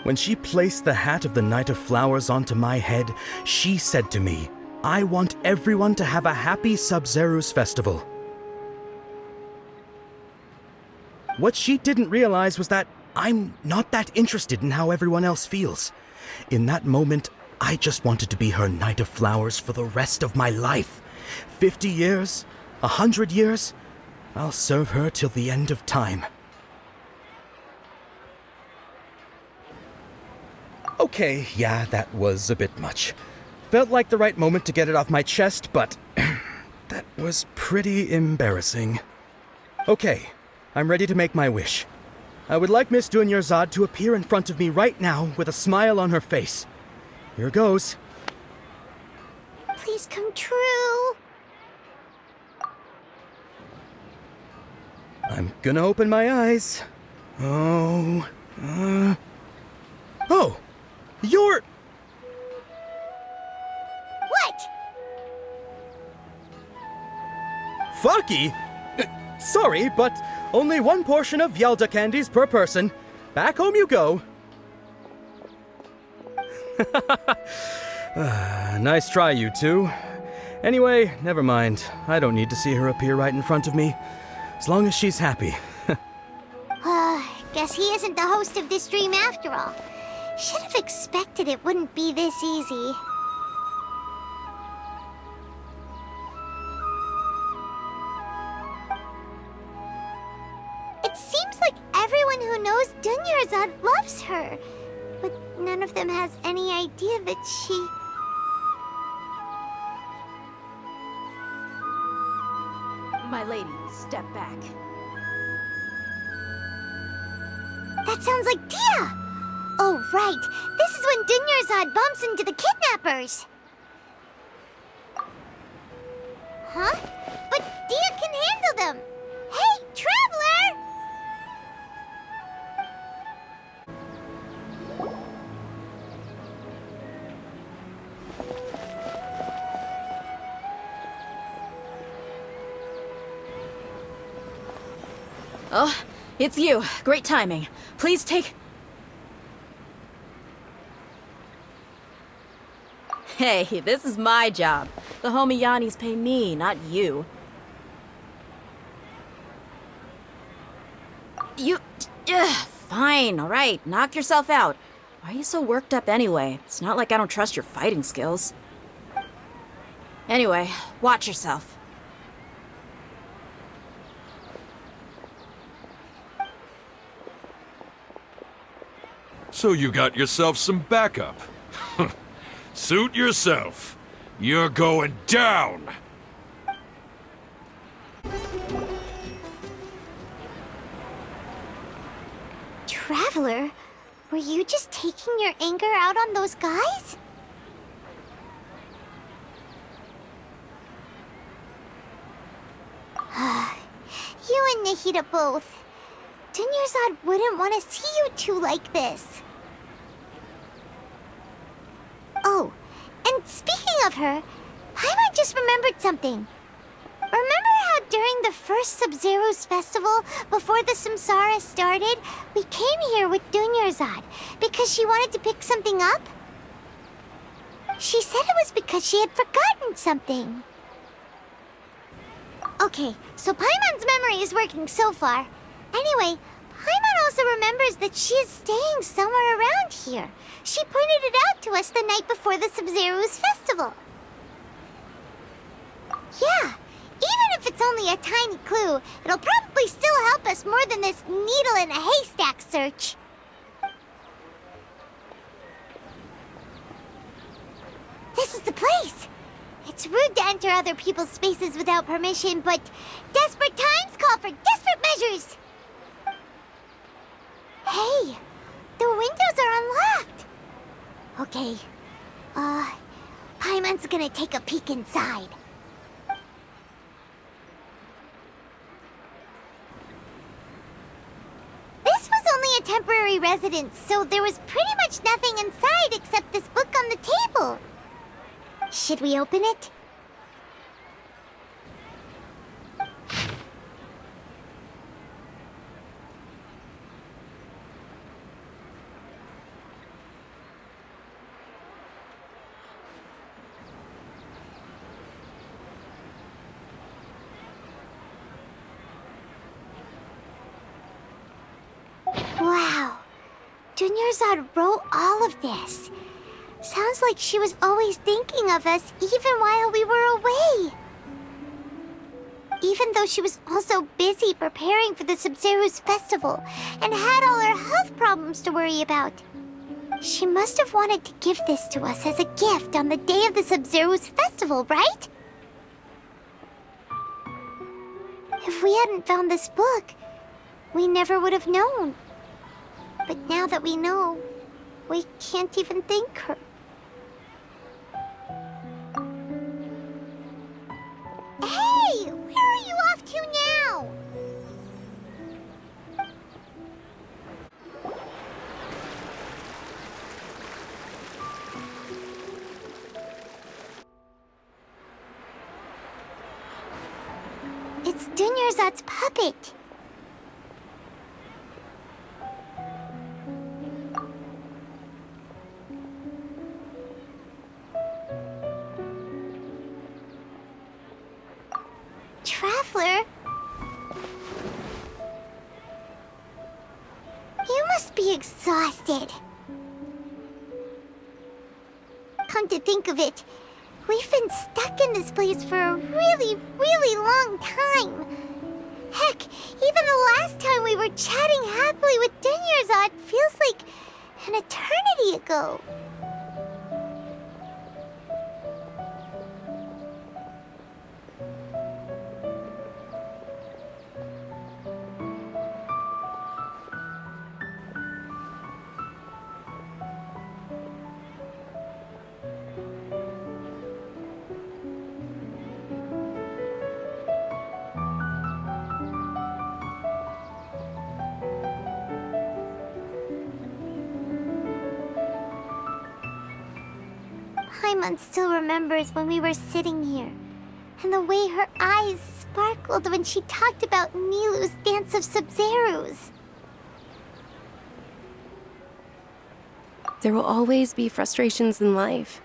When she placed the hat of the Knight of Flowers onto my head, she said to me, I want everyone to have a happy Sub-Zeru's festival. What she didn't realize was that I'm not that interested in how everyone else feels. In that moment, I just wanted to be her Knight of Flowers for the rest of my life. 50 years, 100 years, I'll serve her till the end of time. Okay, yeah, that was a bit much. Felt like the right moment to get it off my chest, but that was pretty embarrassing. Okay, I'm ready to make my wish. I would like Miss Dunyarzad to appear in front of me right now with a smile on her face. Here goes. Please come true. I'm gonna open my eyes. Oh, you're... What? Faki? Sorry, but only one portion of Yalda candies per person. Back home you go. Nice try, you two. Anyway, never mind. I don't need to see her appear right in front of me. As long as she's happy. Guess he isn't the host of this dream after all. Should have expected it wouldn't be this easy. It seems like everyone who knows Dunyarzad loves her, but none of them has any idea that she... My lady, step back. That sounds like Dia! Oh, right. This is when Dunyarzad bumps into the kidnappers. Huh? But Dia can handle them! Hey, Traveler! Oh, it's you. Great timing. Please take... Hey, this is my job. The homie Yannis pay me, not you. You... fine, alright. Knock yourself out. Why are you so worked up anyway? It's not like I don't trust your fighting skills. Anyway, watch yourself. So you got yourself some backup. Suit yourself. You're going down! Traveler, were you just taking your anger out on those guys? You and Nahida both. Dunyarzad wouldn't want to see you two like this. Oh, and speaking of her, Paimon just remembered something. Remember how during the first Sub-Zeru's festival, before the Samsara started, we came here with Dunyarzad because she wanted to pick something up? She said it was because she had forgotten something. Okay, so Paimon's memory is working so far. Anyway, Paimon also remembers that she is staying somewhere around here. She pointed it out to us the night before the Sub-Zeru's festival. Yeah, Even if it's only a tiny clue, it'll probably still help us more than this needle in a haystack search. This is the place! It's rude to enter other people's spaces without permission, but desperate times call for desperate measures! Hey! The windows are unlocked! Okay, Paimon's gonna take a peek inside. This was only a temporary residence, so there was pretty much nothing inside except this book on the table. Should we open it? Wow. Dunyarzad wrote all of this. Sounds like she was always thinking of us, even while we were away. Even though she was also busy preparing for the Sub-Zero's festival and had all her health problems to worry about. She must have wanted to give this to us as a gift on the day of the Sub-Zero's festival, right? If we hadn't found this book, we never would have known. But now that we know, we can't even thank her. Hey! Where are you off to now? It's Dunyarzad's puppet. Traveler? You must be exhausted. Come to think of it, we've been stuck in this place for a really, really long time. Heck, even the last time we were chatting happily with Dunyarzad feels like an eternity ago. Paimon still remembers when we were sitting here, and the way her eyes sparkled when she talked about Nilou's dance of Sub-Zeros. There will always be frustrations in life,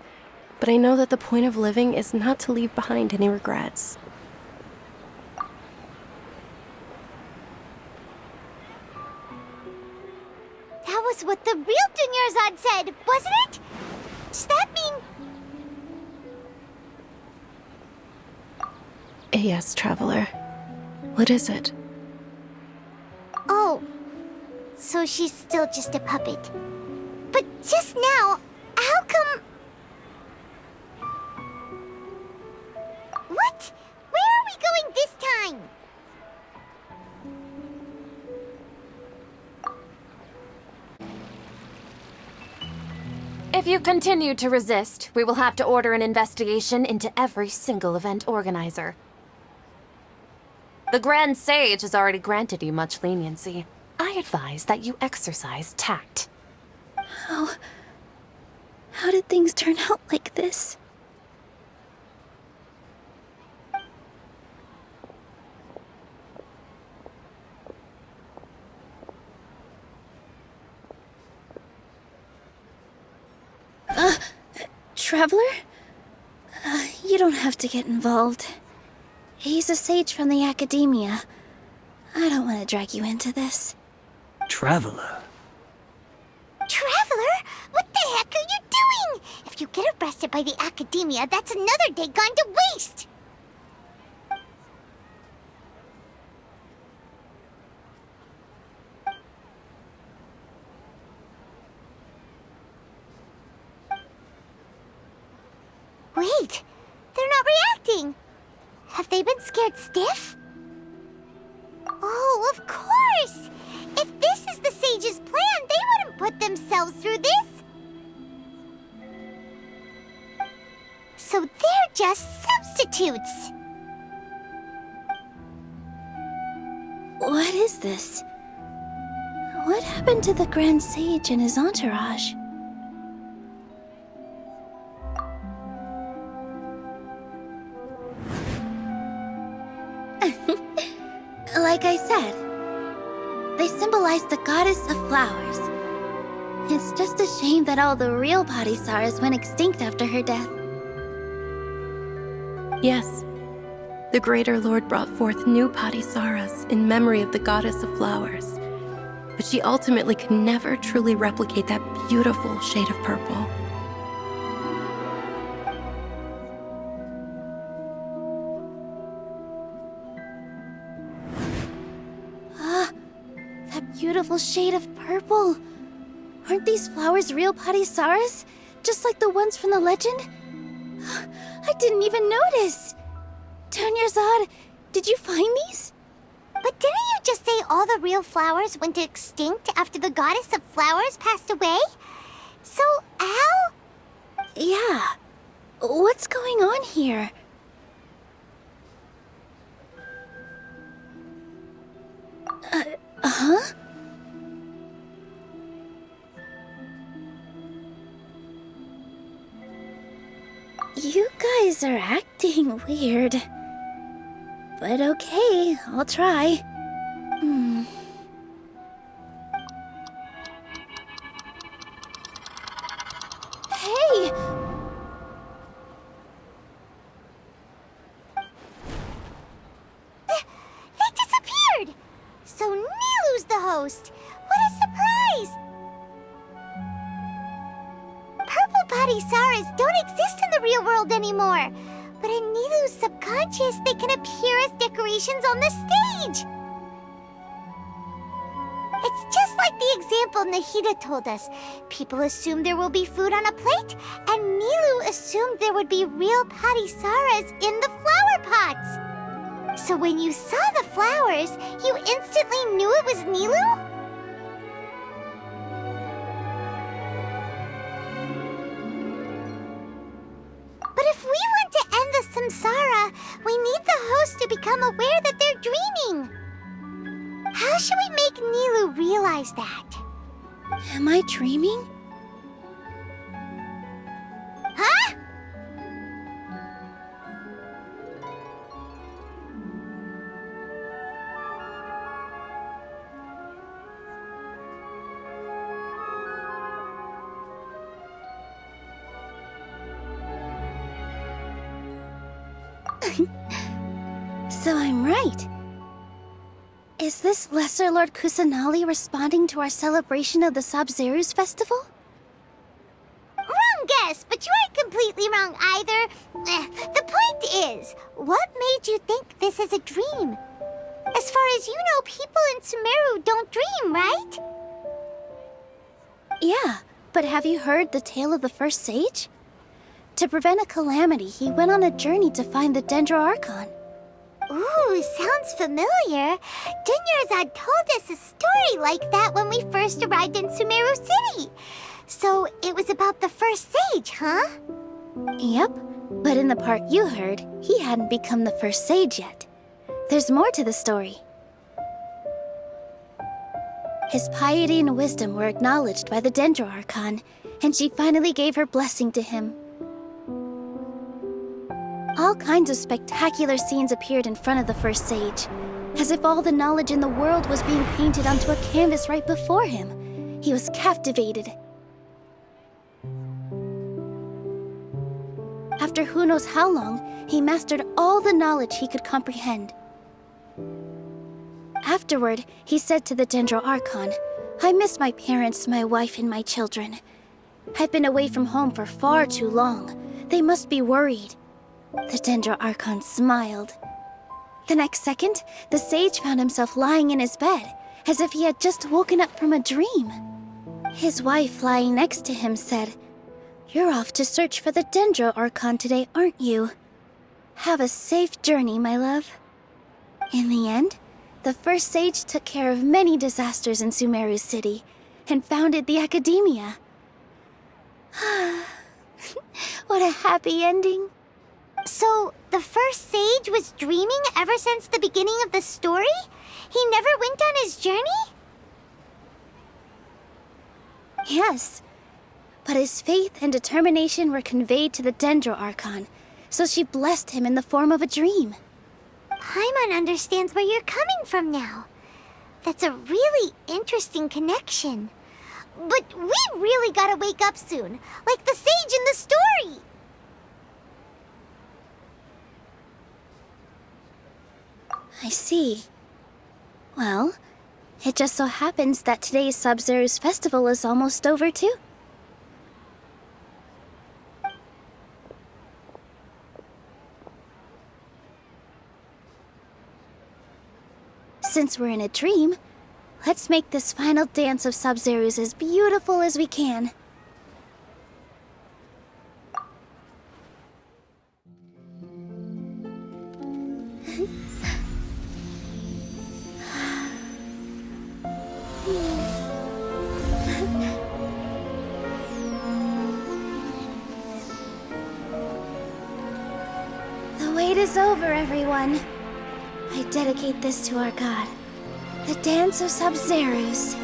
but I know that the point of living is not to leave behind any regrets. That was what the real Dunyarzad said, wasn't it? Does that mean... Yes, Traveler. What is it? Oh, so she's still just a puppet. But just now, how come... What? Where are we going this time? If you continue to resist, we will have to order an investigation into every single event organizer. The Grand Sage has already granted you much leniency. I advise that you exercise tact. How did things turn out like this? Traveler? You don't have to get involved. He's a sage from the Academia. I don't want to drag you into this. Traveler? Traveler? What the heck are you doing? If you get arrested by the Academia, that's another day gone to waste! Wait, they're not reacting. Have they been scared stiff? Oh, of course! If this is the sage's plan, they wouldn't put themselves through this. So they're just substitutes. What is this? What happened to the Grand Sage and his entourage? Like I said, they symbolize the goddess of flowers. It's just a shame that all the real Padisaras went extinct after her death. Yes. The Greater Lord brought forth new Padisaras in memory of the goddess of flowers. But she ultimately could never truly replicate that beautiful shade of purple. That beautiful shade of purple. Aren't these flowers real Padisaras? Just like the ones from the legend? I didn't even notice. Dunyarzad, did you find these? But didn't you just say all the real flowers went extinct after the goddess of flowers passed away? So, how? Yeah. What's going on here? Huh? You guys are acting weird. But okay, I'll try. Hey! They disappeared! So Nilu's the host! What a surprise! Purple Padisaras don't exist in the real world anymore. But in Nilu's subconscious, they can appear as decorations on the stage. It's just like the example Nahida told us. People assume there will be food on a plate, and Nilu assumed there would be real Padisaras in the flower pots. So when you saw the flowers, you instantly knew it was Nilu? But if we want to end the samsara, we need the host to become aware that they're dreaming. How should we make Nilu realize that? Am I dreaming? Huh? So I'm right. Is this Lesser Lord Kusanali responding to our celebration of the Sabzeruz festival? Wrong guess, but you aren't completely wrong either. The point is, what made you think this is a dream? As far as you know, people in Sumeru don't dream, right? Yeah, but have you heard the tale of the first sage? To prevent a calamity, he went on a journey to find the Dendro Archon. Ooh, sounds familiar. Dunyarzad told us a story like that when we first arrived in Sumeru City. So it was about the first sage, huh? Yep, but in the part you heard, he hadn't become the first sage yet. There's more to the story. His piety and wisdom were acknowledged by the Dendro Archon, and she finally gave her blessing to him. All kinds of spectacular scenes appeared in front of the first sage, as if all the knowledge in the world was being painted onto a canvas right before him. He was captivated. After who knows how long, he mastered all the knowledge he could comprehend. Afterward, he said to the Dendro Archon, "I miss my parents, my wife, and my children. I've been away from home for far too long. They must be worried." The Dendro Archon smiled. The next second, the sage found himself lying in his bed, as if he had just woken up from a dream. His wife, lying next to him, said, You're off to search for the Dendro Archon today, aren't you? Have a safe journey, my love. In the end, the first sage took care of many disasters in Sumeru City and founded the Academia. What a happy ending. So, the first sage was dreaming ever since the beginning of the story? He never went on his journey? Yes, but his faith and determination were conveyed to the Dendro Archon, so she blessed him in the form of a dream. Paimon understands where you're coming from now. That's a really interesting connection. But we really gotta wake up soon, like the sage in the story! I see. Well, it just so happens that today's Sub-Zero's festival is almost over too. Since we're in a dream, let's make this final dance of Sub-Zero's as beautiful as we can. The wait is over, everyone. I dedicate this to our god, the Dance of Sub-Zeros.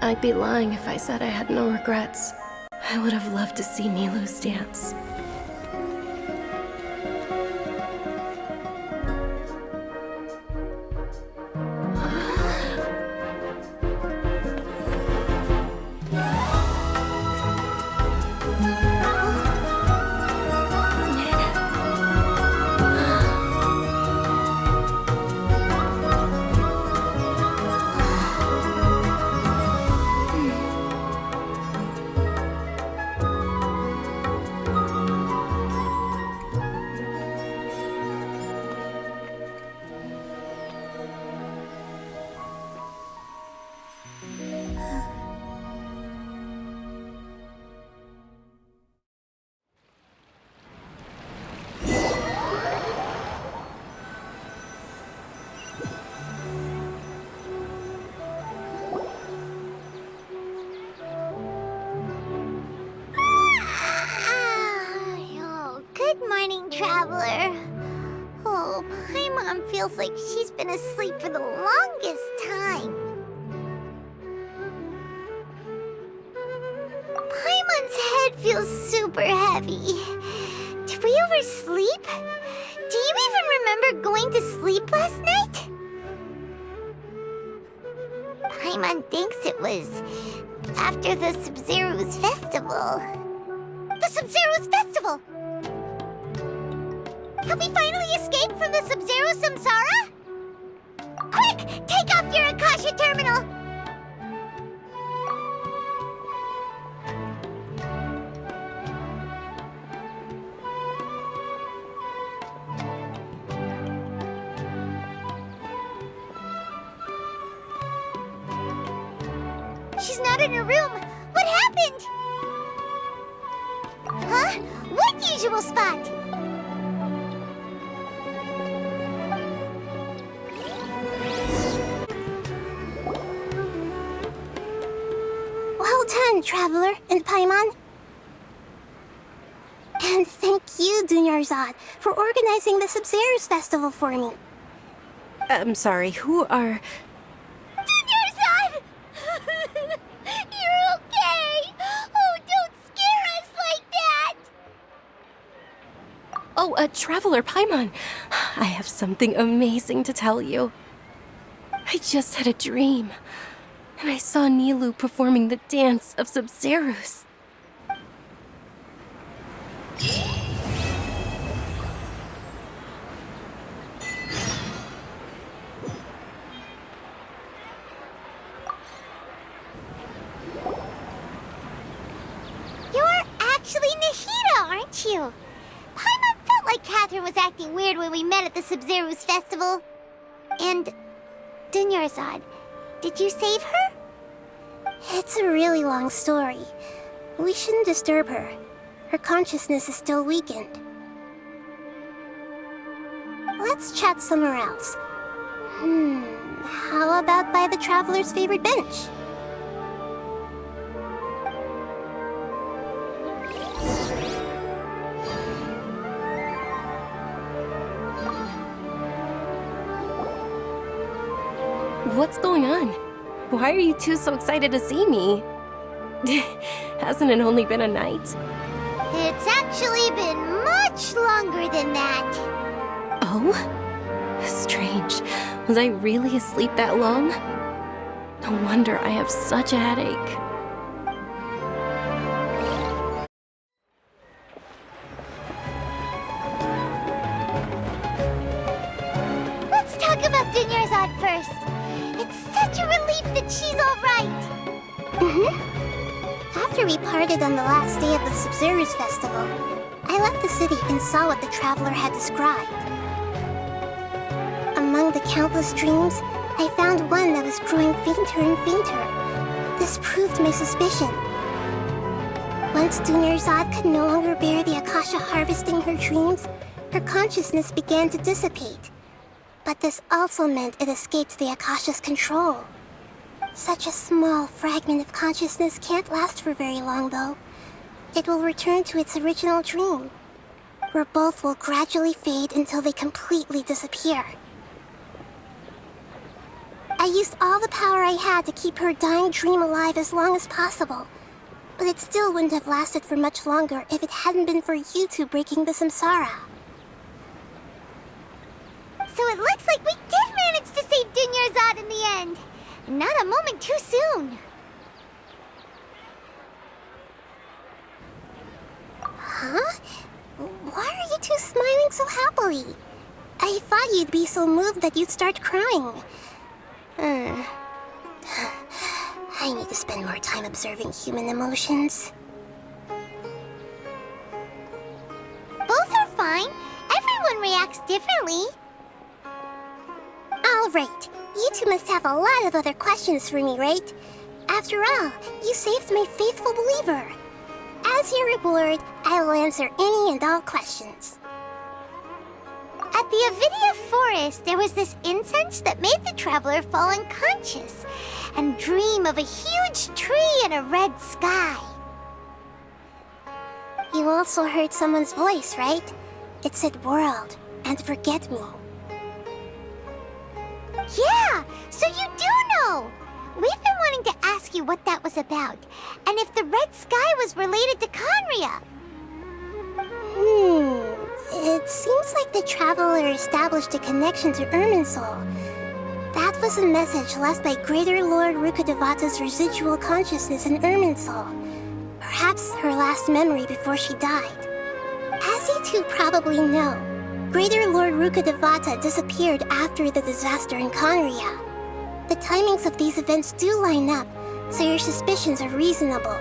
I'd be lying if I said I had no regrets. I would have loved to see Milu's dance. Traveler. Oh, Paimon feels like she's been asleep for the longest time. Paimon's head feels super heavy. Did we oversleep? Do you even remember going to sleep last night? Paimon thinks it was after the Sub-Zero's festival. The Sub-Zero's festival! Have we finally escaped from the Sub-Zero Samsara? Quick! Take off your Akasha terminal! She's not in her room. What happened? Huh? What usual spot? Well done, Traveler and Paimon. And thank you, Dunyarzad, for organizing the Sub-Zero's festival for me. I'm sorry, who are... Dunyarzad! You're okay! Oh, don't scare us like that! Traveler Paimon, I have something amazing to tell you. I just had a dream, and I saw Nilou performing the dance of Sub-Zerus. You're actually Nahida, aren't you? Paimon felt like Catherine was acting weird when we met at the Sub-Zerus festival. And Dunyarzad, did you save her? It's a really long story. We shouldn't disturb her. Her consciousness is still weakened. Let's chat somewhere else. How about by the Traveler's favorite bench? What's going on? Why are you two so excited to see me? Hasn't it only been a night? It's actually been much longer than that. Oh? Strange. Was I really asleep that long? No wonder I have such a headache. Let's talk about Dunyarzad first. It's such a relief that she's all right. After we parted on the last day of the Sub-Zerus festival, I left the city and saw what the Traveler had described. Among the countless dreams, I found one that was growing fainter and fainter. This proved my suspicion. Once Dunyarzad could no longer bear the Akasha harvesting her dreams, her consciousness began to dissipate. But this also meant it escaped the Akasha's control. Such a small fragment of consciousness can't last for very long, though. It will return to its original dream, where both will gradually fade until they completely disappear. I used all the power I had to keep her dying dream alive as long as possible, but it still wouldn't have lasted for much longer if it hadn't been for you two breaking the samsara. So it looks like we did manage to save Dunyarzad in the end. And not a moment too soon. Huh? Why are you two smiling so happily? I thought you'd be so moved that you'd start crying. I need to spend more time observing human emotions. Both are fine. Everyone reacts differently. All right. You two must have a lot of other questions for me, right? After all, you saved my faithful believer. As your reward, I will answer any and all questions. At the Avidia forest, there was this incense that made the Traveler fall unconscious and dream of a huge tree and a red sky. You also heard someone's voice, right? It said world and forget me. Yeah, so you do know! We've been wanting to ask you what that was about, and if the red sky was related to Conria. It seems like the Traveler established a connection to Irminsul. That was a message left by Greater Lord Rukkhadevata's residual consciousness in Irminsul. Perhaps her last memory before she died. As you two probably know, Greater Lord Rukkhadevata disappeared after the disaster in Conria. The timings of these events do line up, so your suspicions are reasonable.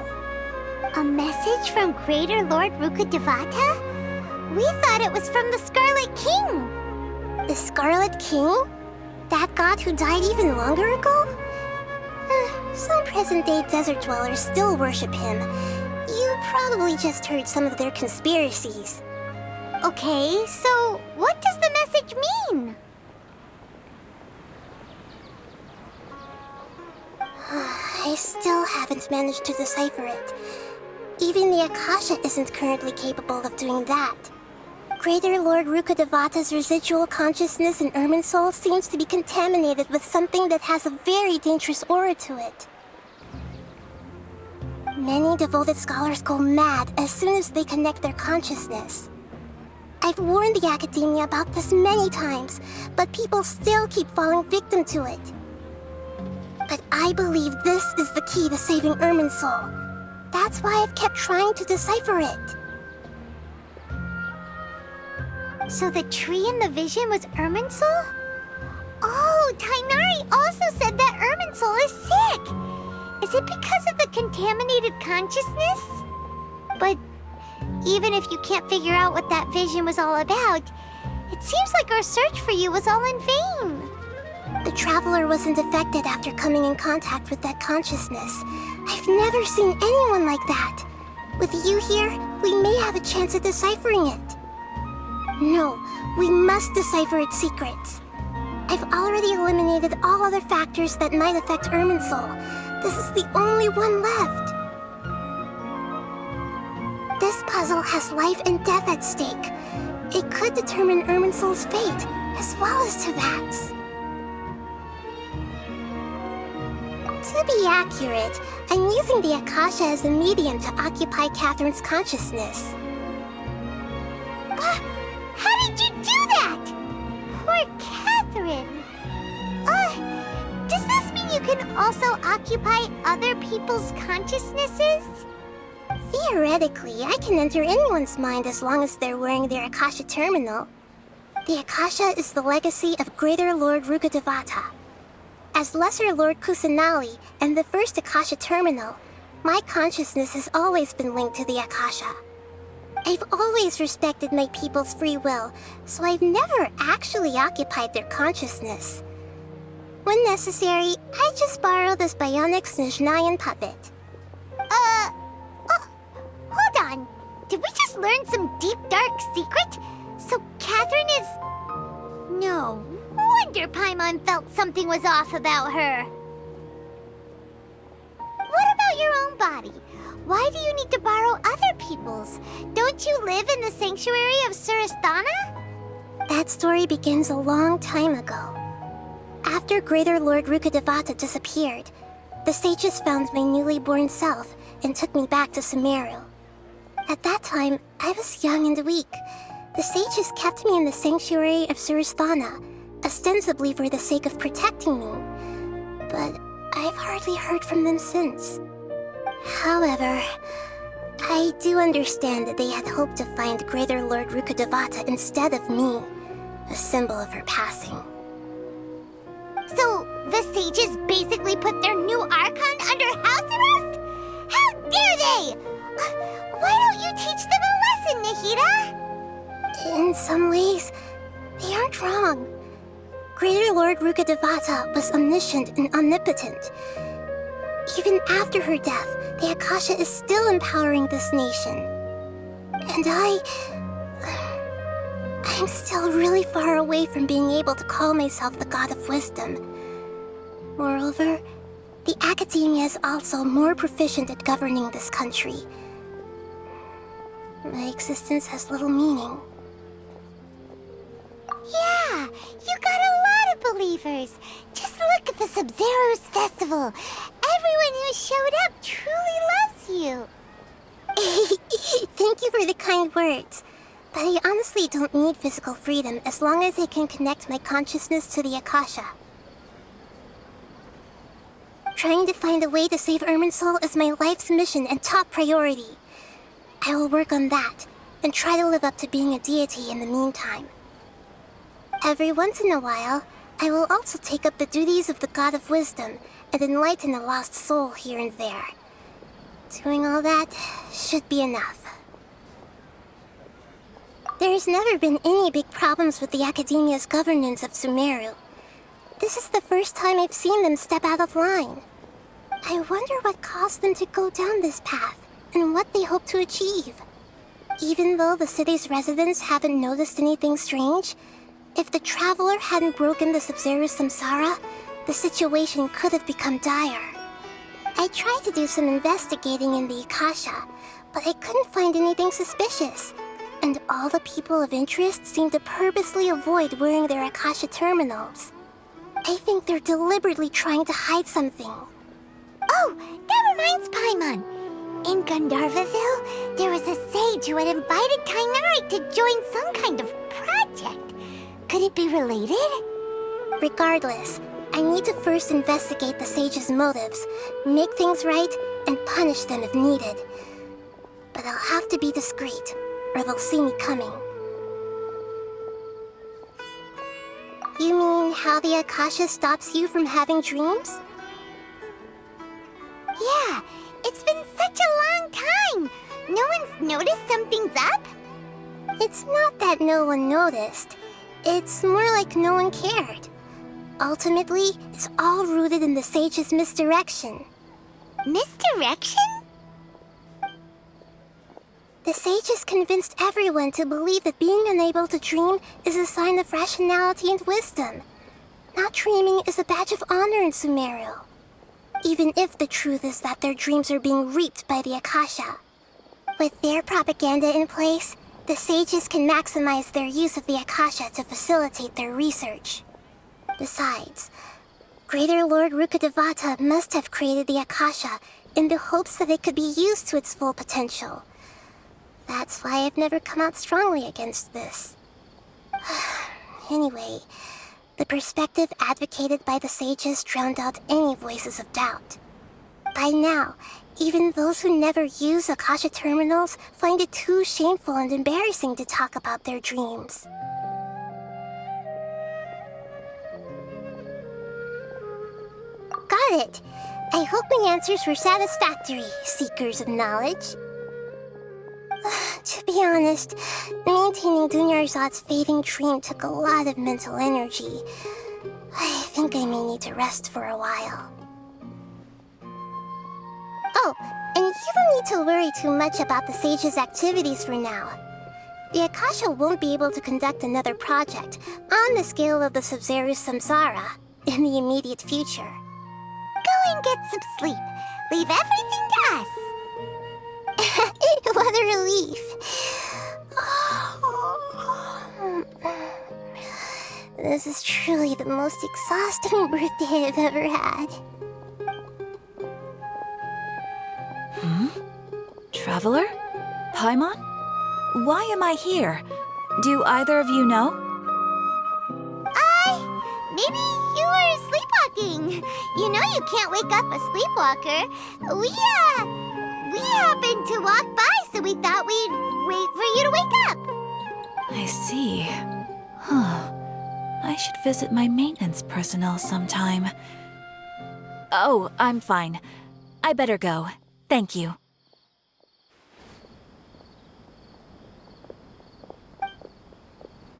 A message from Greater Lord Rukkhadevata? We thought it was from the Scarlet King. The Scarlet King? That god who died even longer ago? Some present-day desert dwellers still worship him. You probably just heard some of their conspiracies. Okay, so what does the message mean? I still haven't managed to decipher it. Even the Akasha isn't currently capable of doing that. Greater Lord Rukkhadevata's residual consciousness in Irminsul seems to be contaminated with something that has a very dangerous aura to it. Many devoted scholars go mad as soon as they connect their consciousness. I've warned the Academia about this many times, but people still keep falling victim to it. But I believe this is the key to saving Irminsul. That's why I've kept trying to decipher it. So the tree in the vision was Irminsul? Oh, Tainari also said that Irminsul is sick! Is it because of the contaminated consciousness? But even if you can't figure out what that vision was all about, it seems like our search for you was all in vain. The Traveler wasn't affected after coming in contact with that consciousness. I've never seen anyone like that. With you here, we may have a chance at deciphering it. No, we must decipher its secrets. I've already eliminated all other factors that might affect Irminsul. This is the only one left. This puzzle has life and death at stake. It could determine Irminsul's fate, as well as Tevat's. To be accurate, I'm using the Akasha as a medium to occupy Catherine's consciousness. How did you do that? Poor Catherine. Does this mean you can also occupy other people's consciousnesses? Theoretically, I can enter anyone's mind as long as they're wearing their Akasha terminal. The Akasha is the legacy of Greater Lord Rukkhadevata. As Lesser Lord Kusanali and the first Akasha terminal, my consciousness has always been linked to the Akasha. I've always respected my people's free will, so I've never actually occupied their consciousness. When necessary, I just borrow this bionic Snezhnayan puppet. Hold on. Did we just learn some deep, dark secret? So Catherine is... No wonder Paimon felt something was off about her. What about your own body? Why do you need to borrow other people's? Don't you live in the sanctuary of Surasthana? That story begins a long time ago. After Greater Lord Rukkhadevata disappeared, the sages found my newly born self and took me back to Sumeru. At that time, I was young and weak. The sages kept me in the sanctuary of Surasthana, ostensibly for the sake of protecting me. But I've hardly heard from them since. However, I do understand that they had hoped to find Greater Lord Rukkhadevata instead of me, a symbol of her passing. So, the sages basically put their new Archon under house arrest? How dare they! Why don't you teach them a lesson, Nahida? In some ways, they aren't wrong. Greater Lord Rukkhadevata was omniscient and omnipotent. Even after her death, the Akasha is still empowering this nation. And I'm still really far away from being able to call myself the God of Wisdom. Moreover, the Academia is also more proficient at governing this country. My existence has little meaning. Yeah, you got a lot of believers. Just look at the Sub-Zero's festival. Everyone who showed up truly loves you. Thank you for the kind words. But I honestly don't need physical freedom as long as I can connect my consciousness to the Akasha. Trying to find a way to save Irminsul is my life's mission and top priority. I will work on that, and try to live up to being a deity in the meantime. Every once in a while, I will also take up the duties of the God of Wisdom and enlighten a lost soul here and there. Doing all that should be enough. There's never been any big problems with the Academia's governance of Sumeru. This is the first time I've seen them step out of line. I wonder what caused them to go down this path, and what they hope to achieve. Even though the city's residents haven't noticed anything strange, if the Traveler hadn't broken the Sub-Zero samsara, the situation could have become dire. I tried to do some investigating in the Akasha, but I couldn't find anything suspicious. And all the people of interest seem to purposely avoid wearing their Akasha terminals. I think they're deliberately trying to hide something. Oh, that reminds Paimon. In Gandharvaville, there was a sage who had invited Tainari to join some kind of project. Could it be related? Regardless, I need to first investigate the sage's motives, make things right, and punish them if needed. But I'll have to be discreet, or they'll see me coming. You mean how the Akasha stops you from having dreams? Yeah, it's been such a long time. No one's noticed something's up? It's not that no one noticed. It's more like no one cared. Ultimately, it's all rooted in the sage's misdirection. Misdirection? The sages convinced everyone to believe that being unable to dream is a sign of rationality and wisdom. Not dreaming is a badge of honor in Sumeru. Even if the truth is that their dreams are being reaped by the Akasha. With their propaganda in place, the sages can maximize their use of the Akasha to facilitate their research. Besides, Greater Lord Rukkhadevata must have created the Akasha in the hopes that it could be used to its full potential. That's why I've never come out strongly against this. Anyway, the perspective advocated by the sages drowned out any voices of doubt. By now, even those who never use Akasha terminals find it too shameful and embarrassing to talk about their dreams. Got it. I hope my answers were satisfactory, seekers of knowledge. To be honest, maintaining Dunyarzad's fading dream took a lot of mental energy. I think I may need to rest for a while. Oh, and you don't need to worry too much about the sage's activities for now. The Akasha won't be able to conduct another project on the scale of the Sub-Zero Samsara in the immediate future. Go and get some sleep. Leave everything to us. What a relief. This is truly the most exhausting birthday I've ever had. Traveler? Paimon? Why am I here? Do either of you know? Maybe you were sleepwalking. You know you can't wake up a sleepwalker. We happened to walk by, so we thought we'd wait for you to wake up. I see. Huh. I should visit my maintenance personnel sometime. Oh, I'm fine. I better go. Thank you.